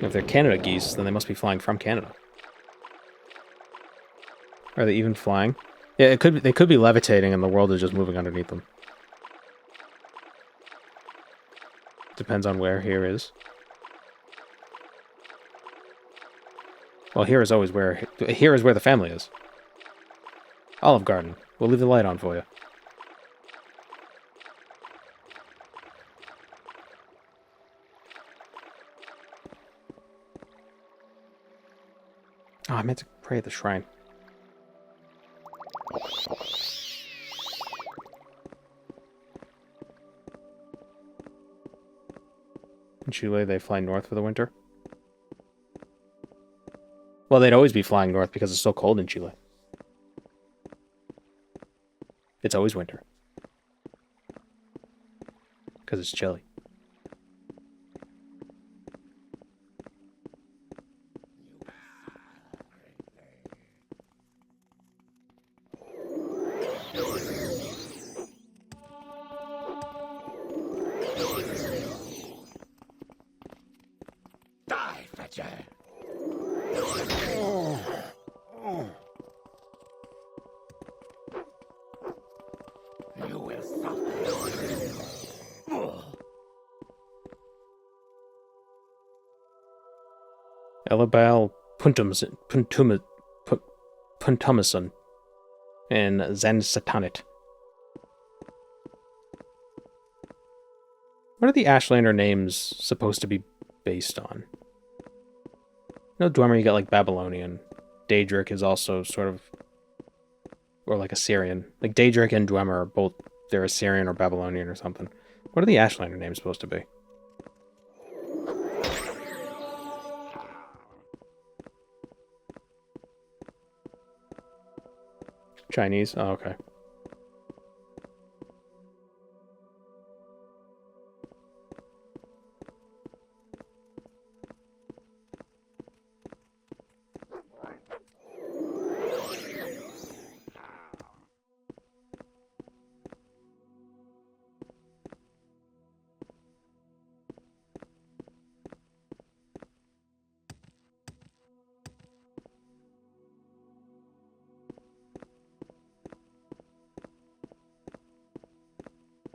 If they're Canada geese, then they must be flying from Canada. Are they even flying? Yeah, it could. They could be levitating, and the world is just moving underneath them. Depends on where here is. Well, here is always where... Here is where the family is. Olive Garden. We'll leave the light on for you. Oh, I meant to pray at the shrine. In Chile, they fly north for the winter? Well, they'd always be flying north because it's so cold in Chile. It's always winter. Because it's chilly. Die, Fetcher! You will suffer. Elabal Puntumison and Zansatanit. What are the Ashlander names supposed to be based on? No, Dwemer, you got like Babylonian. Daedric is also sort of... Or like Assyrian. Like Daedric and Dwemer are both... They're Assyrian or Babylonian or something. What are the Ashlander names supposed to be? Chinese? Oh, okay.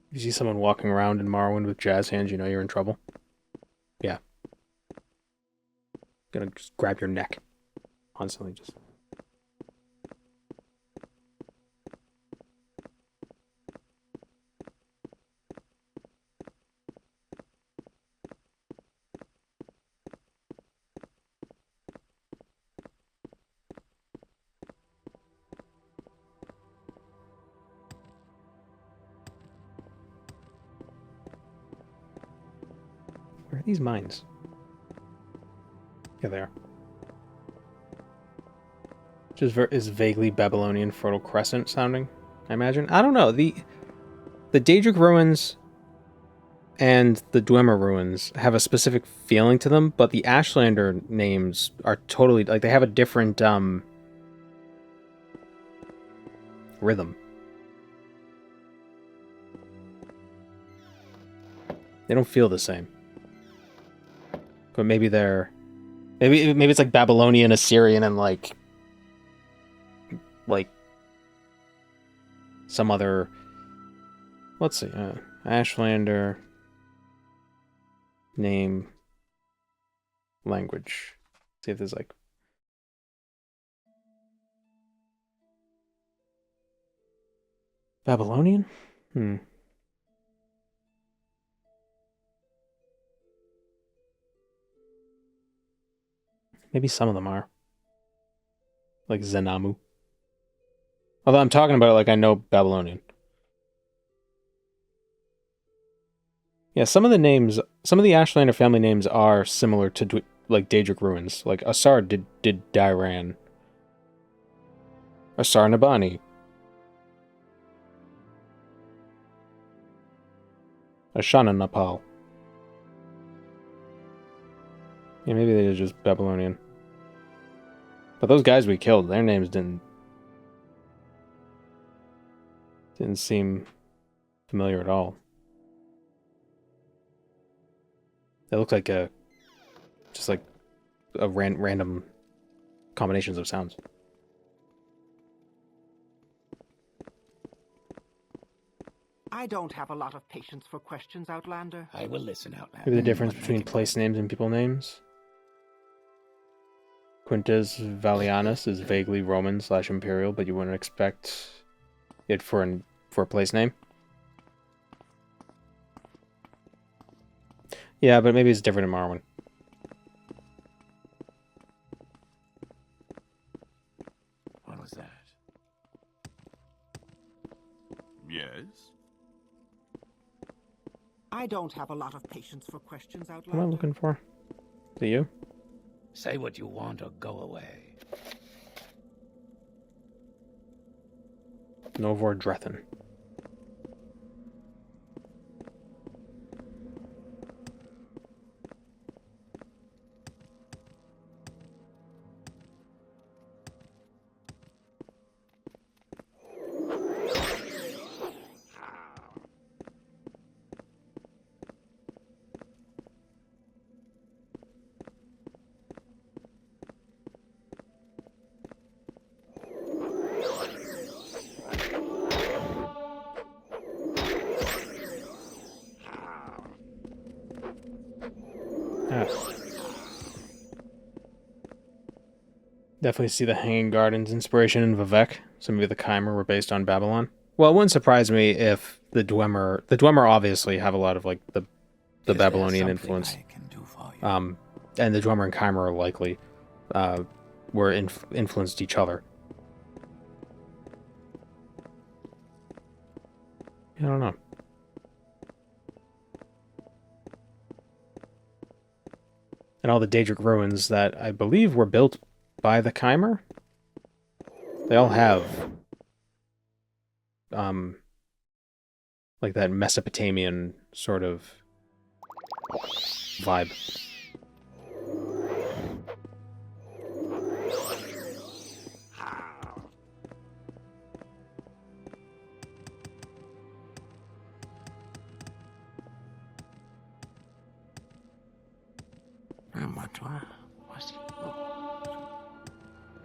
If you see someone walking around in Morrowind with jazz hands, you know you're in trouble. Yeah. Gonna just grab your neck. Constantly just... these mines? Yeah, they are. Just is vaguely Babylonian Fertile Crescent sounding, I imagine. I don't know. The Daedric ruins and the Dwemer ruins have a specific feeling to them, but the Ashlander names are totally like they have a different rhythm. They don't feel the same. But maybe they're maybe it's like Babylonian, Assyrian, and like some other. Let's see, Ashlander name language. See if there's like Babylonian. Maybe some of them are. Like Zenamu. Although I'm talking about it like I know Babylonian. Yeah, some of the Ashlander family names are similar to like Daedric ruins. Like Asar did Dairan. Asar Nabani. Ashana Napal. Yeah, maybe they're just Babylonian. But those guys we killed, their names didn't seem familiar at all. They look like just like a random combinations of sounds. I don't have a lot of patience for questions, Outlander. I will listen, Outlander. Maybe the difference between place names and people names. Quintus Vallianus is vaguely Roman/Imperial, but you wouldn't expect it for a place name. Yeah, but maybe it's different in Marwyn. What was that? Yes? I don't have a lot of patience for questions, Outlander. What am I looking for? Is it you? Say what you want or go away. Novor Drethen. Definitely see the Hanging Gardens inspiration in Vivek. So maybe the Chimer were based on Babylon. Well, it wouldn't surprise me if the Dwemer obviously have a lot of like the Babylonian influence. And the Dwemer and Chimer are likely were influenced each other. I don't know. And all the Daedric ruins that I believe were built by the Chimer, they all have like that Mesopotamian sort of vibe.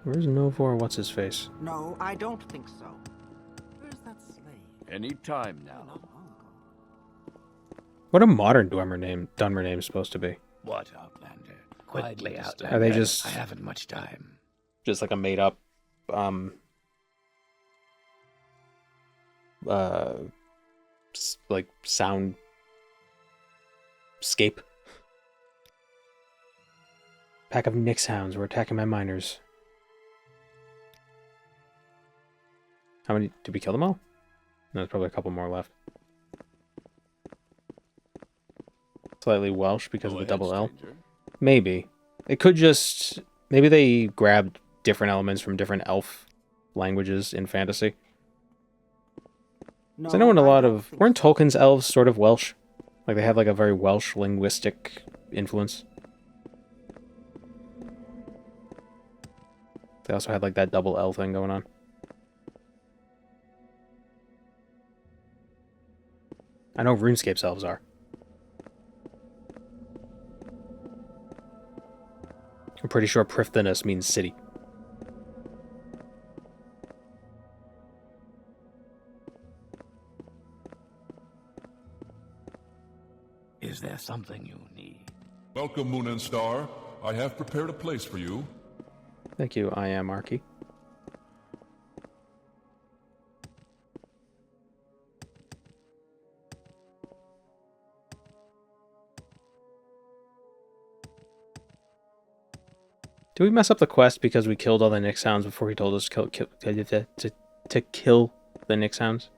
Where's Novor? What's his face? No, I don't think so. Where's that slave? Any time now. What a modern Dunmer name is supposed to be. What, Outlander? Quickly, Outlander. Are they just? I haven't much time. Just like a made up, like sound scape. Pack of Nyx hounds were attacking my miners. How many did we kill them all? No, there's probably a couple more left. slightly Welsh because of the double L. Maybe. It could just... Maybe they grabbed different elements from different elf languages in fantasy. Because I know in a lot of... Weren't Tolkien's elves sort of Welsh? Like, they have, like, a very Welsh linguistic influence. They also had, like, that double L thing going on. I know RuneScape's elves are. I'm pretty sure Prifddinas means city. Is there something you need? Welcome, Moon and Star. I have prepared a place for you. Thank you, I am Arky. Did we mess up the quest because we killed all the Nyx Hounds before he told us to kill the Nyx Hounds?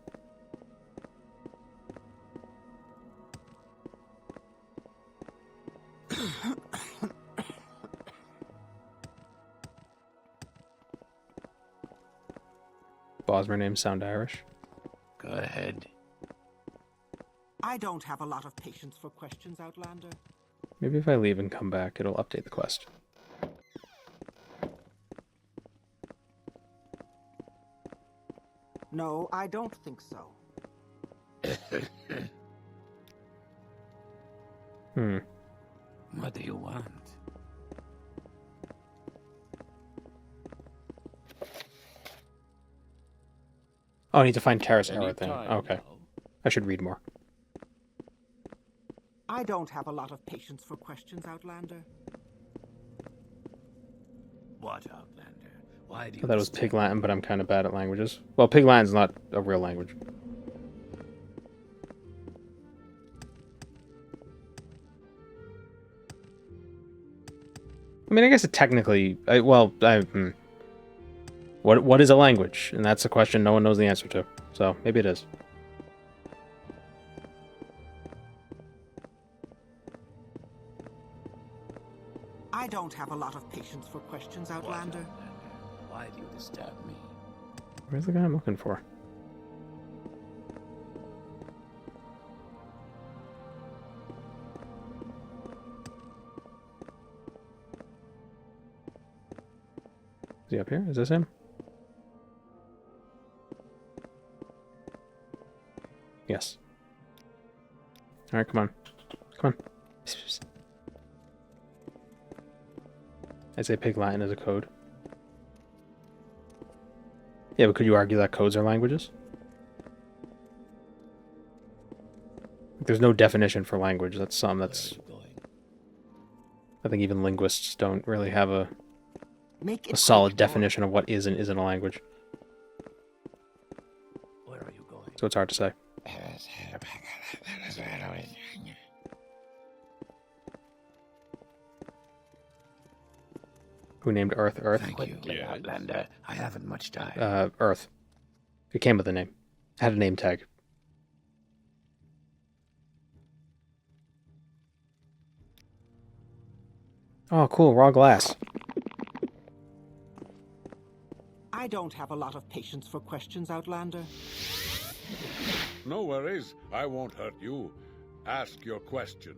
Bosmer names sound Irish. Go ahead. I don't have a lot of patience for questions, Outlander. Maybe if I leave and come back, it'll update the quest. No, I don't think so. What do you want? Oh, I need to find Terrace Error thing. Okay. I should read more. I don't have a lot of patience for questions, Outlander. What, Outlander? Why do you... I thought it was Pig Latin, but I'm kind of bad at languages. Well, Pig Latin's not a real language. I mean, I guess it technically... What is a language? And that's a question no one knows the answer to. So, maybe it is. I don't have a lot of patience for questions, Outlander. Why do you disturb me? Where's the guy I'm looking for? Is he up here? Is this him? Yes. Alright, come on. Come on. I'd say Pig Latin is a code. Yeah, but could you argue that codes are languages? There's no definition for language. That's something that's... I think even linguists don't really have a solid definition of what is and isn't a language. Where are you going? So it's hard to say. Who named Earth Earth? Thank you, Outlander. I haven't much time. Earth. It came with a name. It had a name tag. Oh, cool. Raw glass. I don't have a lot of patience for questions, Outlander. No worries. I won't hurt you. Ask your question.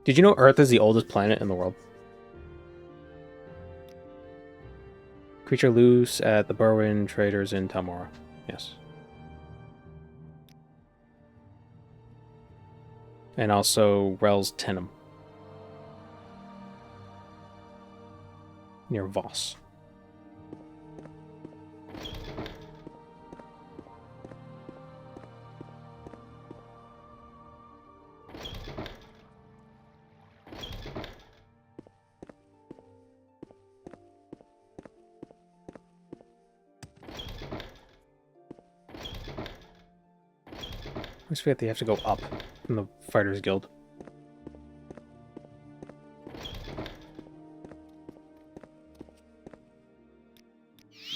Did you know Earth is the oldest planet in the world? Creature loose at the Berwyn traders in Talmora. Yes. And also Rel's Tenem. Near Voss. I always forget they have to go up in the Fighters Guild.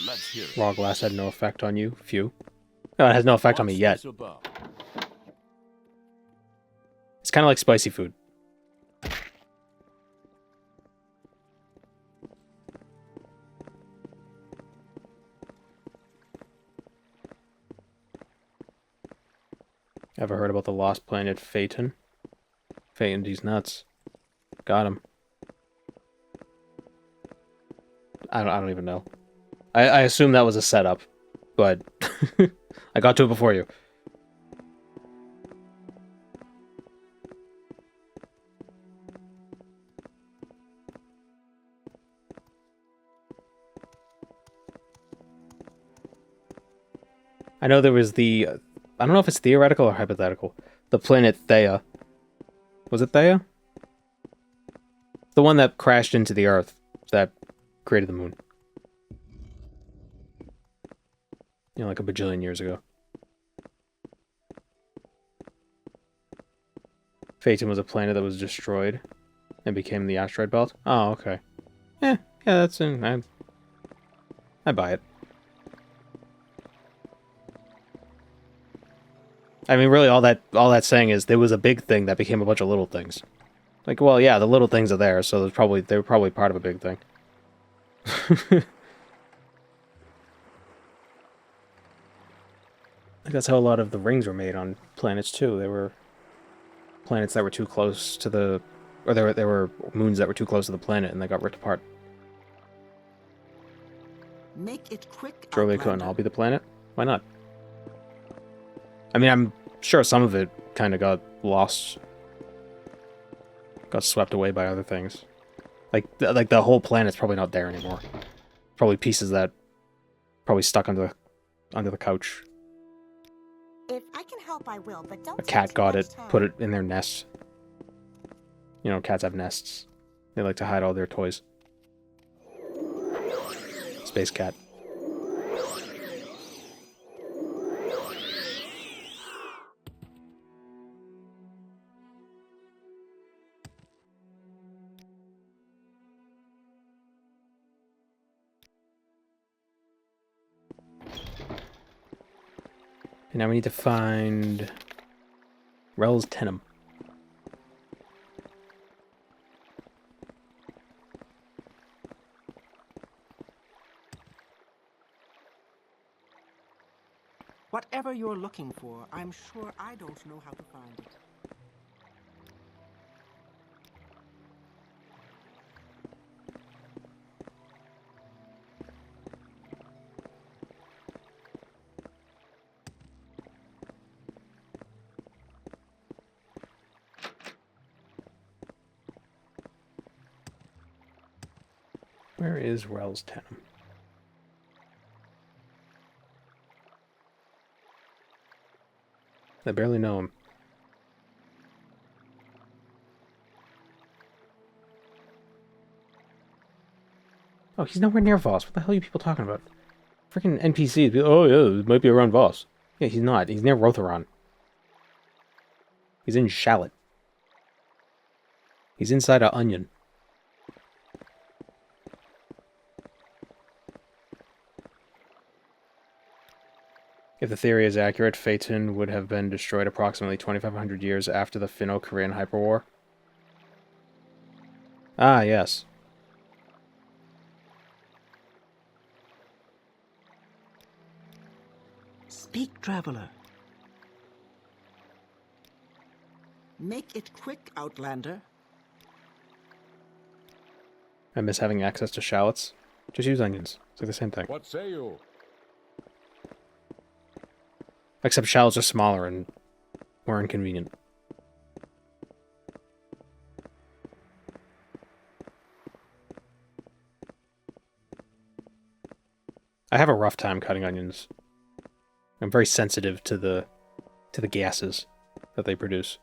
Let's hear it. Raw glass had no effect on you. Phew. No, it has no effect on me yet. kind of like spicy food. Ever heard about the lost planet Phaeton? Phaeton, he's nuts. Got him. I don't even know. I assume that was a setup, but I got to it before you. I know there was the... I don't know if it's theoretical or hypothetical. The planet Theia. Was it Theia? The one that crashed into the Earth that created the moon. You know, like a bajillion years ago. Phaeton was a planet that was destroyed and became the asteroid belt. Oh, okay. Yeah, that's in... I buy it. I mean, really, all that's saying is there was a big thing that became a bunch of little things. Like, well, yeah, the little things are there, so they were probably part of a big thing. I think that's how a lot of the rings were made on planets too. They were planets that were too close to the, or there were moons that were too close to the planet, and they got ripped apart. Make it quick. Sure, they couldn't all be the planet. Why not? I mean, I'm sure some of it kind of got lost, got swept away by other things. Like the whole planet's probably not there anymore. Probably pieces that probably stuck under the couch. If I can help, I will, but don't. A cat got it, put it in their nest. You know, cats have nests. They like to hide all their toys. Space cat. And now we need to find Rel's Tenem. Whatever you're looking for, I'm sure I don't know how to find it. Where is Rel's Tenem? I barely know him. Oh, he's nowhere near Voss. What the hell are you people talking about? Freaking NPCs. Oh, yeah, it might be around Voss. Yeah, he's not. He's near Rotheron. He's in Shallot. He's inside an onion. If the theory is accurate, Phaeton would have been destroyed approximately 2,500 years after the Finno-Korean Hyperwar. Ah, yes. Speak, traveler. Make it quick, Outlander. I miss having access to shallots. Just use onions. It's like the same thing. What say you? Except shallots are smaller and more inconvenient. I have a rough time cutting onions. I'm very sensitive to the gases that they produce.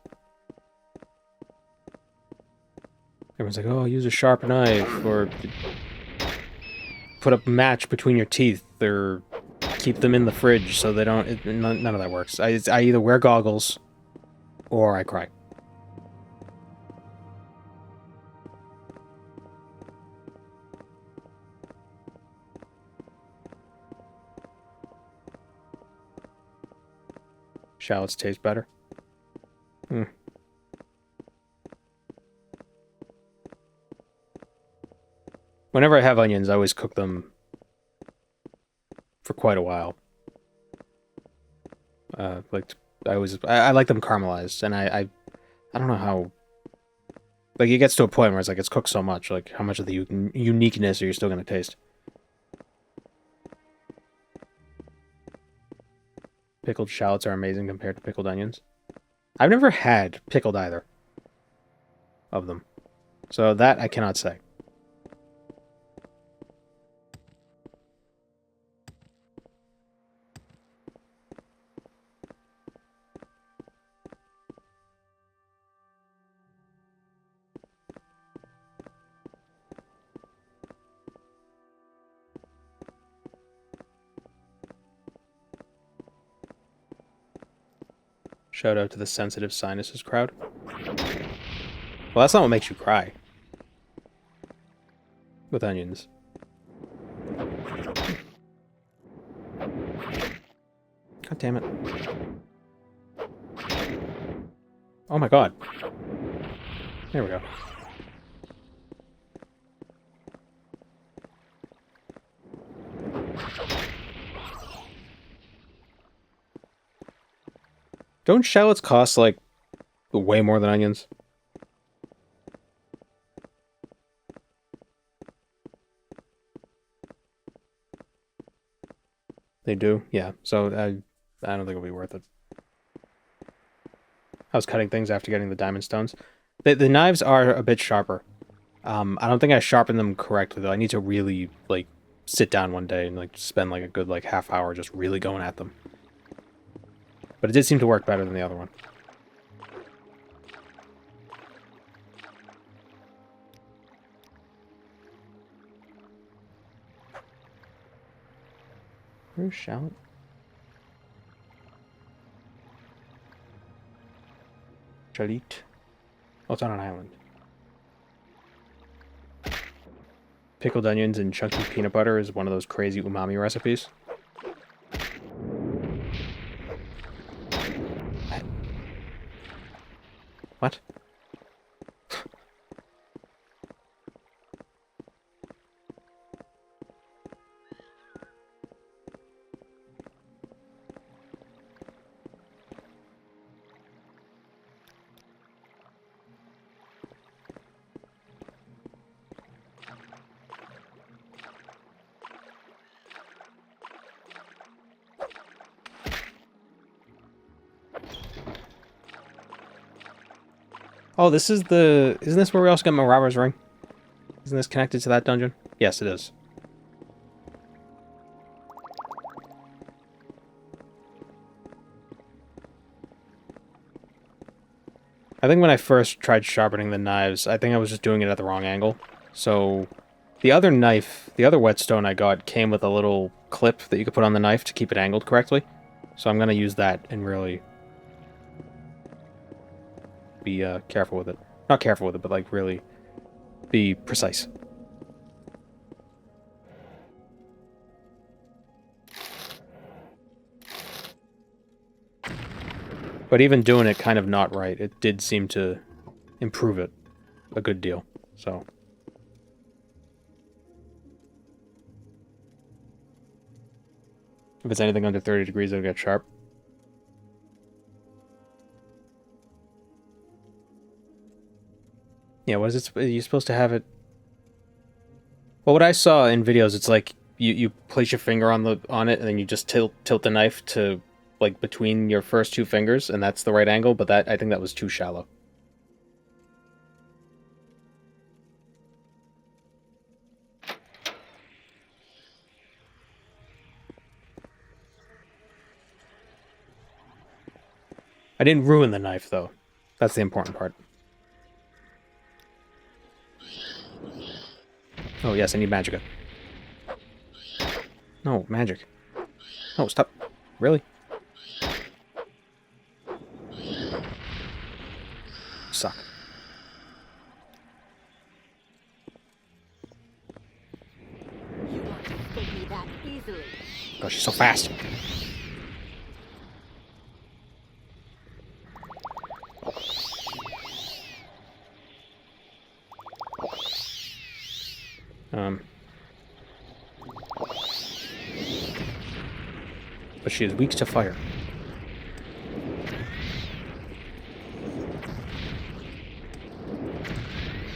Everyone's like, oh, use a sharp knife, or put a match between your teeth, or keep them in the fridge so they don't... none of that works. I either wear goggles or I cry. Shallots taste better. Whenever I have onions, I always cook them for quite a while. Like I like them caramelized, and I don't know how. Like it gets to a point where it's like it's cooked so much. Like how much of the uniqueness are you still gonna taste? Pickled shallots are amazing compared to pickled onions. I've never had pickled either of them, so that I cannot say. Shout out to the sensitive sinuses crowd. Well, that's not what makes you cry. With onions. God damn it. Oh my god. There we go. Don't shallots cost, like, way more than onions? They do? Yeah. So, I don't think it'll be worth it. I was cutting things after getting the diamond stones. The knives are a bit sharper. I don't think I sharpened them correctly, though. I need to really, like, sit down one day and, like, spend, like, a good, like, half hour just really going at them. But it did seem to work better than the other one. Where's shallot? Shalit. Oh, it's on an island. Pickled onions and chunky peanut butter is one of those crazy umami recipes. What? Oh, this is the... Isn't this where we also got Nerevar's ring? Isn't this connected to that dungeon? Yes, it is. I think when I first tried sharpening the knives, I think I was just doing it at the wrong angle. So, the other knife, the other whetstone I got came with a little clip that you could put on the knife to keep it angled correctly. So I'm going to use that and really be careful with it. Not careful with it, but like really be precise. But even doing it kind of not right, it did seem to improve it a good deal. So if it's anything under 30 degrees, it'll get sharp. Yeah, what is it? Are you supposed to have it? Well, what I saw in videos, it's like you place your finger on it, and then you just tilt the knife to like between your first two fingers, and that's the right angle. But I think that was too shallow. I didn't ruin the knife, though. That's the important part. Oh, yes, I need magic. No, magic. No, stop. Really? Suck. You won't escape me that easily. Oh, she's so fast. but she is weak to fire.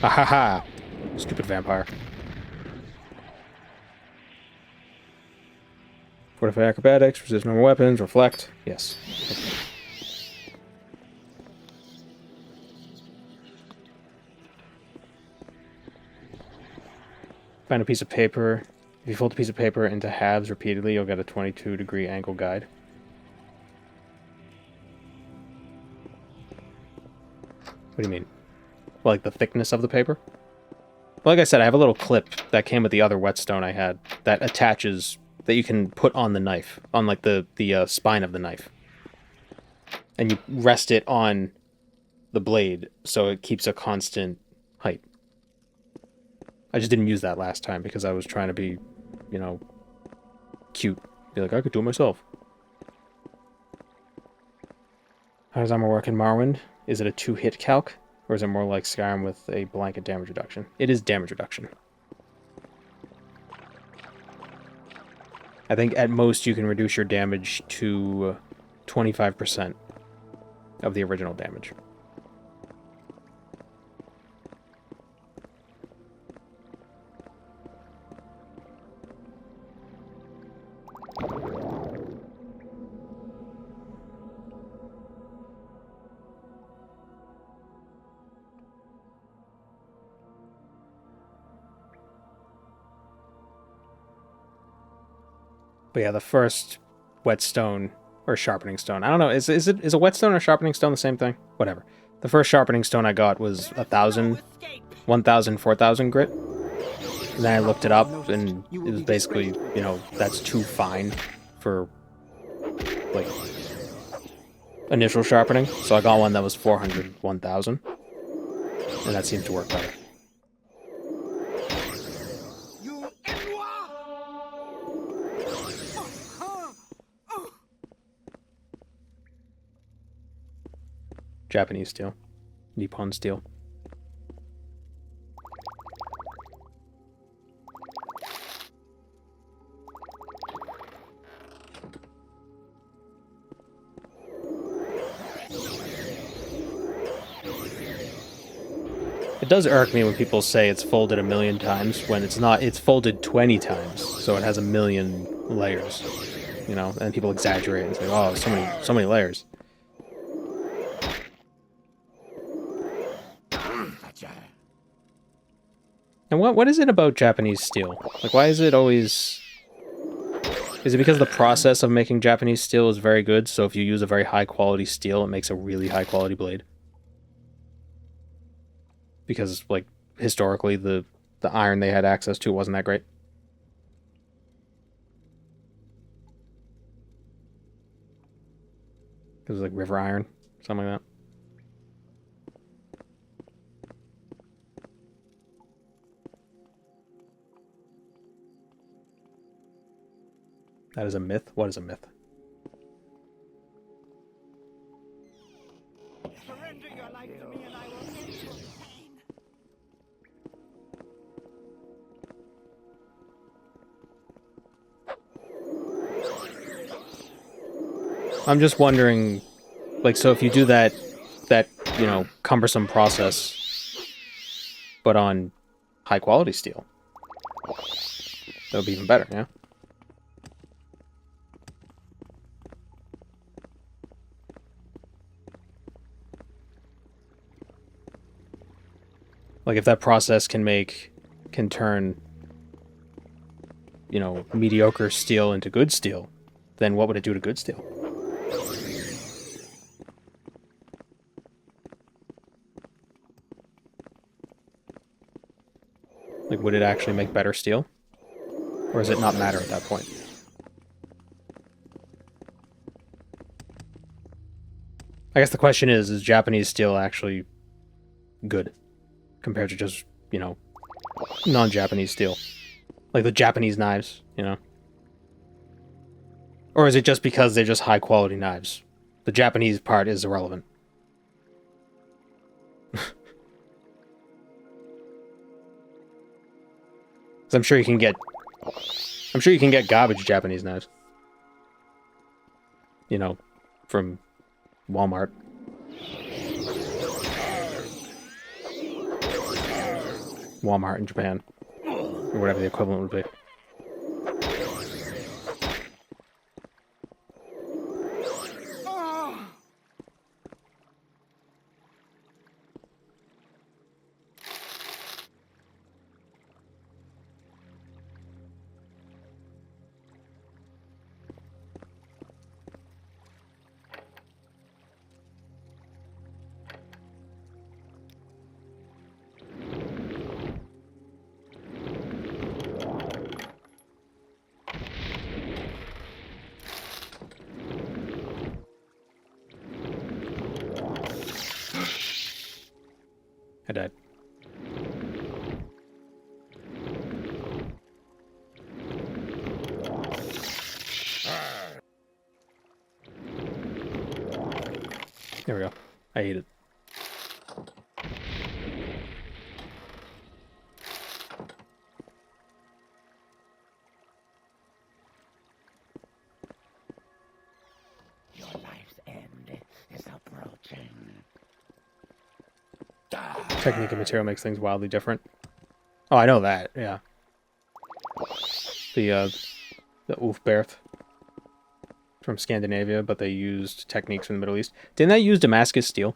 Ha ha ha! Stupid vampire. Fortify acrobatics, resist normal weapons, reflect. Yes. Okay. Find a piece of paper. If you fold a piece of paper into halves repeatedly, you'll get a 22-degree angle guide. What do you mean? Like the thickness of the paper? Like I said, I have a little clip that came with the other whetstone I had that attaches, that you can put on the knife, on like the spine of the knife. And you rest it on the blade so it keeps a constant height. I just didn't use that last time because I was trying to be, you know, cute. Be like, I could do it myself. How does armor work in Morrowind? Is it a 2-hit calc? Or is it more like Skyrim with a blanket damage reduction? It is damage reduction. I think at most you can reduce your damage to 25% of the original damage. But yeah, the first whetstone or sharpening stone. I don't know. Is a whetstone or sharpening stone the same thing? Whatever. The first sharpening stone I got was 1,000, 1,000, 4,000 grit. And then I looked it up, and it was basically, you know, that's too fine for like initial sharpening. So I got one that was 400, 1,000, and that seemed to work better. Japanese steel. Nippon steel. It does irk me when people say it's folded 1,000,000 times when it's not. It's folded 20 times, so it has 1,000,000 layers. You know, and people exaggerate and say, "Oh, so many layers." And what is it about Japanese steel? Like, why is it always... Is it because the process of making Japanese steel is very good, so if you use a very high-quality steel, it makes a really high-quality blade? Because, like, historically, the iron they had access to wasn't that great? It was like river iron, something like that. That is a myth? What is a myth? Surrender your life to me and I will end your pain. I'm just wondering, like, so if you do that, you know, cumbersome process, but on high-quality steel, that would be even better, yeah? Like, if that process can turn, you know, mediocre steel into good steel, then what would it do to good steel? Like, would it actually make better steel? Or does it not matter at that point? I guess the question is Japanese steel actually good compared to just, you know, non-Japanese steel? Like the Japanese knives, you know? Or is it just because they're just high-quality knives? The Japanese part is irrelevant. I'm sure you can get garbage Japanese knives. you know, from Walmart. Walmart in Japan. Or whatever the equivalent would be. I died. There we go. I ate it. Your life's end is approaching. Technique and material makes things wildly different. Oh, I know that, yeah. The Ulfberth from Scandinavia, but they used techniques from the Middle East. Didn't they use Damascus steel?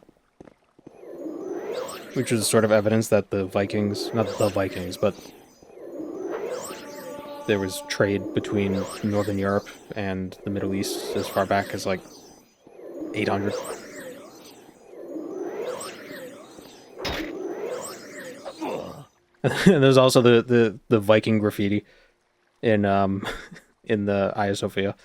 Which is sort of evidence that the Vikings, not the Vikings, but there was trade between Northern Europe and the Middle East as far back as like 800. And there's also the Viking graffiti in in the Hagia Sophia.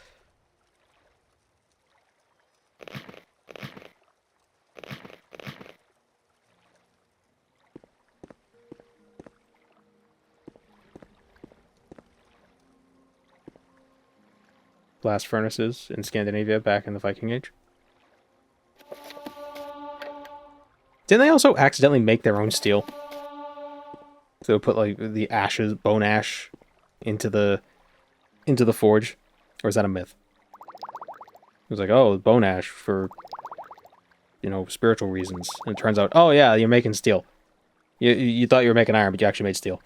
Blast furnaces in Scandinavia back in the Viking Age. Didn't they also accidentally make their own steel? So put like the ashes, bone ash, into the forge, or is that a myth? It was like, oh, bone ash for, you know, spiritual reasons, and it turns out, oh yeah, you're making steel. You thought you were making iron, but you actually made steel.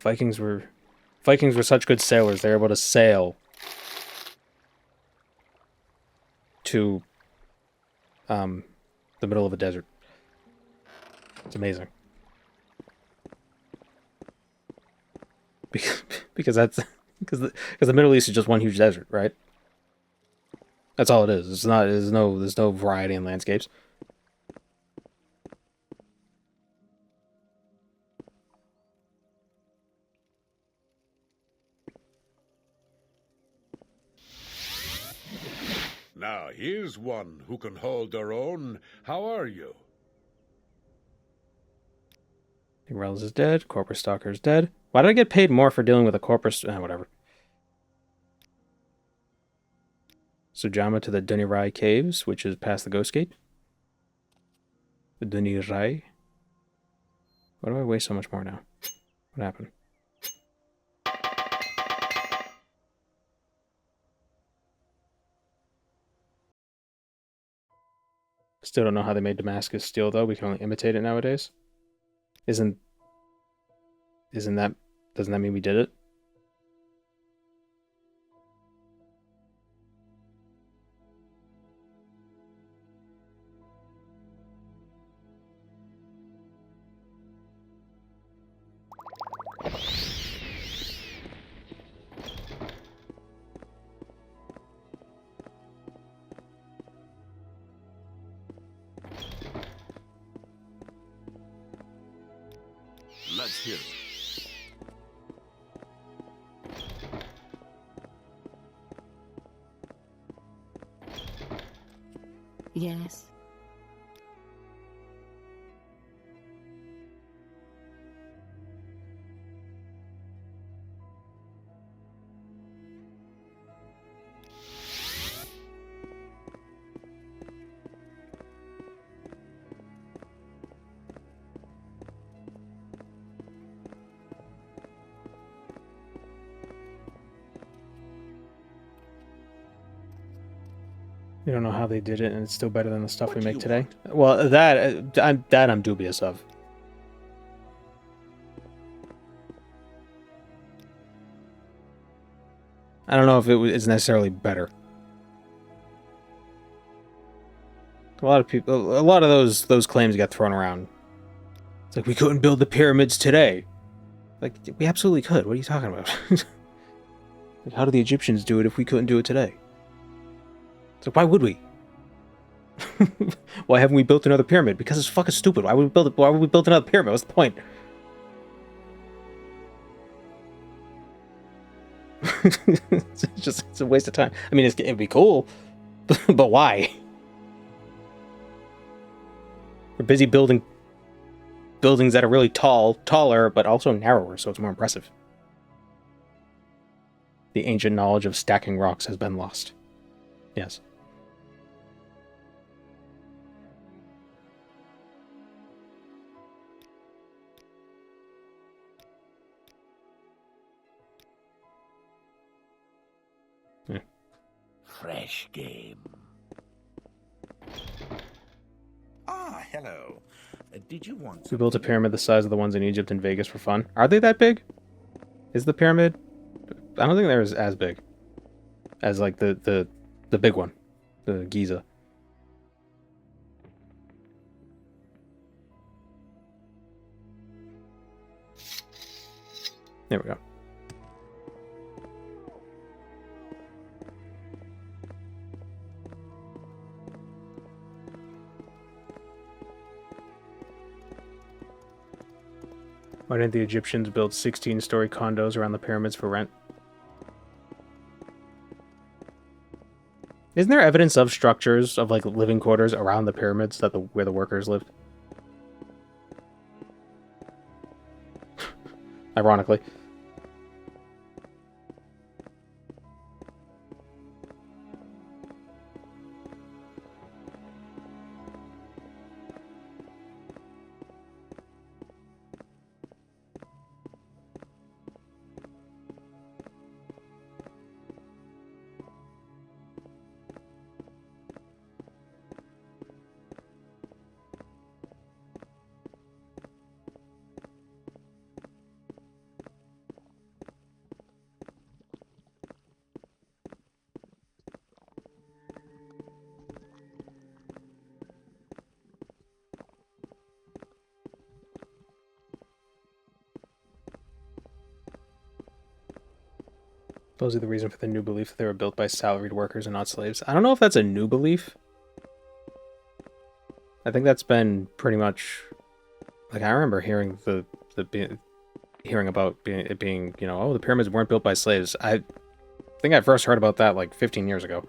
Vikings were such good sailors. They were able to sail to the middle of a desert. It's amazing. Because that's because the Middle East is just one huge desert, right? That's all it is. It's not. There's no variety in landscapes. Now, here's one who can hold their own. How are you? Rel's is dead. Corpus Stalker is dead. Why did I get paid more for dealing with a Corpus? Whatever. Sujama to the Dunirai Caves, which is past the Ghost Gate. The Dunirai. Why do I waste so much more now? What happened? Still don't know how they made Damascus steel, though. We can only imitate it nowadays. Doesn't that mean we did it? Let's hear it. Yes. We don't know how they did it, and it's still better than the stuff we make today. Well, that I'm dubious of. I don't know if it's necessarily better. A lot of people, a lot of those claims get thrown around. It's like, we couldn't build the pyramids today. Like, we absolutely could. What are you talking about? Like, how do the Egyptians do it if we couldn't do it today? It's like, why would we? Why haven't we built another pyramid? Because it's fucking stupid. Why would we build another pyramid? What's the point? It's a waste of time. I mean, it'd be cool, but why? We're busy building buildings that are really taller, but also narrower, so it's more impressive. The ancient knowledge of stacking rocks has been lost. Yes. Fresh game. Ah, hello. Did you want We built a pyramid the size of the ones in Egypt and Vegas for fun. Are they that big? Is the pyramid? I don't think they're as big as like the big one, the Giza. There we go. Why didn't the Egyptians build 16-story condos around the pyramids for rent? Isn't there evidence of structures of like living quarters around the pyramids that where the workers lived? Ironically. Supposedly the reason for the new belief that they were built by salaried workers and not slaves. I don't know if that's a new belief. I think that's been pretty much like, I remember hearing hearing about it being, you know, oh, the pyramids weren't built by slaves. I think I first heard about that like 15 years ago.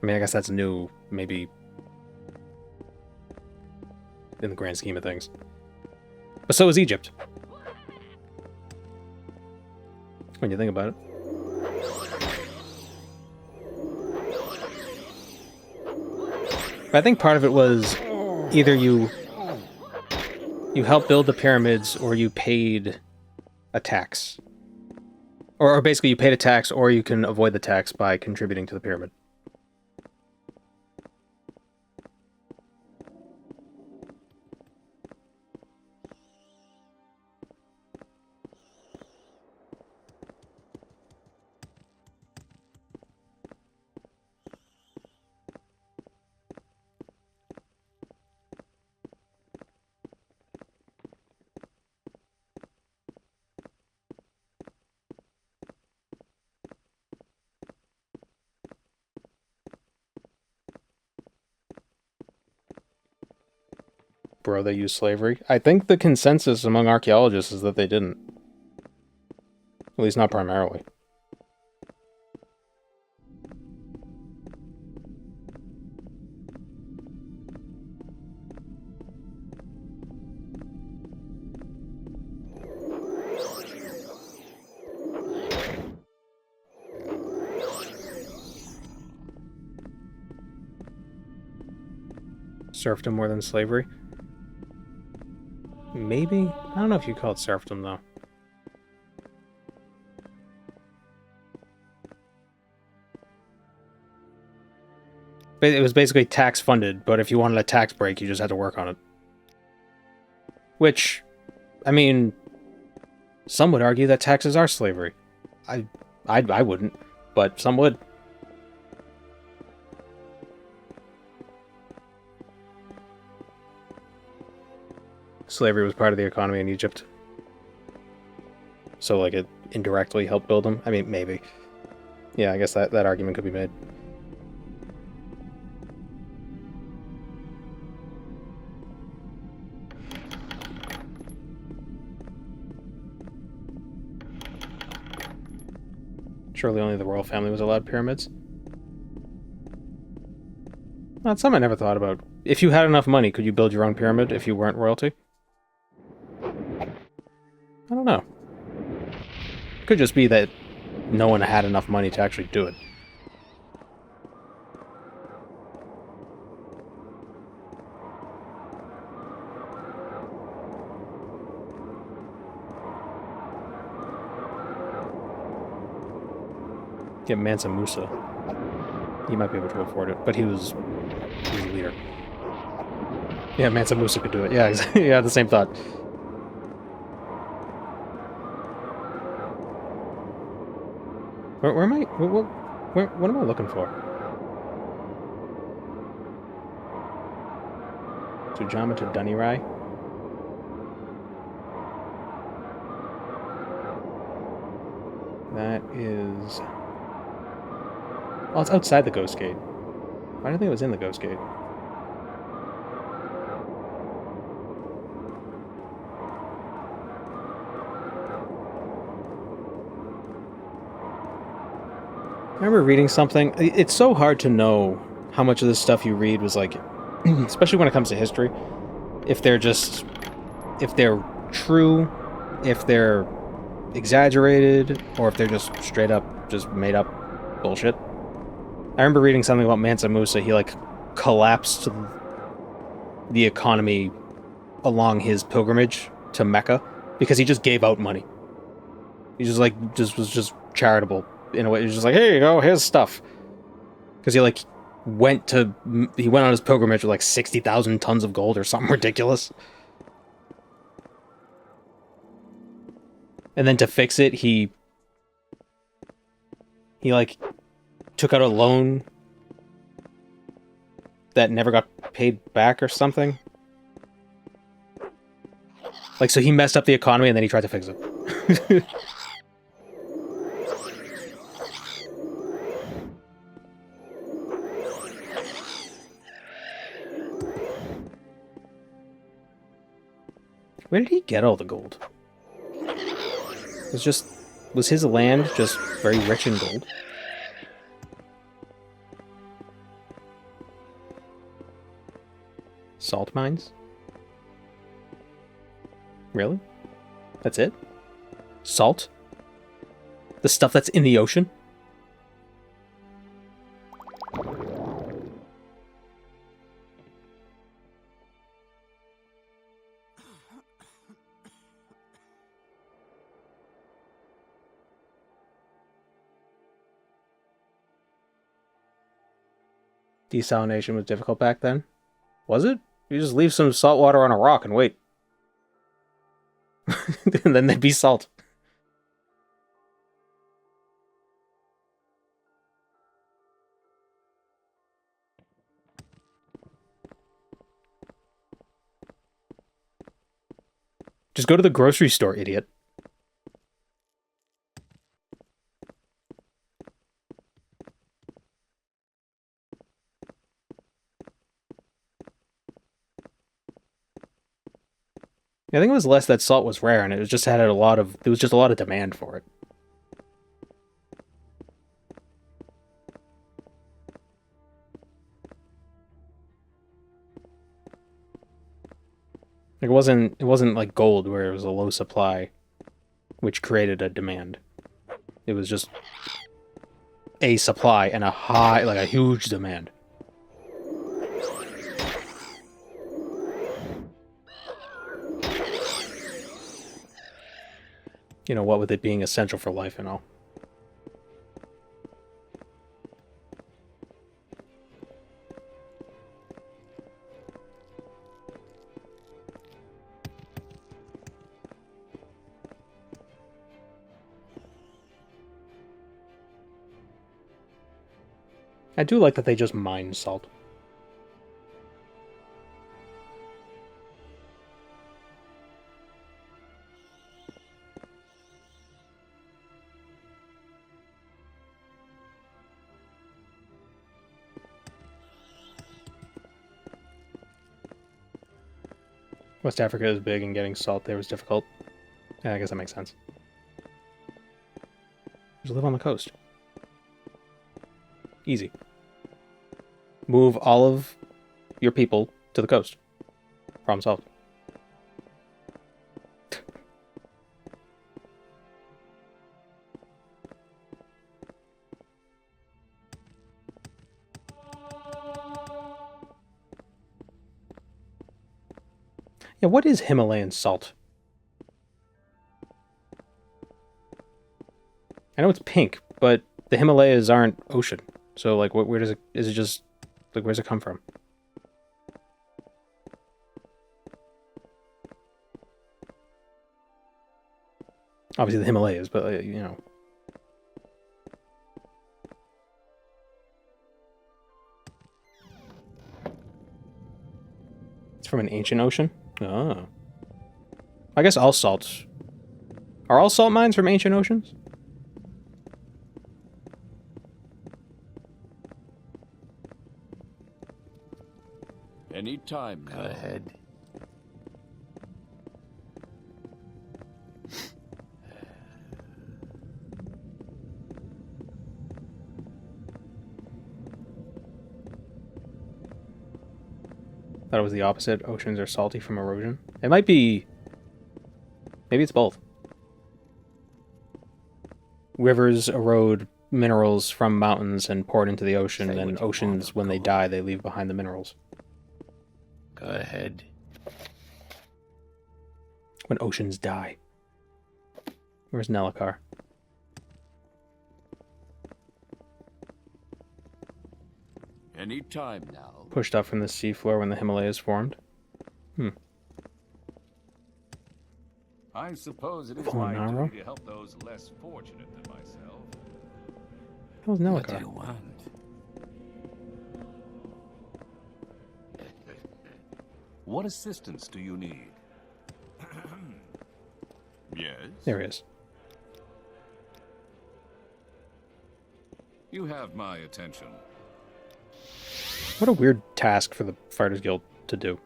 I mean, I guess that's new, maybe in the grand scheme of things. But so is Egypt. When you think about it. But I think part of it was either you helped build the pyramids or you paid a tax. Or basically you paid a tax or you can avoid the tax by contributing to the pyramid. Bro, they used slavery. I think the consensus among archaeologists is that they didn't. At least not primarily. Serfdom more than slavery? Maybe? I don't know if you call it serfdom, though. It was basically tax funded, but if you wanted a tax break, you just had to work on it. Which, I mean, some would argue that taxes are slavery. I wouldn't, but some would. Slavery was part of the economy in Egypt. So, like, it indirectly helped build them? I mean, maybe. Yeah, I guess that argument could be made. Surely only the royal family was allowed pyramids. That's something I never thought about. If you had enough money, could you build your own pyramid if you weren't royalty? I don't know. Could just be that no one had enough money to actually do it. Get Mansa Musa. He might be able to afford it, but he was a leader. Yeah, Mansa Musa could do it. Yeah, exactly. Yeah, the same thought. Where am I? What am I looking for? Sujama to Dunirai? That is... Oh, it's outside the Ghost Gate. Why did I think it was in the Ghost Gate? I remember reading something. It's so hard to know how much of this stuff you read was like, especially when it comes to history, if they're true, if they're exaggerated, or if they're just straight up just made up bullshit. I remember reading something about Mansa Musa. He like collapsed the economy along his pilgrimage to Mecca because he just gave out money. He just was just charitable in a way. He was just like, "Here you go, here's stuff." Because he went on his pilgrimage with like 60,000 tons of gold or something ridiculous. And then to fix it, he like took out a loan that never got paid back or something. Like, so he messed up the economy and then he tried to fix it. Where did he get all the gold? Was his land just very rich in gold? Salt mines? Really? That's it? Salt? The stuff that's in the ocean? Desalination was difficult back then? Was it? You just leave some salt water on a rock and wait. And then they'd be salt. Just go to the grocery store, idiot. I think it was less that salt was rare, and it was just there was just a lot of demand for it. It wasn't like gold where it was a low supply, which created a demand. It was just a supply and a huge demand. You know, what with it being essential for life and all. I do like that they just mine salt. West Africa is big, and getting salt there was difficult. Yeah, I guess that makes sense. Just live on the coast. Easy. Move all of your people to the coast. Problem solved. Yeah, what is Himalayan salt? I know it's pink, but the Himalayas aren't ocean. So, like, where does it... Is it just... Like, where does it come from? Obviously the Himalayas, but, you know... It's from an ancient ocean? Oh. I guess all salts... Are all salt mines from ancient oceans? Any time now. Go ahead. Thought it was the opposite. Oceans are salty from erosion. It might be... Maybe it's both. Rivers erode minerals from mountains and pour it into the ocean, and oceans, when they die, they leave behind the minerals. Go ahead. When oceans die. Where's Nelakar? Any time now. Pushed up from the seafloor when the Himalayas formed. I suppose it is Fallen my Naro? duty to help those less fortunate than myself. How's What do Nelakar? you want? What assistance do you need? Yes? There he is. You have my attention. What a weird task for the Fighters Guild to do.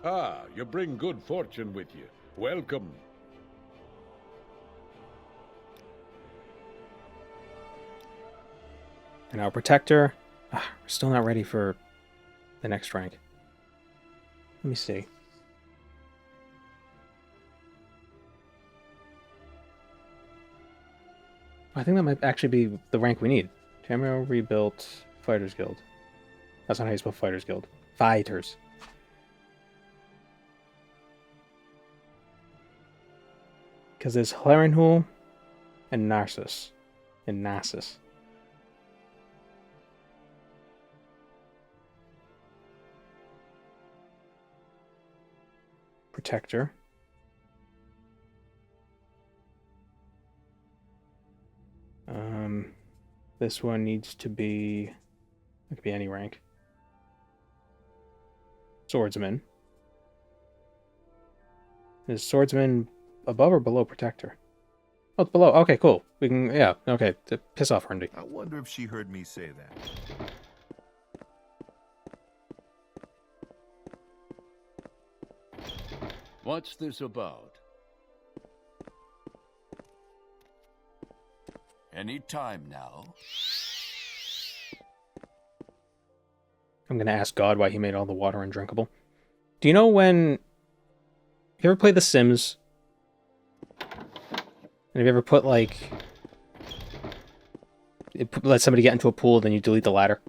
Ah, you bring good fortune with you. Welcome. And our Protector. We're still not ready for the next rank. Let me see. I think that might actually be the rank we need. Tamriel rebuilt Fighters Guild. That's not how you spell Fighters Guild. Fighters. Because there's Hlarenhul and Narsis. And Narsis. Protector. This one needs to be... It could be any rank. Swordsman. Is Swordsman above or below Protector? Oh, it's below. Okay, cool. We can... Yeah, okay. Piss off, Rundy. I wonder if she heard me say that. What's this about? Any time now. I'm gonna ask God why he made all the water undrinkable. Do you know when... Have you ever played The Sims? And have you ever put, like... Let somebody get into a pool, then you delete the ladder?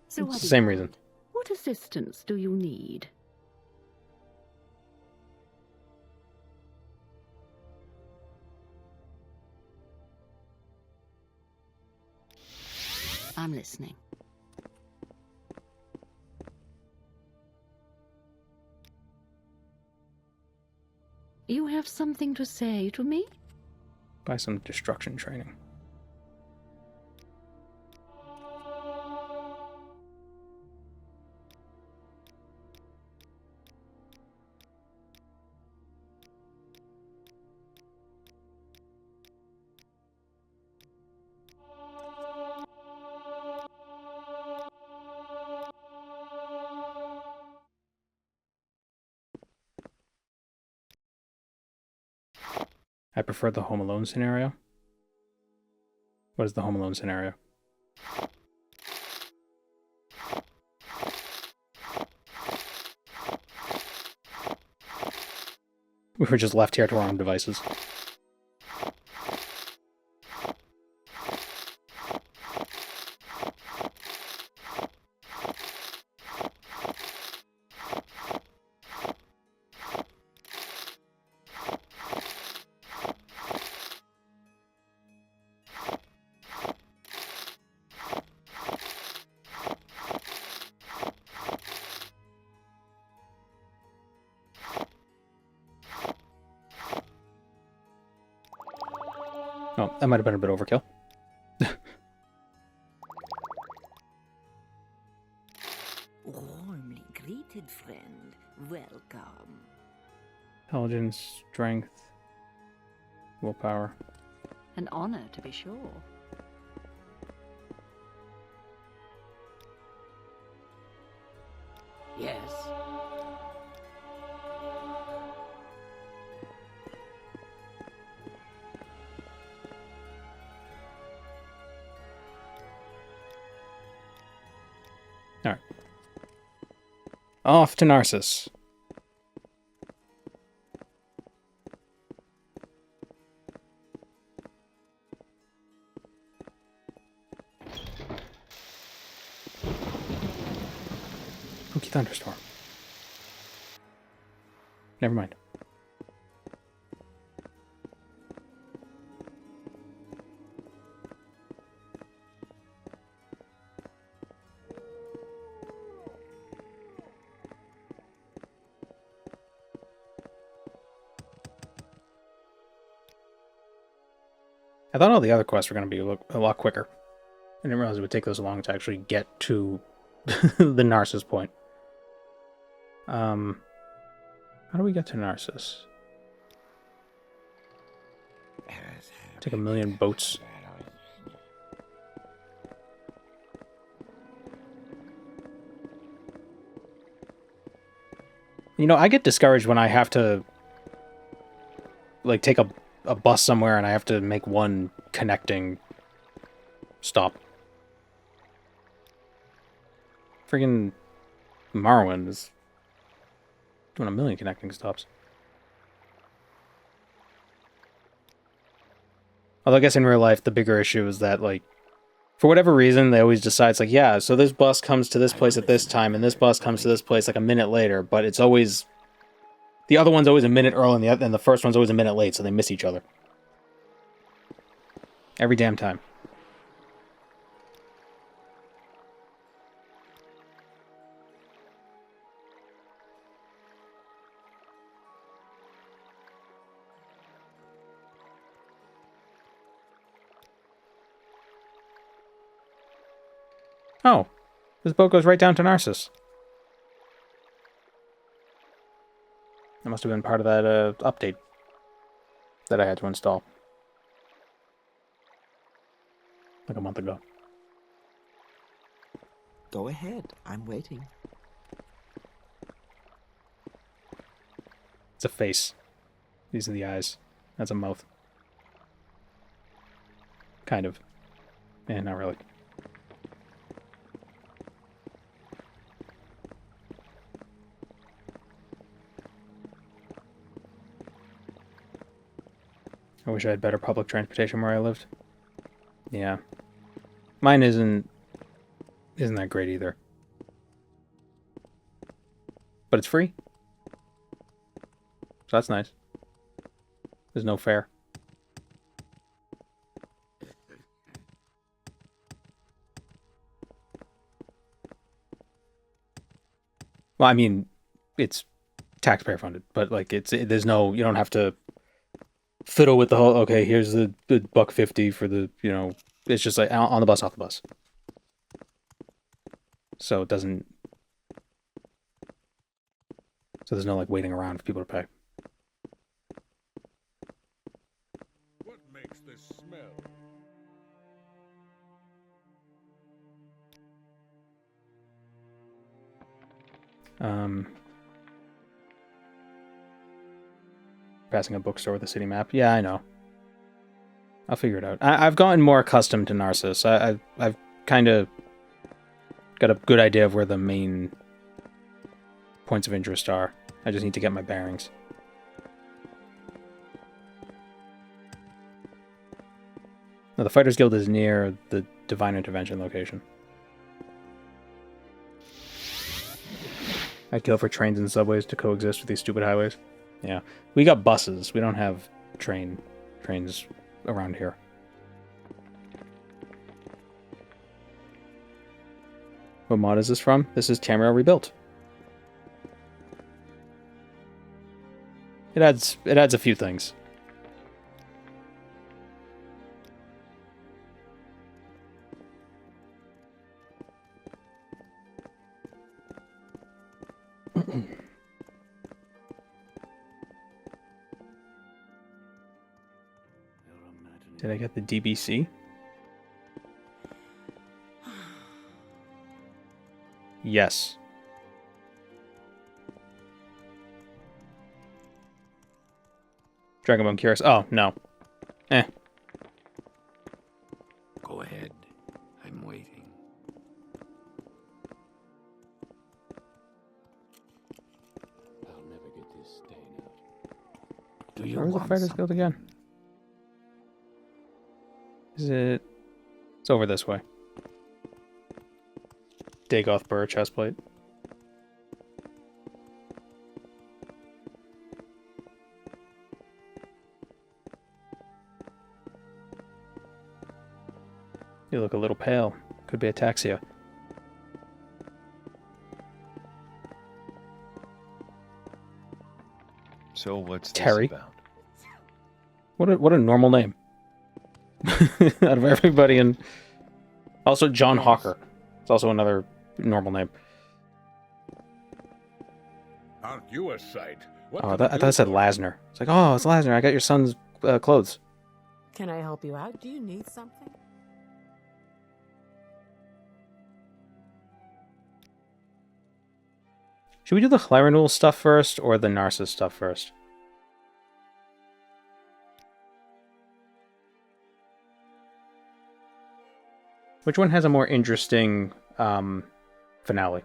So It's the same reason. What assistance do you need? I'm listening. You have something to say to me? Buy some destruction training. I prefer the Home Alone scenario. What is the Home Alone scenario? We were just left here to our own devices. Oh, that might have been a bit overkill. Warmly greeted, friend. Welcome. Intelligence, strength, willpower. An honor, to be sure. Yes. Alright. Off to Narsis. Spooky thunderstorm. Never mind. I thought all the other quests were going to be a lot quicker. I didn't realize it would take this long to actually get to the Narsis point. How do we get to Narsis? Take 1,000,000 boats. You know, I get discouraged when I have to, like, take a bus somewhere and I have to make one connecting stop. Friggin' Morrowind is doing 1,000,000 connecting stops. Although I guess in real life, the bigger issue is that, like, for whatever reason, they always decide, it's like, yeah, so this bus comes to this place at this time, and this bus comes to this place, like, a minute later, but it's always... The other one's always a minute early, and the first one's always a minute late, so they miss each other. Every damn time. Oh, this boat goes right down to Narsis. That must have been part of that update that I had to install. Like a month ago. Go ahead, I'm waiting. It's a face. These are the eyes. That's a mouth. Kind of. Eh, not really. I wish I had better public transportation where I lived. Yeah. Mine isn't that great either. But it's free. So that's nice. There's no fare. Well, I mean, it's taxpayer funded, but like there's no, you don't have to fiddle with the whole, okay, here's the $1.50 for the, it's just like on the bus, off the bus. So it doesn't, so there's no like waiting around for people to pay. What makes this smell? Passing a bookstore with a city map. Yeah, I know. I'll figure it out. I've gotten more accustomed to Narsis. I've kind of got a good idea of where the main points of interest are. I just need to get my bearings. Now, the Fighters Guild is near the Divine Intervention location. I'd kill for trains and subways to coexist with these stupid highways. Yeah. We got buses. We don't have trains around here. What mod is this from? This is Tamriel Rebuilt. It adds a few things. Did I get the DBC? Yes. Dragonbone Curious. Oh, no. Eh. Go ahead. I'm waiting. I'll never get this stain out. Do you Where's the want Fighters Guild again? Is it... It's over this way. Dagoth Burr chestplate. You look a little pale. Could be ataxia. So what's Terry? this about? What a normal name. Out of everybody in... Also, John Hawker. It's also another normal name. Aren't you a sight? What Oh, can I thought it said Lasner. It's like, oh, it's Lasner. I got your son's clothes. Can I help you out? Do you need something? Should we do the Hlyranul stuff first, or the Narsis stuff first? Which one has a more interesting finale?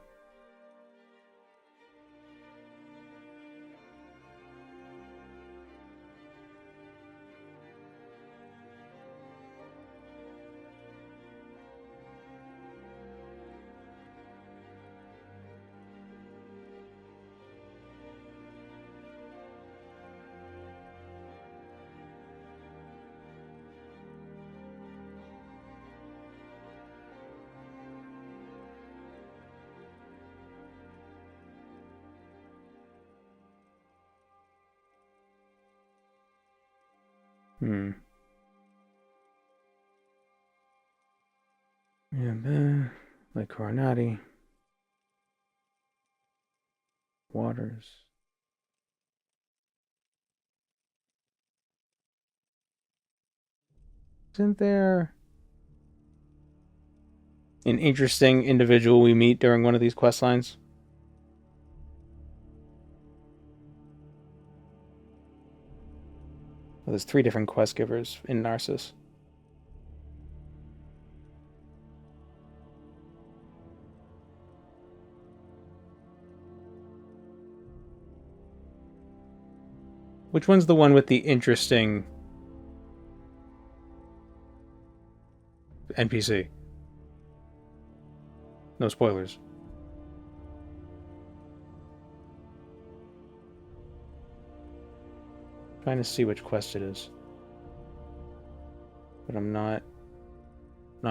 And like Coronati. Waters. Isn't there an interesting individual we meet during one of these quest lines? Well, there's 3 different quest givers in Narsis. Which one's the one with the interesting NPC? No spoilers. Trying to see which quest it is. But I'm not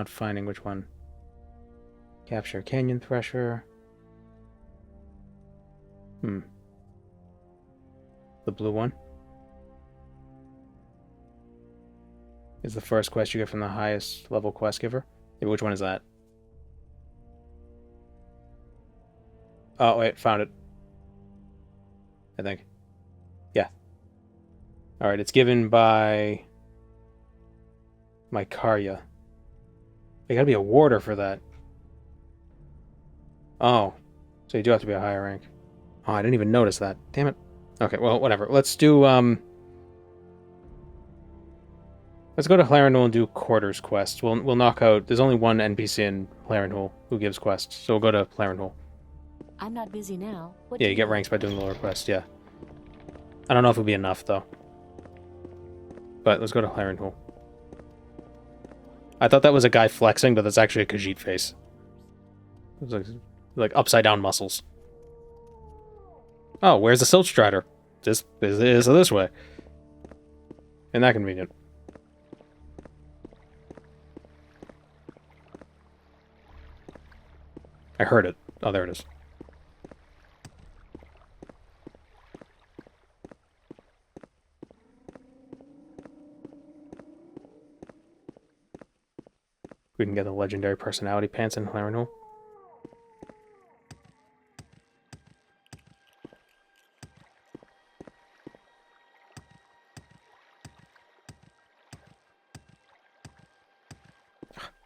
finding which one. Capture Canyon Thresher. The blue one is the first quest you get from the highest level quest giver. Yeah, which one is that? Oh, wait, found it. I think. Yeah. Alright, it's given by Mycaria. They gotta be a warder for that. Oh. So you do have to be a higher rank. Oh, I didn't even notice that. Damn it. Okay, well, whatever. Let's do, let's go to Clarenhul and do Quarters quest. We'll knock out... There's only one NPC in Clarenhul who gives quests, so we'll go to Clarenhul. I'm not busy now. What Yeah, do you get ranks by doing the lower quest, yeah. I don't know if it'll be enough, though. But let's go to Clarenhul. I thought that was a guy flexing, but that's actually a Khajiit face. It's like upside-down muscles. Oh, where's the Silt Strider? This is this way. Isn't that convenient? I heard it. Oh, there it is. We can get the legendary personality pants in Clarenhul.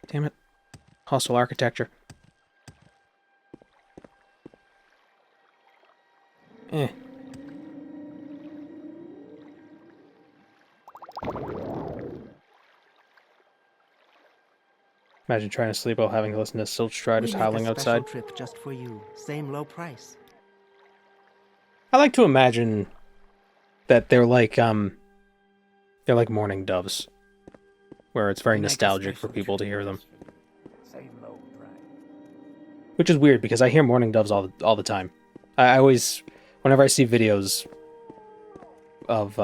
Damn it. Hostile architecture. Eh. Imagine trying to sleep while having to listen to Silt Striders howling outside. Trip just for you. Same low price. I like to imagine that they're like mourning doves, where it's very nostalgic for people to hear them. Which is weird because I hear mourning doves all the time. I always, whenever I see videos of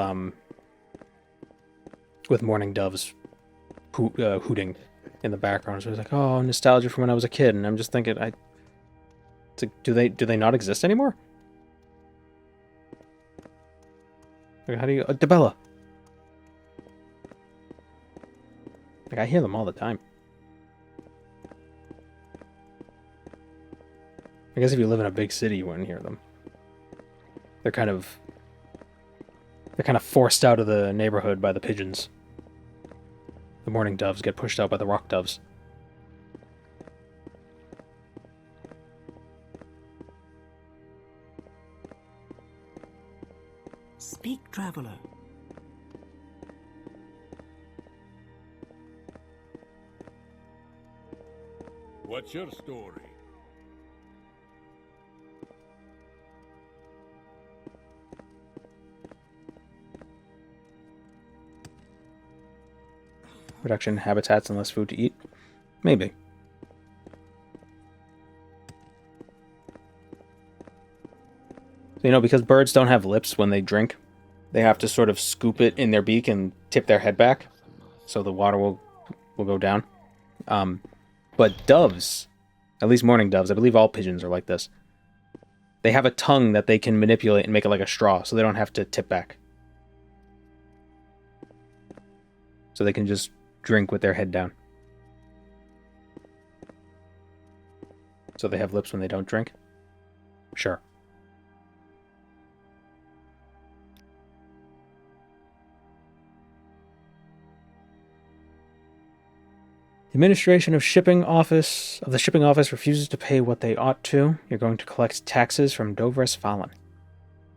with mourning doves hooting in the background, so it's like, oh, nostalgia from when I was a kid, and I'm just thinking, it's like, do they not exist anymore? Like, how do you, Debella? Like, I hear them all the time. I guess if you live in a big city, you wouldn't hear them. They're kind of forced out of the neighborhood by the pigeons. The mourning doves get pushed out by the rock doves. Speak, traveler. What's your story? Reduction in habitats and less food to eat? Maybe. So, you know, because birds don't have lips when they drink, they have to sort of scoop it in their beak and tip their head back, so the water will go down. But doves, at least mourning doves, I believe all pigeons are like this, they have a tongue that they can manipulate and make it like a straw, so they don't have to tip back. So they can just drink with their head down. So they have lips when they don't drink? Sure. The administration of the shipping office refuses to pay what they ought to. You're going to collect taxes from Dovres Fallon.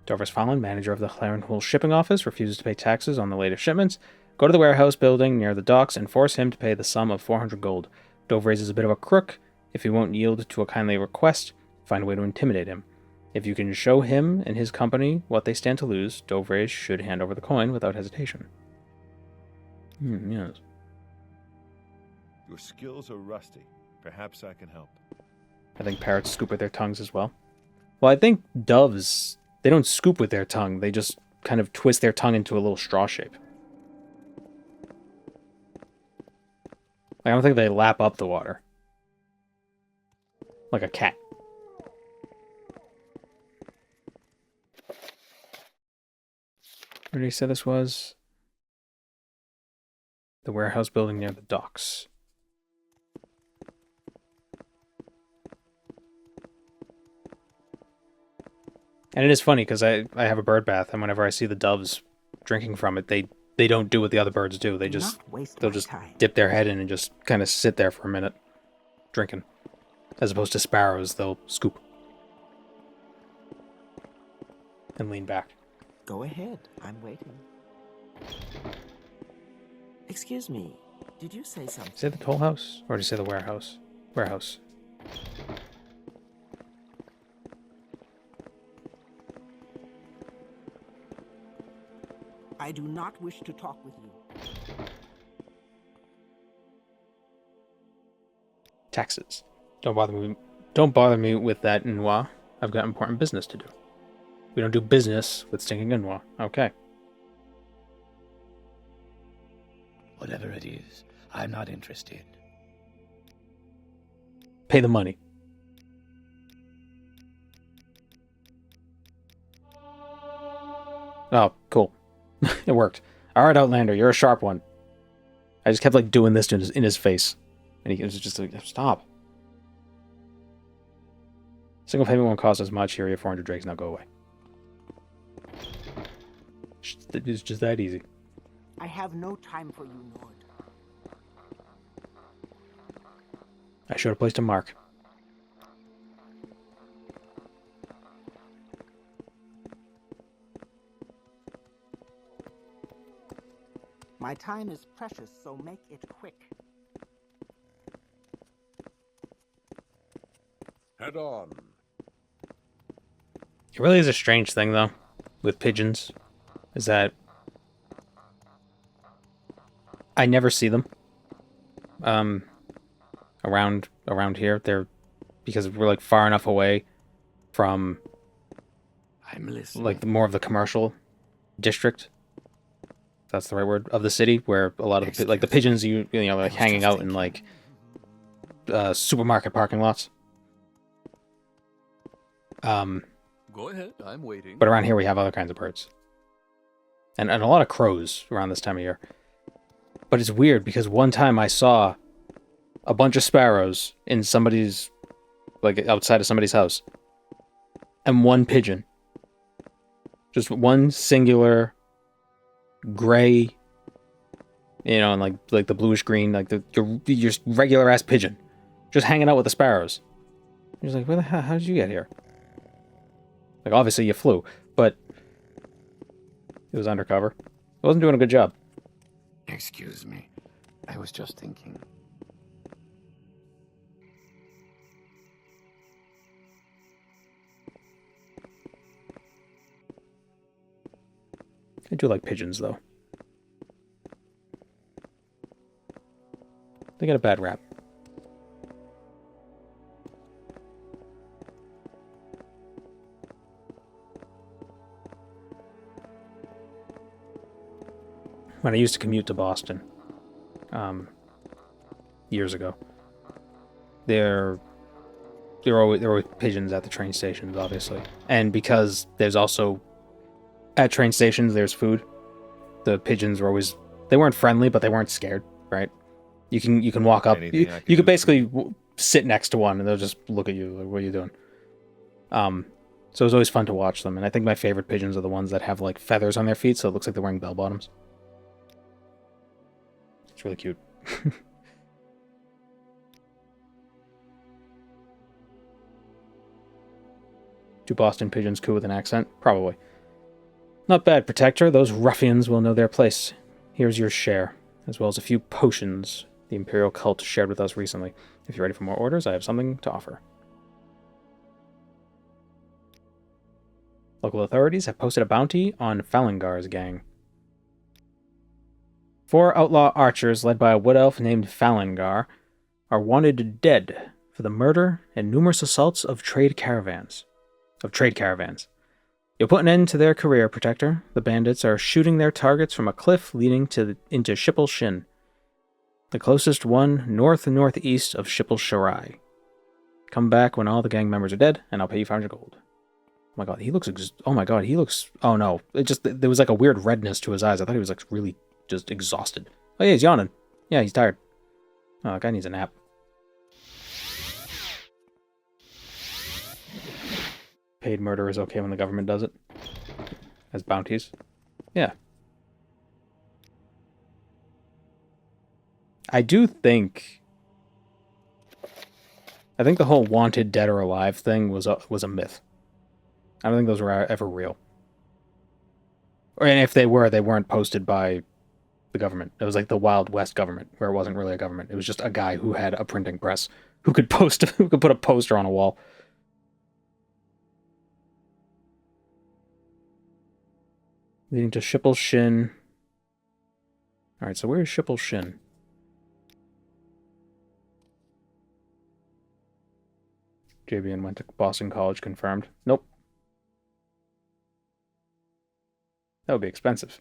Dovres Fallon, manager of the Clarenhul shipping office, refuses to pay taxes on the latest shipments. Go to the warehouse building near the docks and force him to pay the sum of 400 gold. Dovres is a bit of a crook. If he won't yield to a kindly request, find a way to intimidate him. If you can show him and his company what they stand to lose, Dovres should hand over the coin without hesitation. Yes. Your skills are rusty. Perhaps I can help. I think parrots scoop with their tongues as well. Well, I think doves, they don't scoop with their tongue. They just kind of twist their tongue into a little straw shape. I don't think they lap up the water. Like a cat. Where did he say this was? The warehouse building near the docks. And it is funny because I have a bird bath, and whenever I see the doves drinking from it, they don't do what the other birds do. They'll just dip their head in and just kind of sit there for a minute, drinking. As opposed to sparrows, they'll scoop and lean back. Go ahead. I'm waiting. Excuse me. Did you say something? Say the toll house? Or did you say the warehouse? Warehouse. I do not wish to talk with you. Taxes. Don't bother me with that, Noir. I've got important business to do. We don't do business with stinking Noir. Okay. Whatever it is, I'm not interested. Pay the money. Oh, cool. It worked. Alright, Outlander, you're a sharp one. I just kept, like, doing this in his face. And he was just like, stop. Single payment won't cost as much. Here you have 400 drakes, now go away. It's just that easy. I have no time for you, Lord. I should have placed a mark. My time is precious, so make it quick. Head on. It really is a strange thing, though, with pigeons, is that I never see them around here. They're because we're like far enough away from I'm listening. like more of the commercial district. If that's the right word, of the city, where a lot of the, like the pigeons you know like hanging out in like supermarket parking lots. Go ahead, I'm waiting. But around here we have other kinds of birds. And a lot of crows around this time of year. But it's weird because one time I saw a bunch of sparrows in somebody's, like outside of somebody's house. And one pigeon. Just one singular gray, you know, and like the bluish green, like your just regular ass pigeon. Just hanging out with the sparrows. You're just like, where the hell, how did you get here? Like, obviously you flew, but it was undercover. It wasn't doing a good job. Excuse me. I was just thinking. I do like pigeons, though. They get a bad rap. When I used to commute to Boston, years ago, there were always pigeons at the train stations, obviously, and because there's also at train stations there's food. The pigeons were always, they weren't friendly, but they weren't scared, right? You can walk up, you could basically sit next to one, and they'll just look at you like, what are you doing? So it was always fun to watch them, and I think my favorite pigeons are the ones that have like feathers on their feet, so it looks like they're wearing bell bottoms. It's really cute. Do Boston pigeons coo with an accent? Probably. Not bad, Protector. Those ruffians will know their place. Here's your share, as well as a few potions the Imperial cult shared with us recently. If you're ready for more orders, I have something to offer. Local authorities have posted a bounty on Falangar's gang. 4 outlaw archers led by a wood elf named Falangar are wanted dead for the murder and numerous assaults of trade caravans. You'll put an end to their career, Protector. The bandits are shooting their targets from a cliff leading into Shipple Shin, the closest one north-northeast of Shipple Shirai. Come back when all the gang members are dead, and I'll pay you 500 gold. my god, he looks... oh my god, he looks... oh no. It just... there was like a weird redness to his eyes. I thought he was like really just exhausted. Oh yeah, he's yawning. Yeah, he's tired. Oh, that guy needs a nap. Paid murder is okay when the government does it. As bounties. Yeah. I do think... I think the whole wanted dead or alive thing was a myth. I don't think those were ever real. And if they were, they weren't posted by the government. It was like the Wild West government, where it wasn't really a government. It was just a guy who had a printing press, who could post, who could put a poster on a wall. Leading to Shipple's Shin. Alright, so where is Shipple's Shin? JBN went to Boston College, confirmed. Nope. That would be expensive.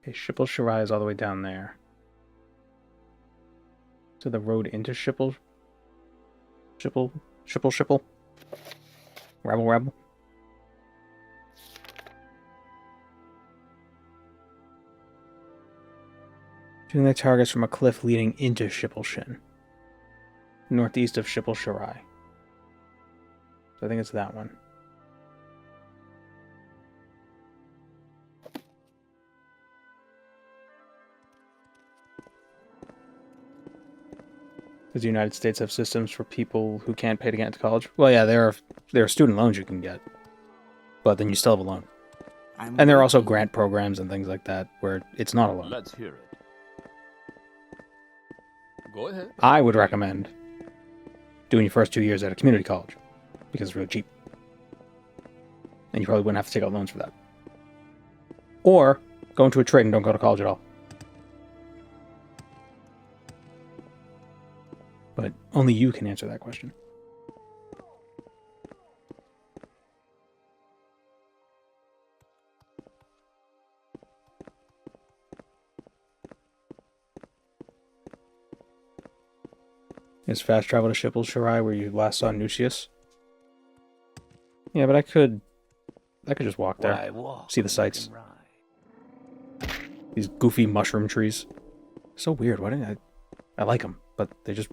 Okay, Shipple Shirai is all the way down there. So the road into Shipple? Shipple? Rebel? Shooting their targets from a cliff leading into Shipple Shin. Northeast of Shipple Shirai. So I think it's that one. Does the United States have systems for people who can't pay to get into college? Well, yeah, there are student loans you can get, but then you still have a loan. And there are also grant programs and things like that where it's not a loan. Let's hear it. Go ahead. I would recommend doing your first 2 years at a community college because it's really cheap, and you probably wouldn't have to take out loans for that. Or go into a trade and don't go to college at all. But only you can answer that question. Is fast travel to Shipple Shirai where you last saw Nucius? Yeah, but I could just walk there. See the sights. These goofy mushroom trees. So weird. Why didn't I like them, but they just...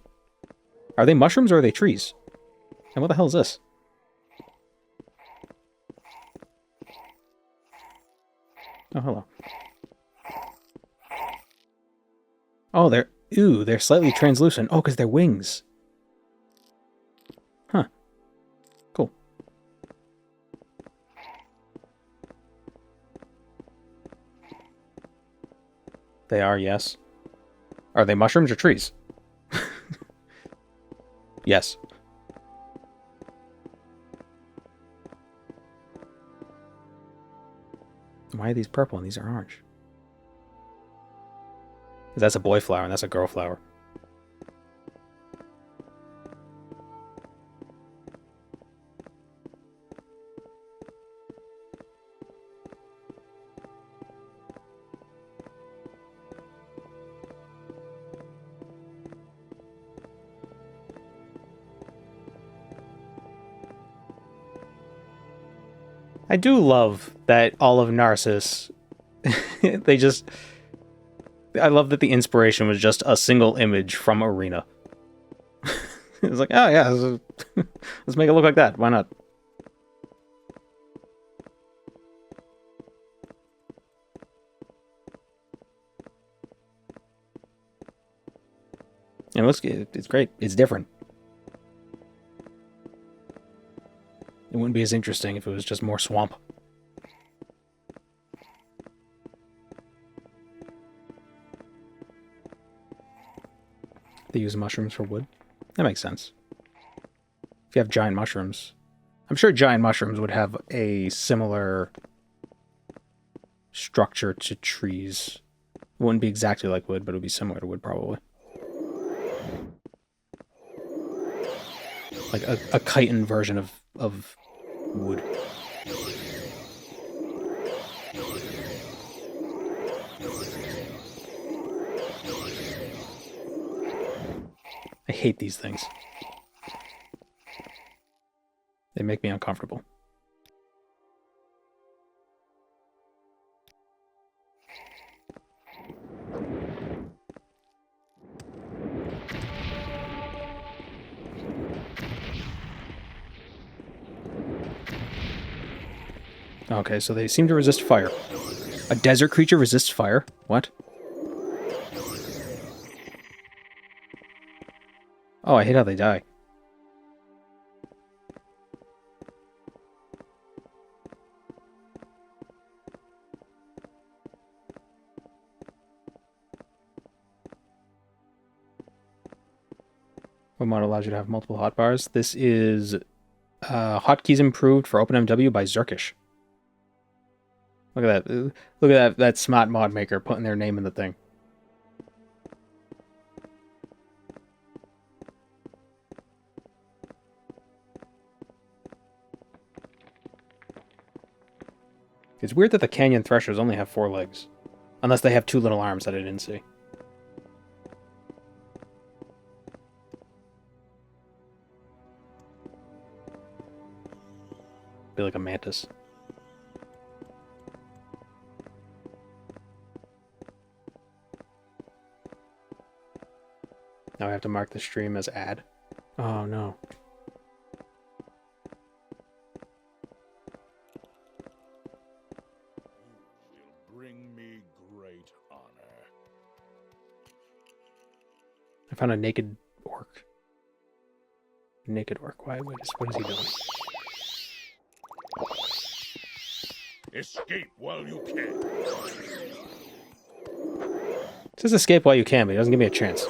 Are they mushrooms or are they trees? And what the hell is this? Oh, hello. Oh, they're slightly translucent. Oh, because they're wings. Huh. Cool. They are, yes. Are they mushrooms or trees? Yes. Why are these purple and these are orange? That's a boy flower and that's a girl flower. I do love that all of Narsis, I love that the inspiration was just a single image from Arena. It's like, oh yeah, let's make it look like that. Why not? And it's great. It's different. It wouldn't be as interesting if it was just more swamp. They use mushrooms for wood. That makes sense. If you have giant mushrooms, I'm sure giant mushrooms would have a similar structure to trees. It wouldn't be exactly like wood, but it would be similar to wood probably. Like a chitin version of wood. I hate these things. They make me uncomfortable. Okay, so they seem to resist fire. A desert creature resists fire? What? Oh, I hate how they die. What mod allows you to have multiple hotbars? This is hotkeys improved for OpenMW by Zerkish. Look at that. Look at that smart mod maker putting their name in the thing. It's weird that the Canyon Threshers only have 4 legs. Unless they have 2 little arms that I didn't see. Be like a mantis. Now I have to mark the stream as ad. Oh no. Bring me great honor. I found a naked orc. Naked orc. Why? What is he doing? Escape while you can. It says escape while you can, but he doesn't give me a chance.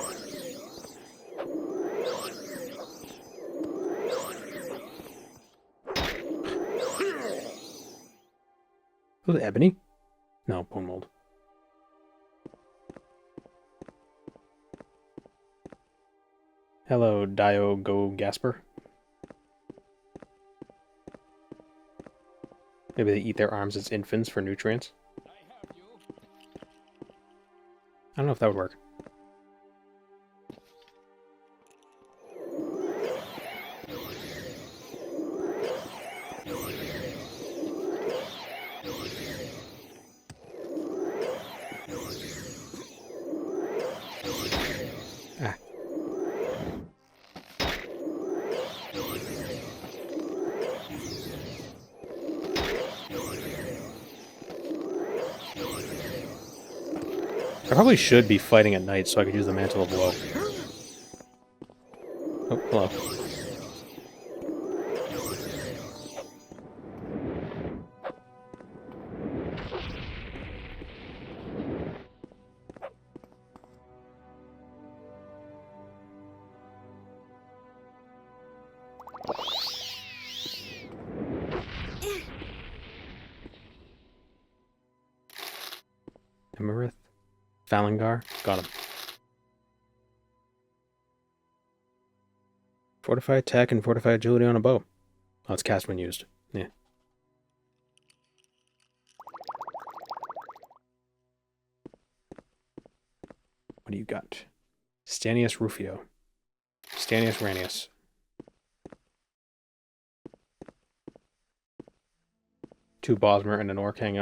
Was it ebony? No, bone mold. Hello, Diogo Gasper. Maybe they eat their arms as infants for nutrients. I don't know if that would work. I probably should be fighting at night so I could use the Mantle of Woe. Oh, hello. Emerith. Falangar. Got him. Fortify attack and fortify agility on a bow. Oh, it's cast when used. Yeah. What do you got? Stanius Rufio. Stanius Ranius. Two Bosmer and an Orc hanging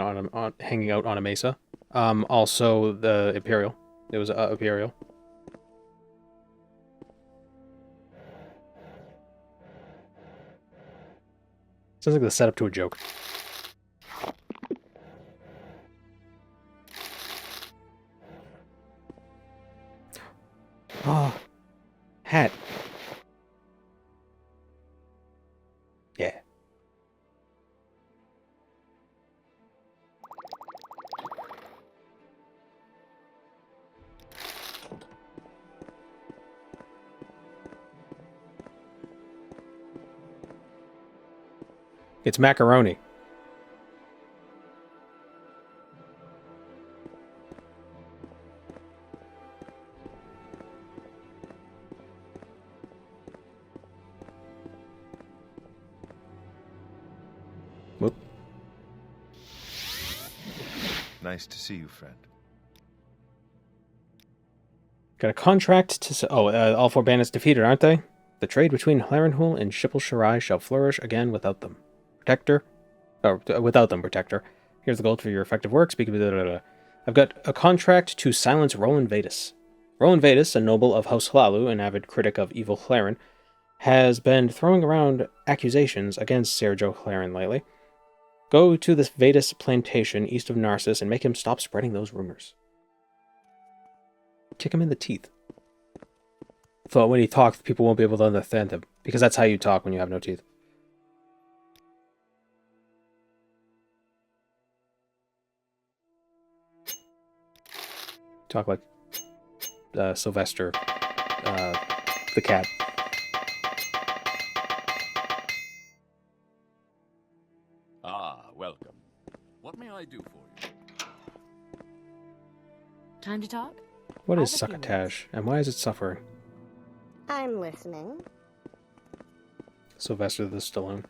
out on a mesa. Also the Imperial. It was Imperial. Sounds like the setup to a joke. Oh, hat. Yeah. It's macaroni. Nice to see you, friend. Got a contract to... all 4 bandits defeated, aren't they? The trade between Harrenhal and Shipple-Shirai shall flourish again without them. Protector? Oh, without them, Protector. Here's the gold for your effective work. Speaking of... I've got a contract to silence Roland Vadis. Roland Vadis, a noble of House Hlalu, an avid critic of evil Claren, has been throwing around accusations against Sergio Claren lately. Go to this Vadis plantation east of Narsis and make him stop spreading those rumors. Kick him in the teeth. Thought when he talks, people won't be able to understand him, because that's how you talk when you have no teeth. Talk like Sylvester, the cat. Ah, welcome. What may I do for you? Time to talk? What is succotash, and why is it suffering? I'm listening. Sylvester the Stallone.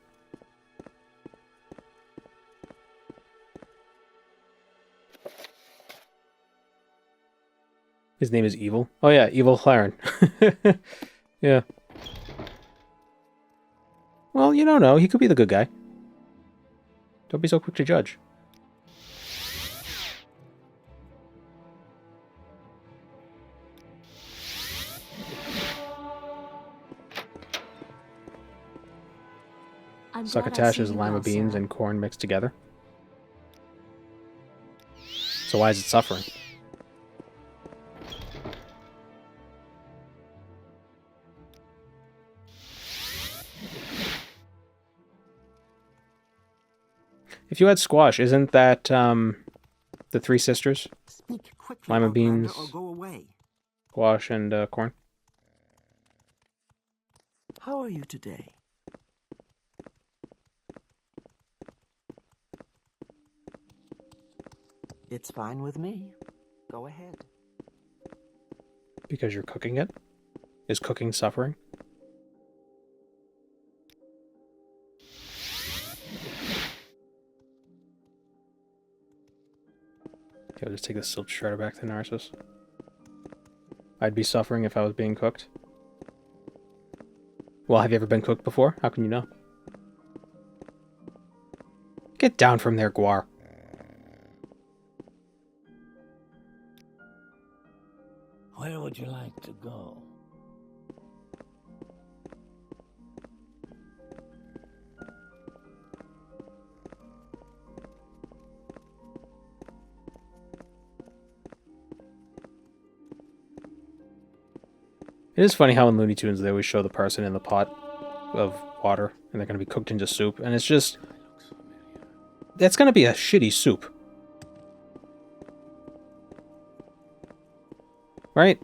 His name is Evil. Oh yeah, Evil Claren. Yeah. Well, you don't know. He could be the good guy. Don't be so quick to judge. Succotash is lima beans and corn mixed together. So why is it suffering? If you had squash, isn't that the 3 sisters? Speak quickly, Lima Outlander, beans, or go away. squash, and corn. How are you today? It's fine with me. Go ahead. Because you're cooking it? Is cooking suffering? Okay, I'll just take the silk shredder back to Narsis. I'd be suffering if I was being cooked. Well, have you ever been cooked before? How can you know? Get down from there, Guar. Where would you like to go? It is funny how in Looney Tunes they always show the person in the pot of water and they're going to be cooked into soup, and it's just... That's going to be a shitty soup. Right?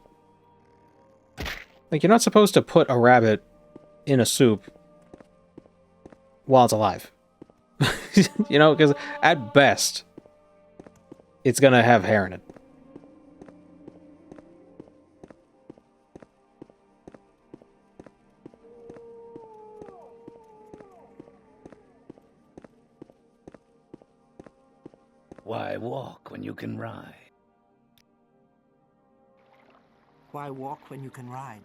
Like, you're not supposed to put a rabbit in a soup while it's alive. You know, because at best, it's going to have hair in it. Why walk when you can ride? Why walk when you can ride?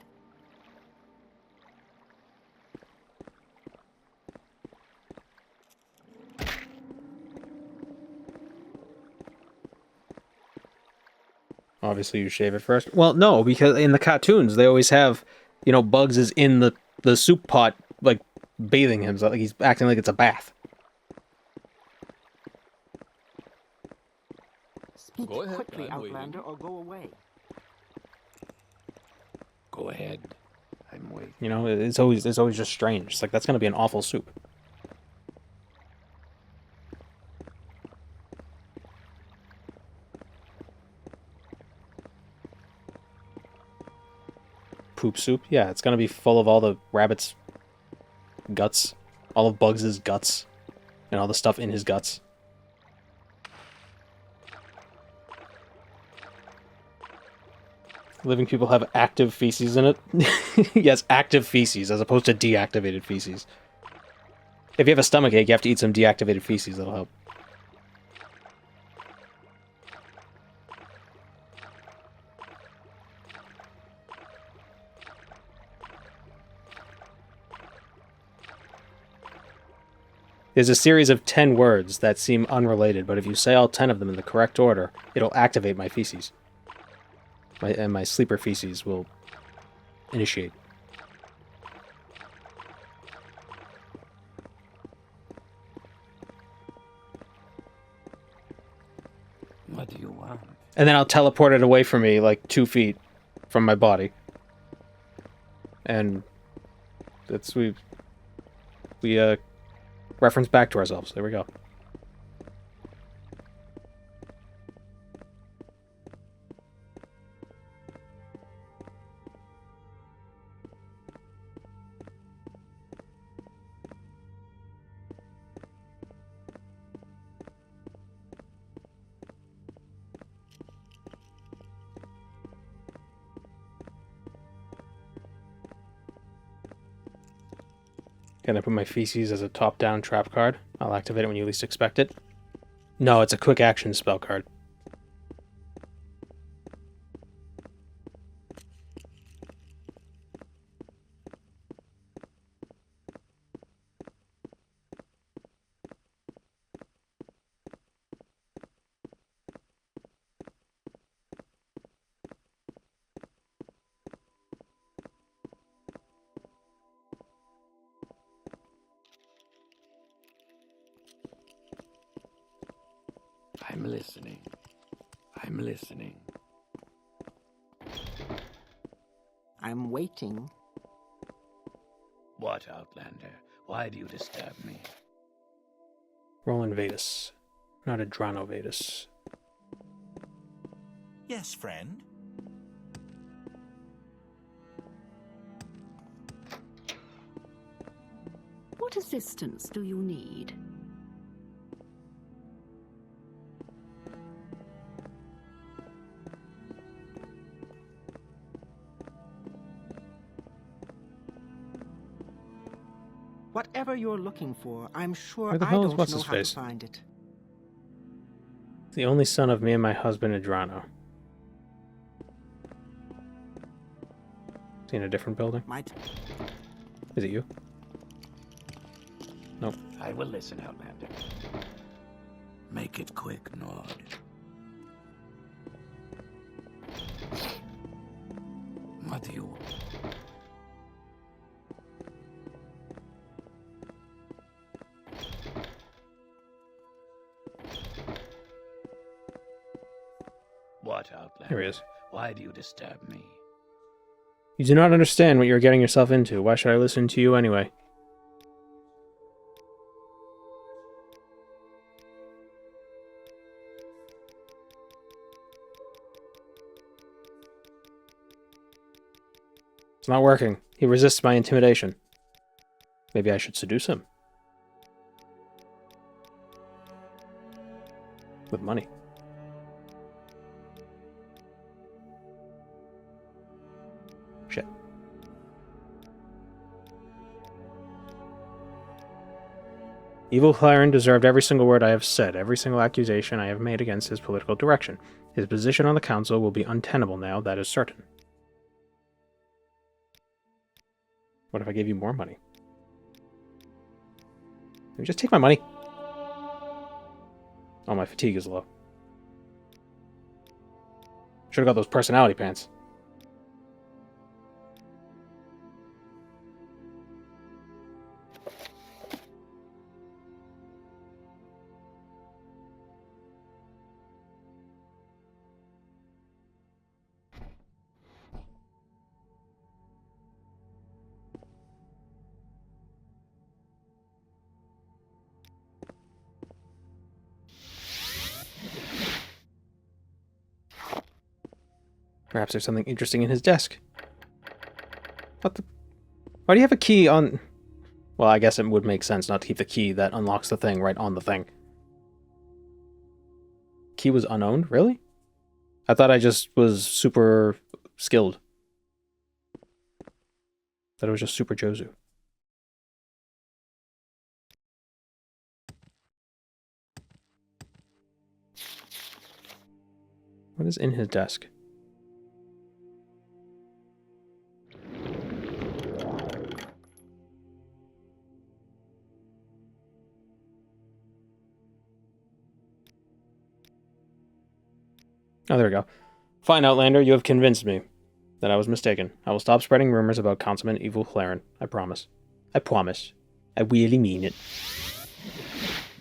Obviously you shave it first. Well, no, because in the cartoons they always have, you know, Bugs is in the soup pot, like, bathing himself. Like, he's acting like it's a bath. Speak Go ahead, quickly, I'm waiting. Outlander, or go away. Go ahead. I'm waiting. You know, it's always just strange. It's like, that's going to be an awful soup. Poop soup? Yeah, it's going to be full of all the rabbit's guts. All of Bugs' guts. And all the stuff in his guts. Living people have active feces in it. Yes, active feces, as opposed to deactivated feces. If you have a stomachache, you have to eat some deactivated feces. That'll help. There's a series of 10 words that seem unrelated, but if you say all 10 of them in the correct order, it'll activate my feces. And my sleeper feces will initiate. What do you want? And then I'll teleport it away from me, like 2 feet from my body. And that's we reference back to ourselves. There we go. Can I put my feces as a top-down trap card? I'll activate it when you least expect it. No, it's a quick action spell card. I'm listening. I'm listening. I'm waiting. What, Outlander? Why do you disturb me? Roland Vadus, not Adrano Vadus. Yes, friend? What assistance do you need? Whatever you're looking for, I'm sure Where the I hell is don't what's know his how face? to find it. The only son of me and my husband Adrano. Is he in a different building? Is it you? Nope. I will listen, Outlander. Make it quick, Nord. What do you want? What, Outlander? Here he is. Why do you disturb me? You do not understand what you're getting yourself into. Why should I listen to you anyway? It's not working. He resists my intimidation. Maybe I should seduce him. With money. Shit. Evil Claren deserved every single word I have said, every single accusation I have made against his political direction. His position on the council will be untenable now, that is certain. What if I gave you more money? Maybe just take my money. Oh, my fatigue is low. Should have got those personality pants. Perhaps there's something interesting in his desk. What the... Why do you have a key on... Well, I guess it would make sense not to keep the key that unlocks the thing right on the thing. Key was unowned? Really? I thought I just was super skilled. That it was just super Jozu. What is in his desk? Oh, there we go. Fine, Outlander, you have convinced me that I was mistaken. I will stop spreading rumors about consummate evil Claren. I promise. I promise. I really mean it.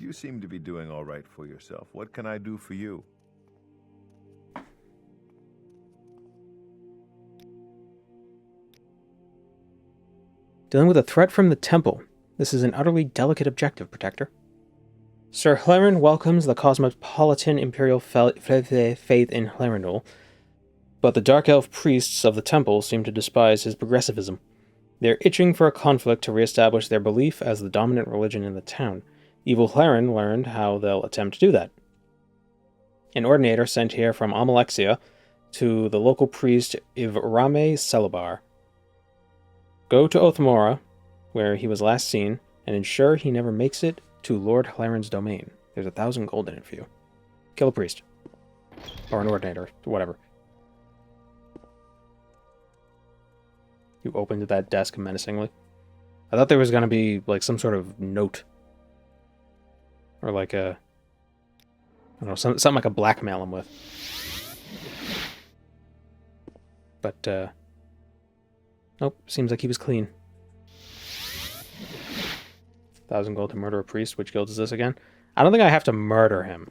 You seem to be doing all right for yourself. What can I do for you? Dealing with a threat from the temple. This is an utterly delicate objective, Protector. Sir Hlaren welcomes the cosmopolitan imperial faith in Hlaren, but the Dark Elf priests of the temple seem to despise his progressivism. They are itching for a conflict to reestablish their belief as the dominant religion in the town. Evil Hlaren learned how they'll attempt to do that. An ordinator sent here from Amalexia to the local priest Ivrame Celebar. Go to Othmora, where he was last seen, and ensure he never makes it to Lord Hlaren's domain. There's 1,000 gold in it for you. Kill a priest. Or an ordinator, whatever. You opened that desk menacingly. I thought there was going to be, like, some sort of note. Or like a... I don't know, something I could blackmail him with. But, nope, seems like he was clean. 1,000 gold to murder a priest. Which guild is this again? I don't think I have to murder him.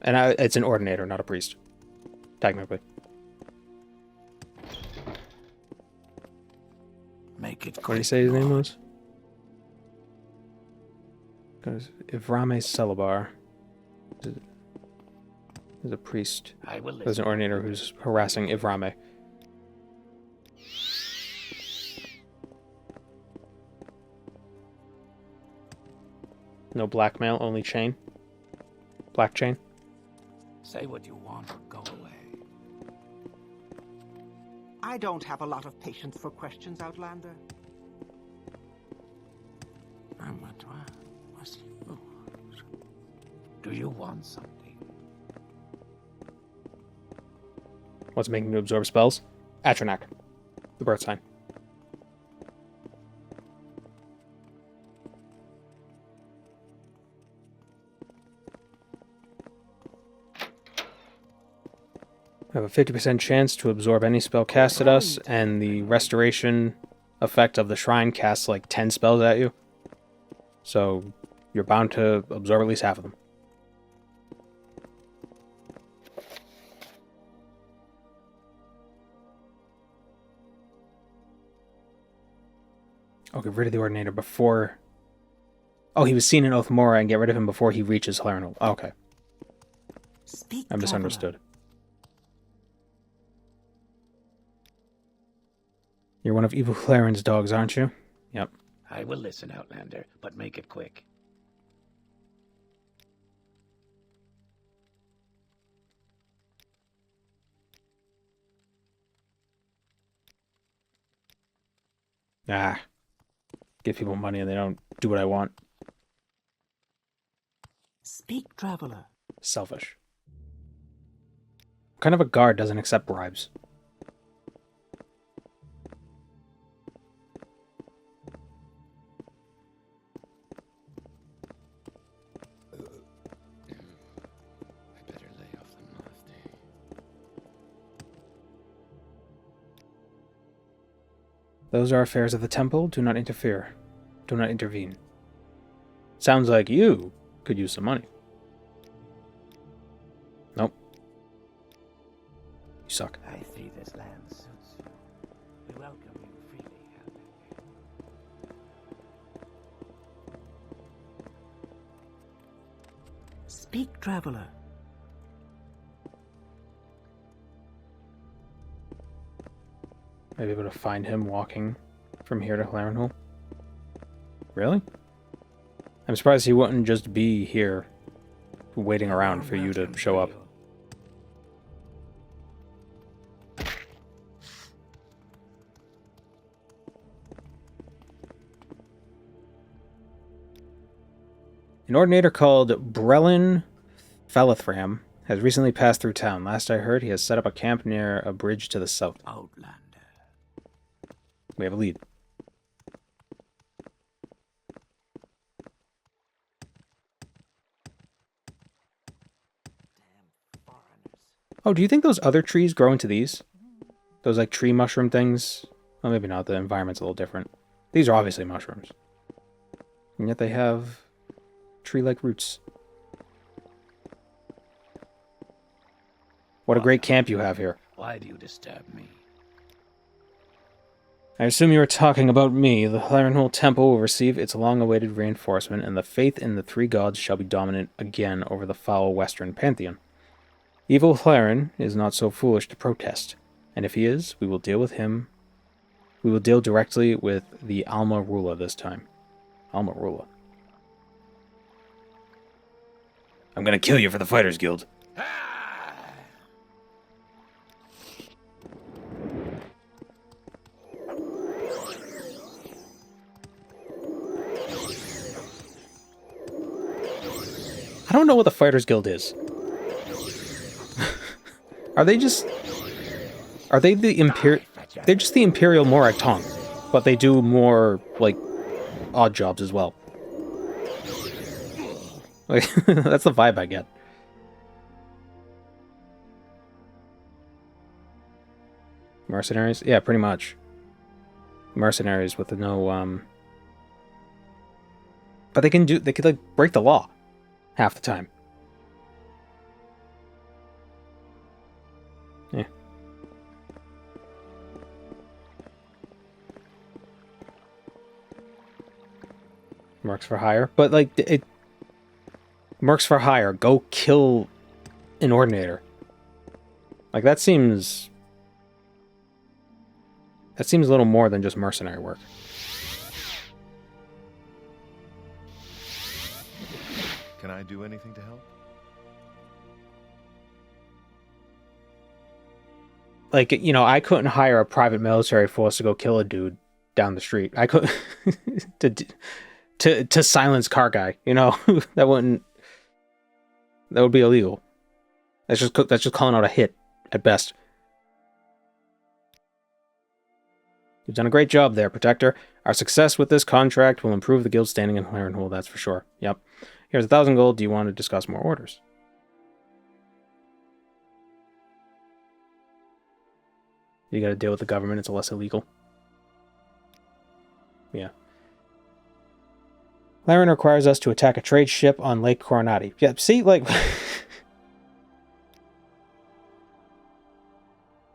And it's an ordinator, not a priest. Technically. Make it quick. What did he say his name was? Ivrame Celebar. There's a priest. There's an ordinator who's harassing Ivrame. No blackmail, only chain. Black chain. Say what you want or go away. I don't have a lot of patience for questions, Outlander. Do you want something? What's making you absorb spells? Atronak. The birth sign. We have a 50% chance to absorb any spell cast at us, and the restoration effect of the shrine casts like 10 spells at you. So you're bound to absorb at least half of them. Oh, get rid of the Ordinator before... Oh, he was seen in Othmora, and get rid of him before he reaches Hlaren. Oh, okay. I misunderstood. You're one of Evil Hlaren's dogs, aren't you? Yep. I will listen, Outlander, but make it quick. Ah. Give people money and they don't do what I want. Speak, traveler. Selfish. What kind of a guard doesn't accept bribes? Those are affairs of the temple. Do not interfere. Do not intervene. Sounds like you could use some money. Nope. You suck. I see this land suits you. We welcome you freely, Outlander. Speak, traveler. Maybe able to find him walking from here to Hlarenhall. Really? I'm surprised he wouldn't just be here waiting around for you to show up. An ordinator called Brelin Falithram has recently passed through town. Last I heard, he has set up a camp near a bridge to the south. Outlander. We have a lead. Damn foreigners. Oh, do you think those other trees grow into these? Those, like, tree mushroom things? Well, maybe not. The environment's a little different. These are obviously mushrooms. And yet they have tree-like roots. What a great camp you have here. Why do you disturb me? I assume you were talking about me. The Hlaren Temple will receive its long-awaited reinforcement, and the faith in the three gods shall be dominant again over the foul western pantheon. Evil Hlaren is not so foolish to protest, and if he is, we will deal with him. We will deal directly with the Alma Rula this time. Alma Rula. I'm gonna kill you for the Fighters Guild. I don't know what the Fighters Guild is. Are they just... Are they the They're just the Imperial Morag Tong, but they do more, like, odd jobs as well. Like, that's the vibe I get. Mercenaries? Yeah, pretty much. Mercenaries with no, But they could, like, break the law. Half the time. Yeah. Mercs for hire. But, like, Mercs for hire. Go kill an Ordinator. Like, that seems a little more than just mercenary work. Can I do anything to help? Like, you know, I couldn't hire a private military force to go kill a dude down the street. I could to silence car guy, you know? that would be illegal. That's just calling out a hit at best. You've done a great job there, Protector. Our success with this contract will improve the guild's standing in Harrenhal, that's for sure. Yep. Here's 1,000 gold. Do you want to discuss more orders? You gotta deal with the government. It's less illegal. Yeah. Laren requires us to attack a trade ship on Lake Coronati. Yeah, see, like...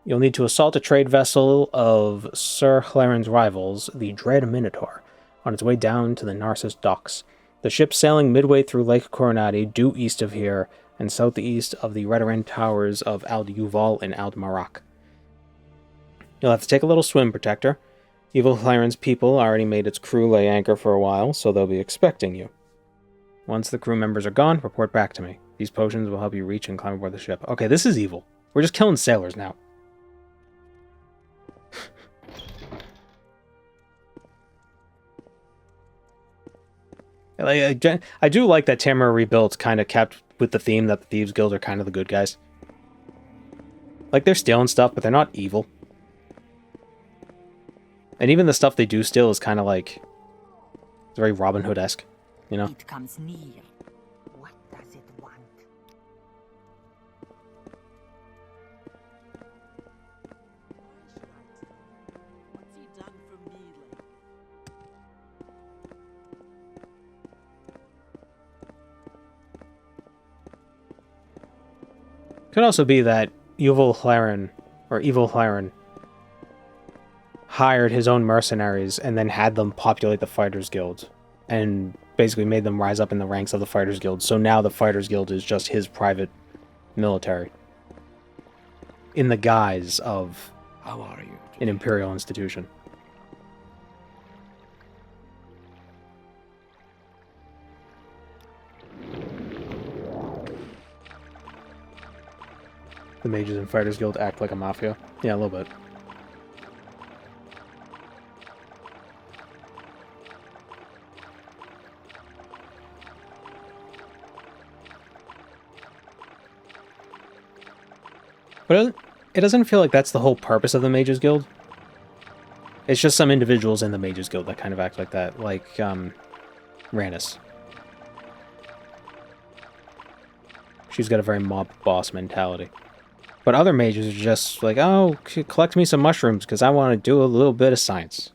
You'll need to assault a trade vessel of Sir Hlaren's rivals, the Dread Minotaur, on its way down to the Narsis docks. The ship sailing midway through Lake Coronati, due east of here, and southeast of the Redoran towers of Ald Yuval and Ald Marak. You'll have to take a little swim, Protector. Evil Hlaren's people already made its crew lay anchor for a while, so they'll be expecting you. Once the crew members are gone, report back to me. These potions will help you reach and climb aboard the ship. Okay, this is evil. We're just killing sailors now. I do like that Tamara Rebuilt's kind of kept with the theme that the Thieves Guild are kind of the good guys. Like, they're stealing stuff, but they're not evil. And even the stuff they do steal is kind of like... It's very Robin Hood-esque, you know? It comes near. What does it want? What's he done for me lately? Could also be that Evil Hlaren hired his own mercenaries and then had them populate the Fighters Guild and basically made them rise up in the ranks of the Fighters Guild. So now the Fighters Guild is just his private military in the guise of an imperial institution. The mages and Fighters Guild act like a mafia. Yeah, a little bit. But it doesn't feel like that's the whole purpose of the Mages Guild. It's just some individuals in the Mages Guild that kind of act like that, like Rannis. She's got a very mob boss mentality. But other mages are just like, oh, collect me some mushrooms because I want to do a little bit of science.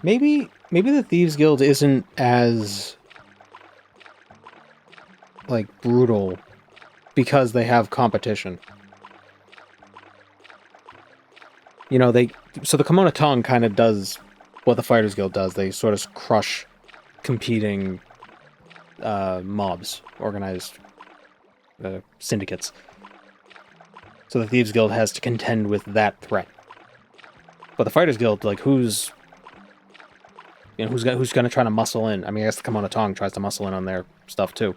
Maybe the Thieves Guild isn't as like brutal because they have competition. You know, so the Kimono Tongue kind of does what the Fighters Guild does. They sort of crush competing mobs, organized syndicates. So the Thieves Guild has to contend with that threat. But the Fighters Guild, like, who's going to try to muscle in? I mean, I guess the Kimono Tongue tries to muscle in on their stuff too,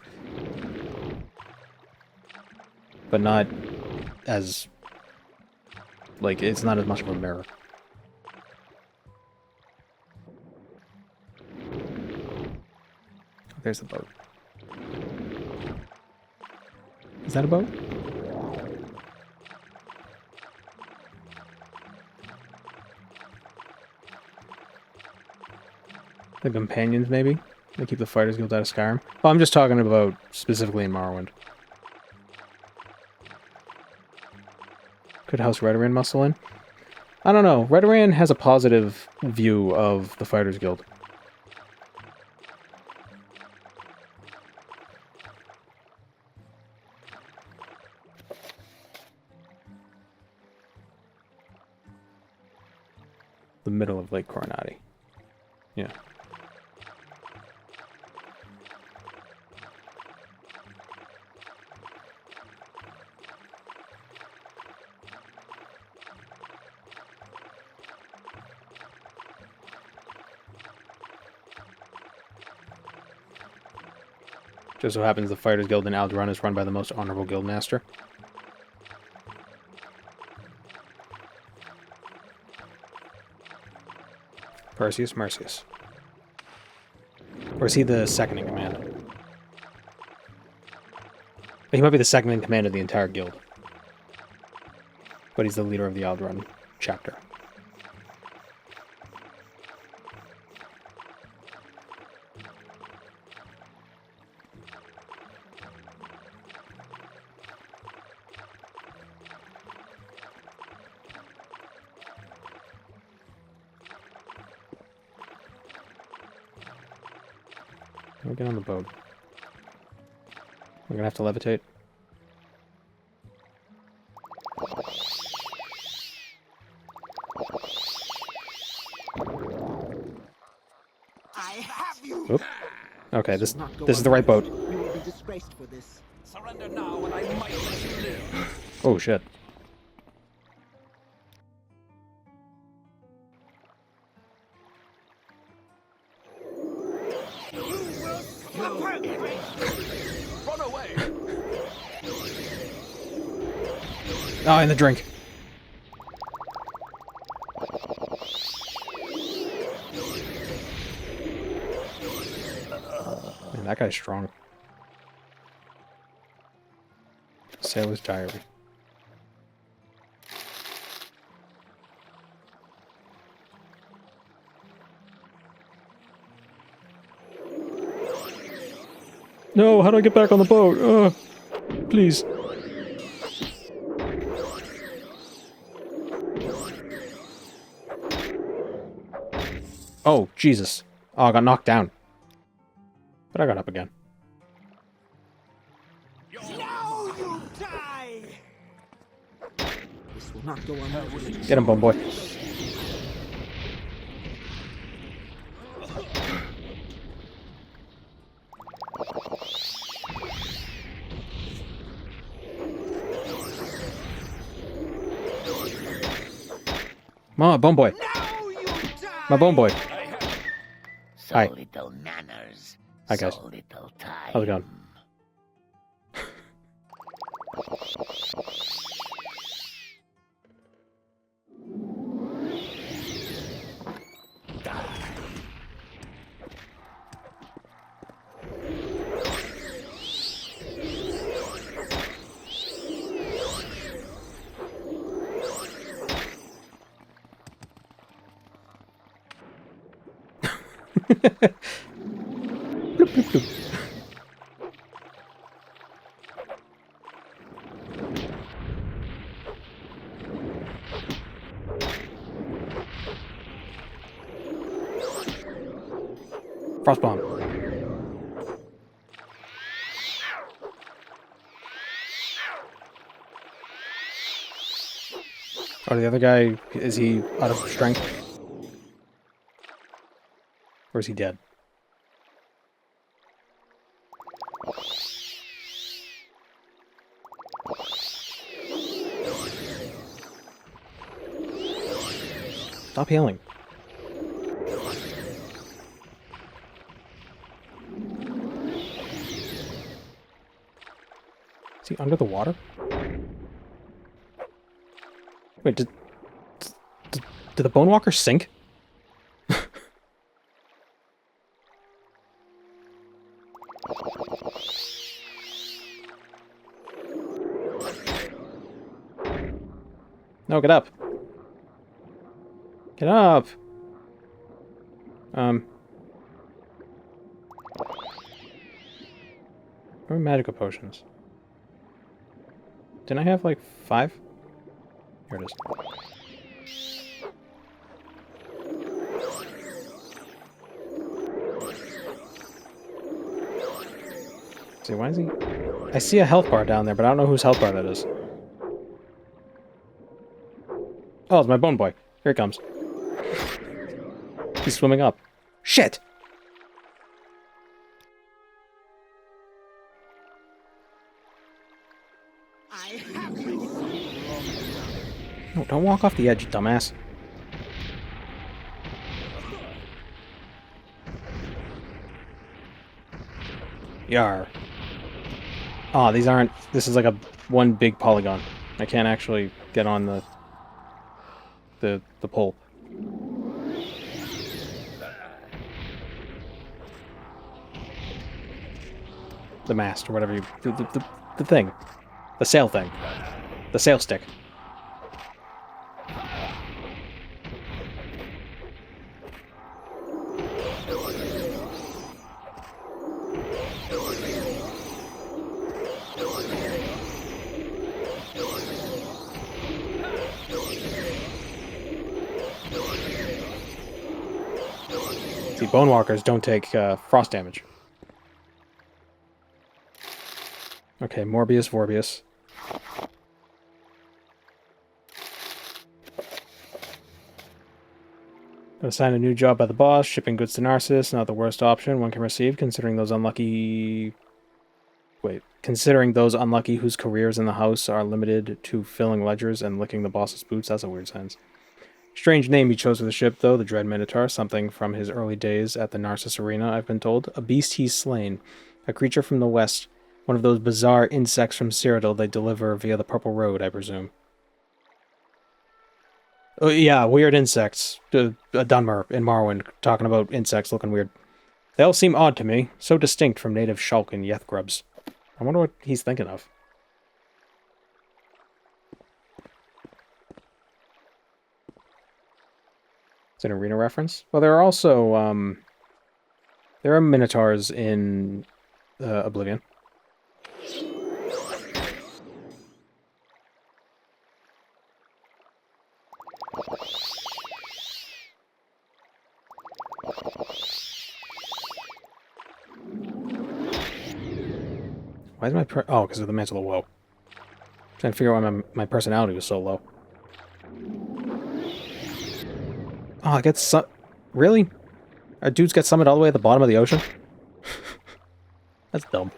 but not as, like, it's not as much of a mirror. There's the boat. Is that a boat? The companions, maybe? They keep the Fighters Guild out of Skyrim? Well, I'm just talking about specifically in Morrowind. Could House Redoran muscle in? I don't know. Redoran has a positive view of the Fighters Guild. The middle of Lake Coronati. Yeah. Just so happens the Fighters Guild in Alderaan is run by the most honorable guildmaster. Perseus Mercius. Or is he the second in command? He might be the second in command of the entire guild. But he's the leader of the Alderaan chapter. We'll get on the boat. We're gonna have to levitate. I have you. Oop. Okay, this is the right boat. You will be disgraced for this. Surrender now, and I might let you live. Oh shit. Run away. Oh, and the drink. Man, that guy's strong. Sailor's Diary. No, how do I get back on the boat? Please. Oh, Jesus. Oh, I got knocked down. But I got up again. Now you die! This will not go unnoticed. Get him, bone boy. Ma, bone boy. My bone boy. So Hi. little manners. Hi, guys. So little time. How's it going? Bloop, bloop, bloop. Frostbomb. Oh, the other guy, is he out of strength? Or is he dead? Stop healing. Is he under the water? Wait, did the Bone Walker sink? No, get up. Get up. Where are magical potions? Didn't I have like 5? Here it is. See, why is he... I see a health bar down there, but I don't know whose health bar that is. Oh, it's my bone boy. Here he comes. He's swimming up. Shit! No, don't walk off the edge, you dumbass. Yar. Oh, these aren't... This is like a one big polygon. I can't actually get on the pole. The mast, or whatever you... The thing. The sail thing. The sail stick. See, Bone Walkers don't take frost damage. Okay, Morbius, Vorbius. Assign a new job by the boss. Shipping goods to Narsis, not the worst option one can receive, considering those unlucky... Wait. Considering those unlucky whose careers in the house are limited to filling ledgers and licking the boss's boots. That's a weird sentence. Strange name he chose for the ship, though, the Dread Minotaur, something from his early days at the Narsis Arena, I've been told. A beast he's slain. A creature from the west. One of those bizarre insects from Cyrodiil they deliver via the Purple Road, I presume. Oh, yeah, weird insects. Dunmer in Morrowind, talking about insects looking weird. They all seem odd to me, so distinct from native Shulk and Yethgrubs. I wonder what he's thinking of. It's an arena reference. Well, there are also, there are Minotaurs in Oblivion. Why is my oh, because of the Mantle of Woe. Trying to figure out why my personality was so low. Oh, I get really? Our dudes get summoned all the way at the bottom of the ocean? That's dumb.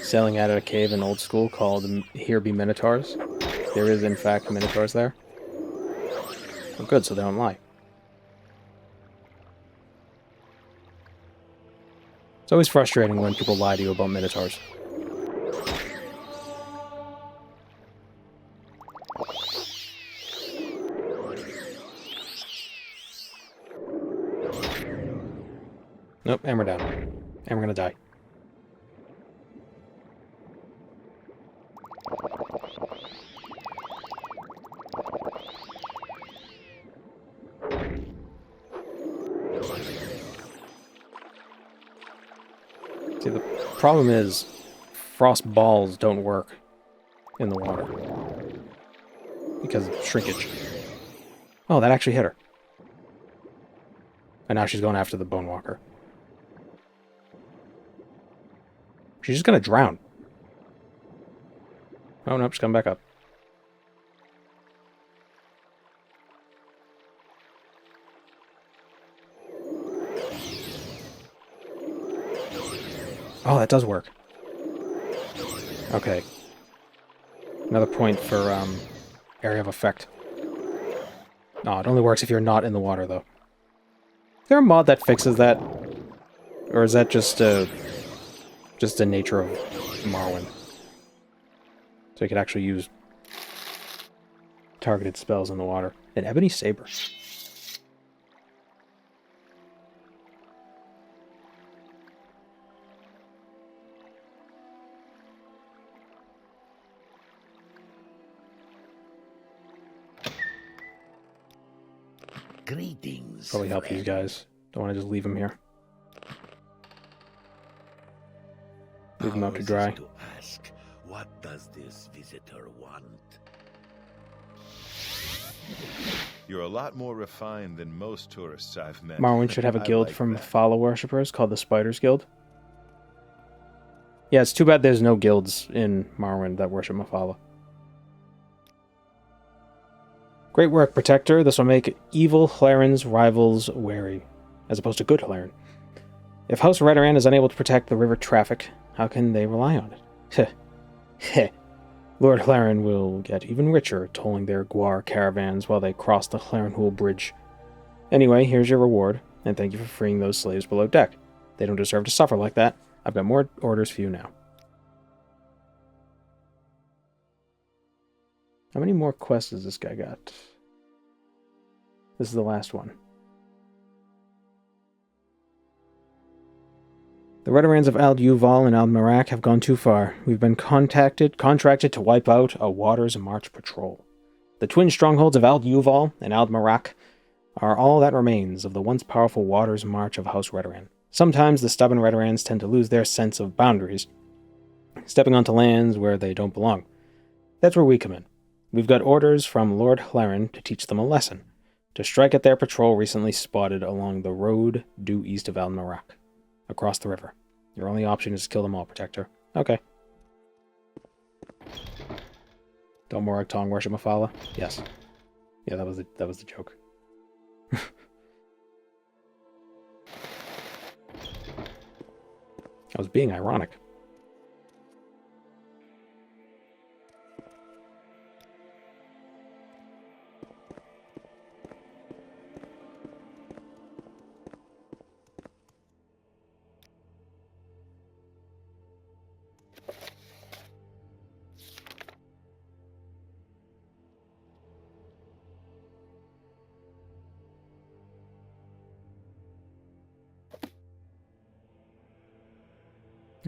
sailing out of a cave in Old School called Here Be Minotaurs. There is, in fact, Minotaurs there. Oh, good, so they don't lie. It's always frustrating when people lie to you about Minotaurs. Nope, and we're down. And we're gonna die. See, the problem is frost balls don't work in the water because of shrinkage. Oh, that actually hit her. And now she's going after the Bone Walker. She's just gonna drown. Oh, nope, she's coming back up. Oh, that does work. Okay. Another point for area of effect. No, it only works if you're not in the water, though. Is there a mod that fixes that? Or is that just the nature of Morrowind? So you could actually use targeted spells in the water. An ebony saber. Greetings. Probably help these guys. Don't want to just leave them here. Leave them out to dry. To ask, what does this visitor want? You're a lot more refined than most tourists I've met. Morrowind should have a I guild like from that. Mephala worshippers called the Fighters Guild. Yeah, it's too bad there's no guilds in Morrowind that worship Mephala. Great work, Protector. This will make evil Hlaren's rivals wary, as opposed to good Hlaren. If House Redoran is unable to protect the river traffic, how can they rely on it? Heh. Lord Hlaren will get even richer tolling their Gwar caravans while they cross the Hlarenhul Bridge. Anyway, here's your reward, and thank you for freeing those slaves below deck. They don't deserve to suffer like that. I've got more orders for you now. How many more quests has this guy got? This is the last one. The Redorans of Ald Yuval and Ald Marak have gone too far. We've been contracted to wipe out a Waters March patrol. The twin strongholds of Ald Yuval and Ald Marak are all that remains of the once powerful Waters March of House Redoran. Sometimes the stubborn Redorans tend to lose their sense of boundaries, stepping onto lands where they don't belong. That's where we come in. We've got orders from Lord Hlaren to teach them a lesson, to strike at their patrol recently spotted along the road due east of Ald Marak, across the river. Your only option is to kill them all, Protector. Okay. Don't Morag Tong worship Mephala? Yes. Yeah, that was the joke. I was being ironic.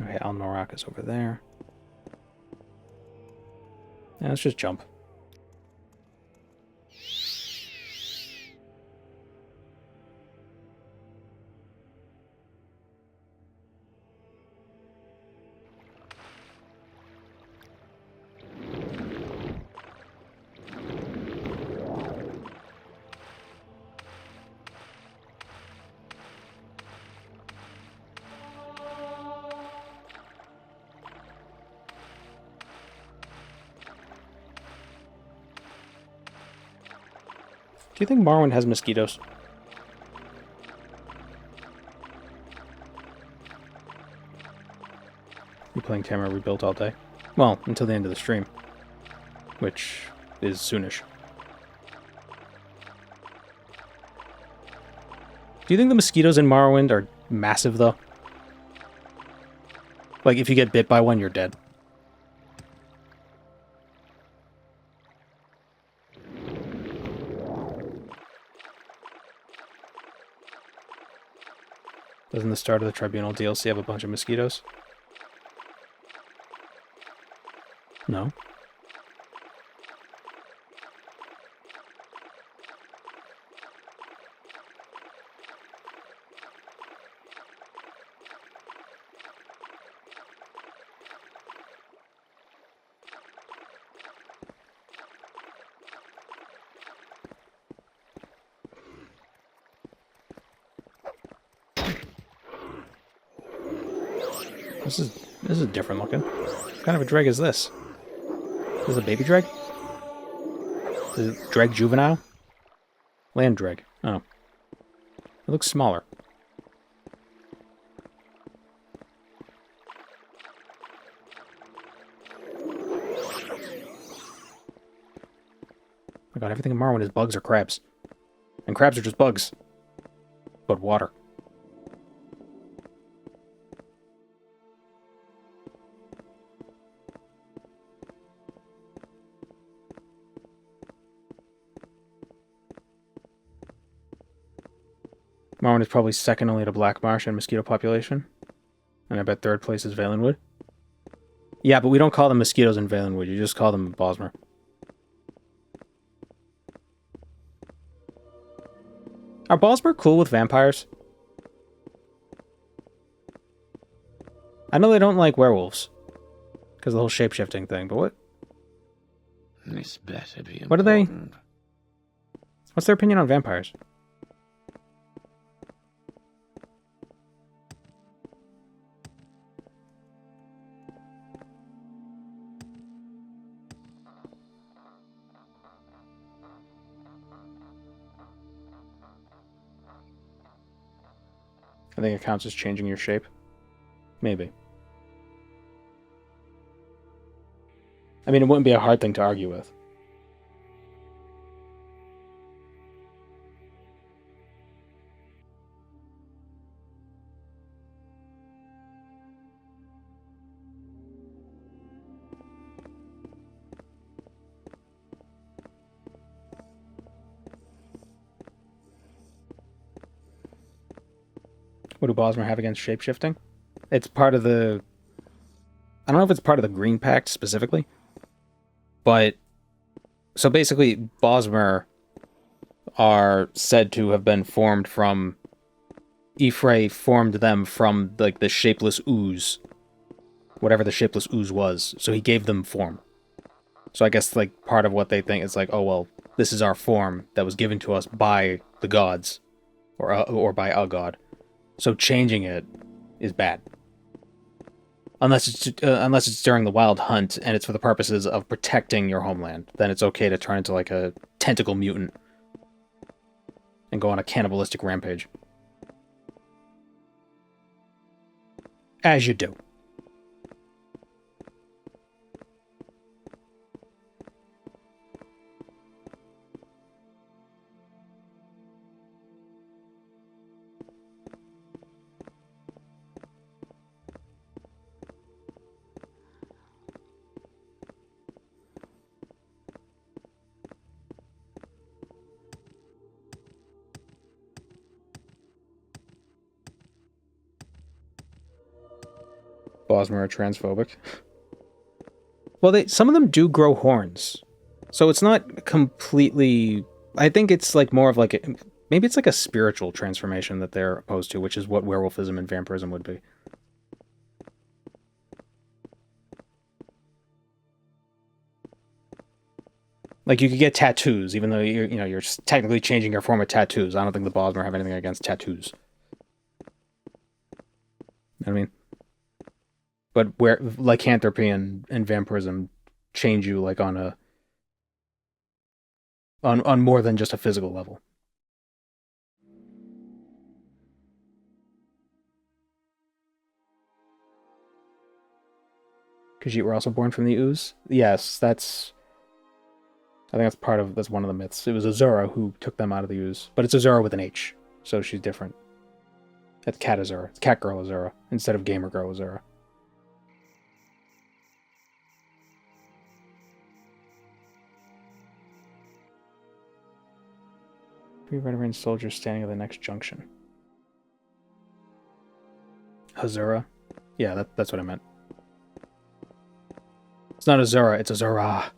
Okay, Al Norak is over there. Yeah, let's just jump. Do you think Morrowind has mosquitoes? You playing Tamara Rebuilt all day. Well, until the end of the stream, which is soonish. Do you think the mosquitoes in Morrowind are massive, though? Like, if you get bit by one, you're dead. Doesn't the start of the Tribunal DLC have a bunch of mosquitoes? No. This is different looking. What kind of a dreg is this? Is this a baby dreg? Is it dreg juvenile? Land dreg. Oh. It looks smaller. Oh my god, everything in Morrowind is bugs or crabs. And crabs are just bugs. But water. Morrowind is probably second only to Black Marsh in mosquito population. And I bet third place is Valenwood. Yeah, but we don't call them mosquitoes in Valenwood. You just call them Bosmer. Are Bosmer cool with vampires? I know they don't like werewolves. Because of the whole shape-shifting thing, but what? This better be important. What are they? What's their opinion on vampires? I think it counts as changing your shape. Maybe. I mean, it wouldn't be a hard thing to argue with. What do Bosmer have against shapeshifting? It's part of the... I don't know if it's part of the Green Pact specifically, but... So basically, Bosmer are said to have been formed from... Ifrei formed them from, like, the shapeless ooze. Whatever the shapeless ooze was. So he gave them form. So I guess, like, part of what they think is like, oh, well, this is our form that was given to us by the gods. Or by a god. So changing it is bad. Unless it's during the wild hunt and it's for the purposes of protecting your homeland. Then it's okay to turn into like a tentacle mutant. And go on a cannibalistic rampage. As you do. Bosmer are transphobic. Well, some of them do grow horns. So it's not completely... I think it's like more of like... Maybe it's like a spiritual transformation that they're opposed to, which is what werewolfism and vampirism would be. Like, you could get tattoos, even though you're technically changing your form of tattoos. I don't think the Bosmer have anything against tattoos. You know what I mean? But where lycanthropy and vampirism change you like on more than just a physical level. Khajiit were also born from the ooze? Yes, that's... I think that's one of the myths. It was Azura who took them out of the ooze. But it's Azura with an H, so she's different. That's Cat Azura. It's Cat Girl Azura, instead of Gamer Girl Azura. Three red-range soldiers standing at the next junction. Azura? Yeah, that's what I meant. It's not Azura, it's Azura.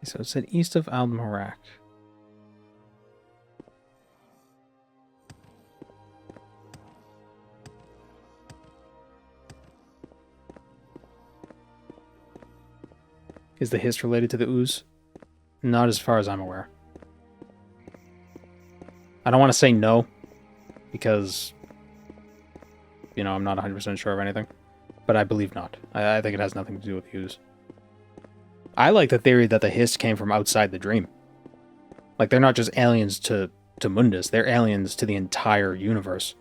So it said east of Al-Marak. Is the Hist related to the ooze? Not as far as I'm aware. I don't want to say no, because, you know, I'm not 100% sure of anything. But I believe not. I think it has nothing to do with the ooze. I like the theory that the Hist came from outside the dream. Like, they're not just aliens to Mundus, they're aliens to the entire universe.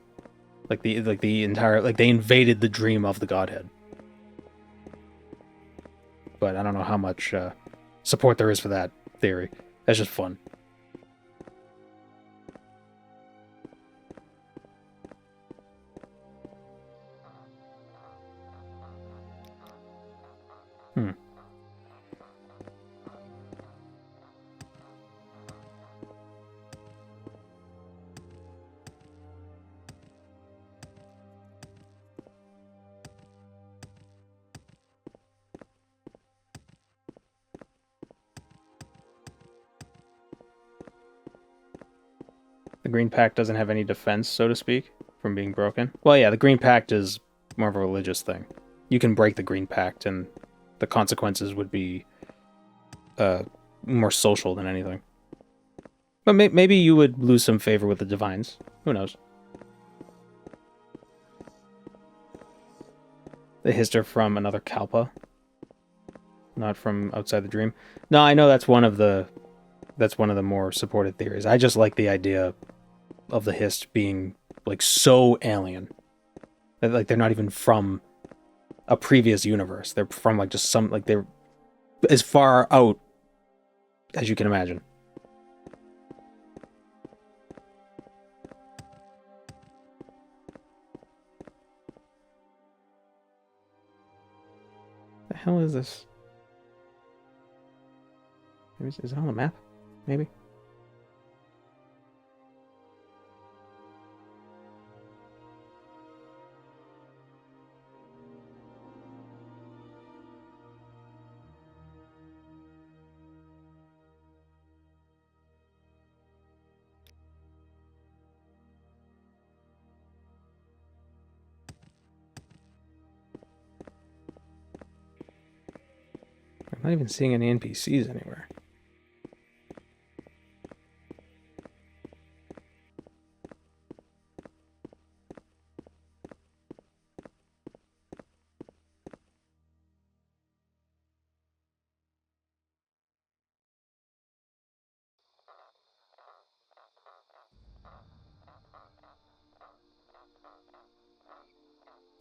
Like the entire, like, they invaded the dream of the Godhead. But I don't know how much support there is for that theory. That's just fun. The Green Pact doesn't have any defense, so to speak, from being broken. Well, yeah, the Green Pact is more of a religious thing. You can break the Green Pact, and the consequences would be more social than anything. But maybe you would lose some favor with the Divines. Who knows? The Hist are from another Kalpa, not from outside the dream. No, I know that's one of the more supported theories. I just like the idea of the Hist being like so alien that like they're not even from a previous universe. They're from like just some, like, they're as far out as you can imagine. The hell is this? Is it on the map? Maybe? I'm not even seeing any NPCs anywhere.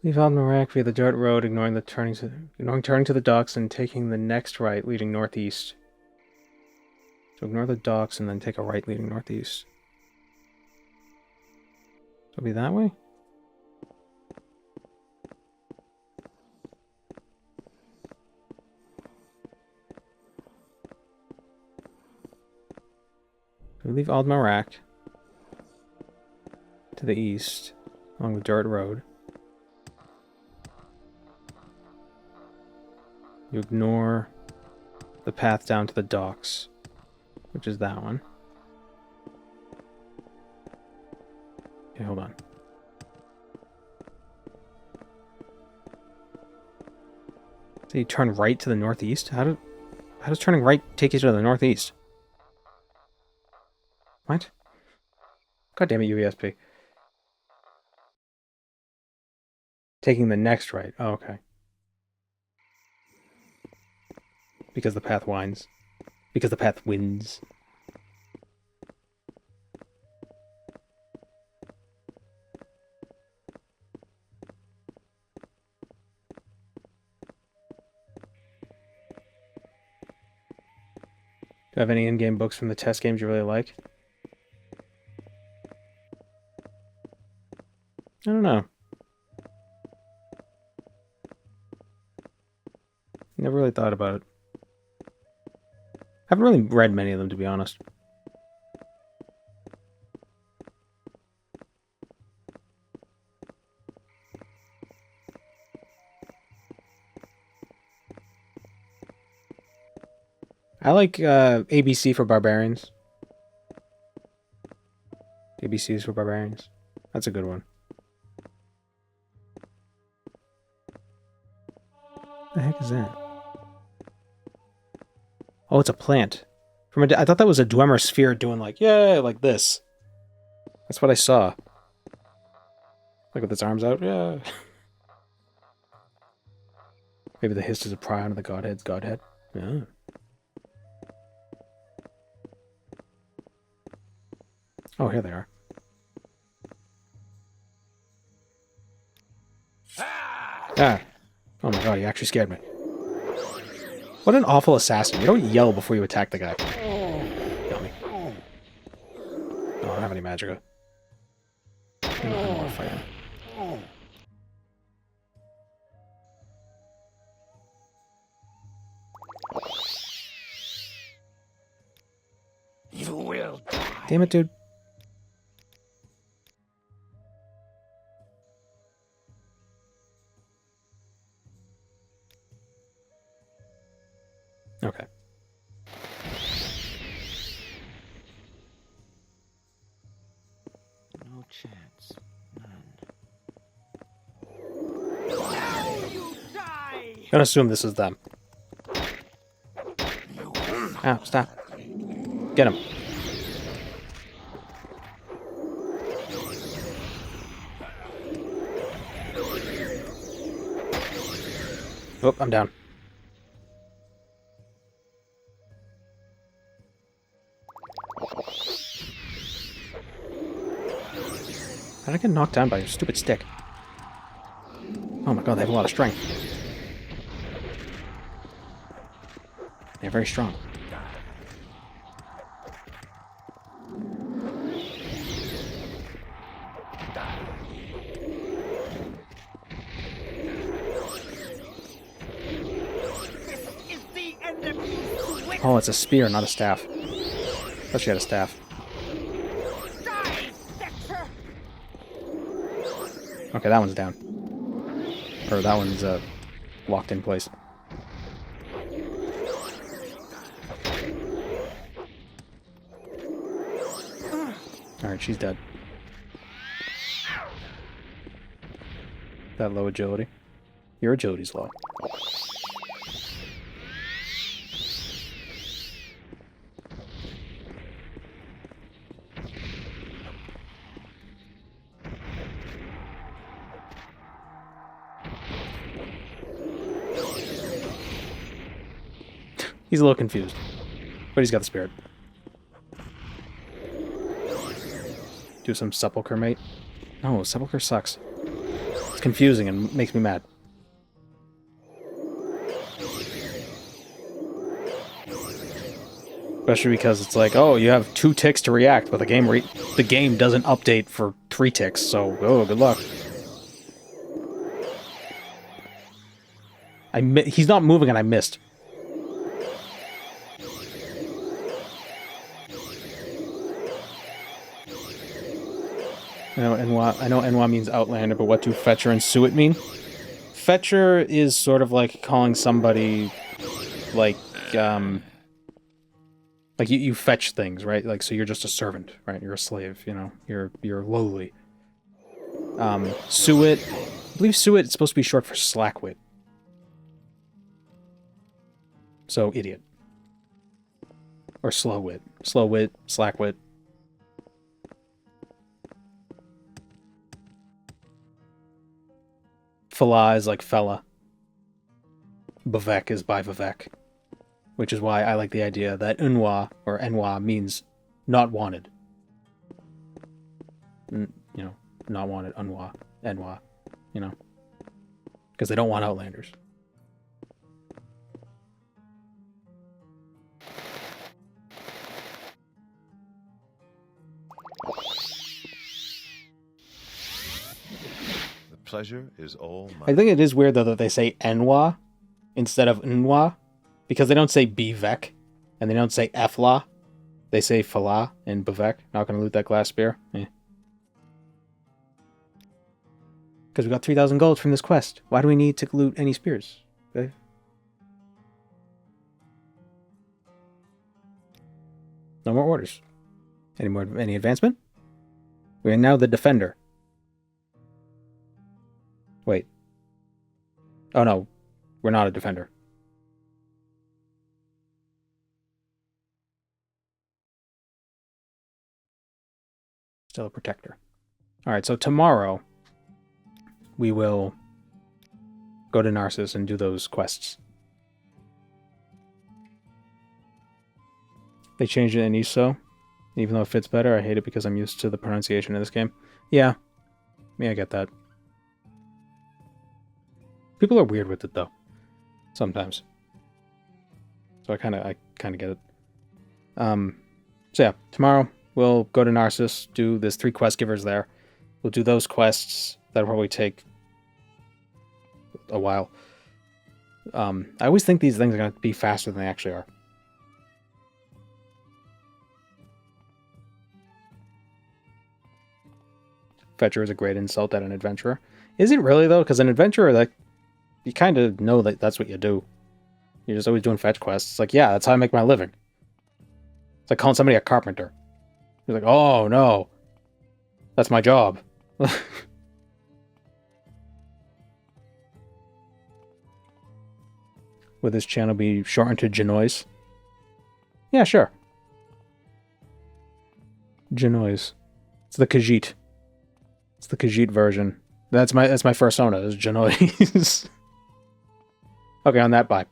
Leave Al-Marak via the dirt road, ignoring turning to the docks and taking the next right, leading northeast. So ignore the docks and then take a right, leading northeast. So it'll be that way? So we leave Al-Marak to the east, along the dirt road. You ignore the path down to the docks, which is that one. Okay, hold on. So you turn right to the northeast? How does turning right take you to the northeast? What? God damn it, UESP. Taking the next right. Oh, okay. Because the path winds. Because the path wins. Do you have any in-game books from the test games you really like? I don't know. Never really thought about it. Haven't really read many of them, to be honest. I like ABC for Barbarians. ABCs for Barbarians. That's a good one. What the heck is that? Oh, it's a plant. I thought that was a Dwemer sphere doing like, yeah, like this. That's what I saw. Like with its arms out, yeah. Maybe the hist is a pry onto the Godhead's Godhead. Yeah. Oh, here they are. Ah! Oh my god, he actually scared me. What an awful assassin. You don't yell before you attack the guy. Got me. Oh, I don't have any magicka. I don't want to fight him. You will die. Damn it, dude. Okay. No chance. None. I'm gonna assume this is them. Ow, stop. Get him. Oh, I'm down. How did I get knocked down by your stupid stick? Oh my god, they have a lot of strength. They're very strong. Oh, it's a spear, not a staff. I thought she had a staff. Okay, that one's down. Or that one's locked in place. Alright, she's dead. That low agility. Your agility's low. He's a little confused, but he's got the spirit. Do some sepulcher, mate. No, sepulcher sucks. It's confusing and makes me mad. Especially because it's like, oh, you have 2 ticks to react, but the game doesn't update for 3 ticks, so oh, good luck. He's not moving and I missed. I know Enwa means Outlander, but what do Fetcher and Suet mean? Fetcher is sort of like calling somebody like you fetch things, right? Like, so you're just a servant, right? You're a slave, you know? You're lowly. Suet, I believe Suet is supposed to be short for slackwit. So, idiot. Or slowwit. Slowwit, slackwit. Fala is like fella. Bavek is by Vivek. Which is why I like the idea that Unwa or Enwa means not wanted. Not wanted, Unwa, Enwa, because they don't want Outlanders. The pleasure is all mine. I think it is weird though that they say Enwa instead of Unwa, because they don't say Bivek and they don't say Efla. They say Fala and Bavek. Not gonna loot that glass spear. Because we got 3,000 gold from this quest. Why do we need to loot any spears? Okay. No more orders. Any advancement? We are now the defender. Wait. Oh no, we're not a defender. Still a protector. Alright, so tomorrow we will go to Narsis and do those quests. They changed it in ISO. Even though it fits better, I hate it because I'm used to the pronunciation of this game. Yeah, I get that. People are weird with it though, sometimes. So I kind of get it. So yeah, tomorrow we'll go to Narsis. There's 3 quest givers there. We'll do those quests. That'll probably take a while. I always think these things are going to be faster than they actually are. Fetcher is a great insult at an adventurer. Is it really though? Because an adventurer, like, you kind of know that that's what you do. You're just always doing fetch quests. It's like, yeah, that's how I make my living. It's like calling somebody a carpenter. You're like, oh no, that's my job. Would this channel be shortened to Genoise? Yeah, sure. Genoise. It's the Khajiit. It's the Khajiit version. That's my persona, is Genoise. Okay, on that, bye.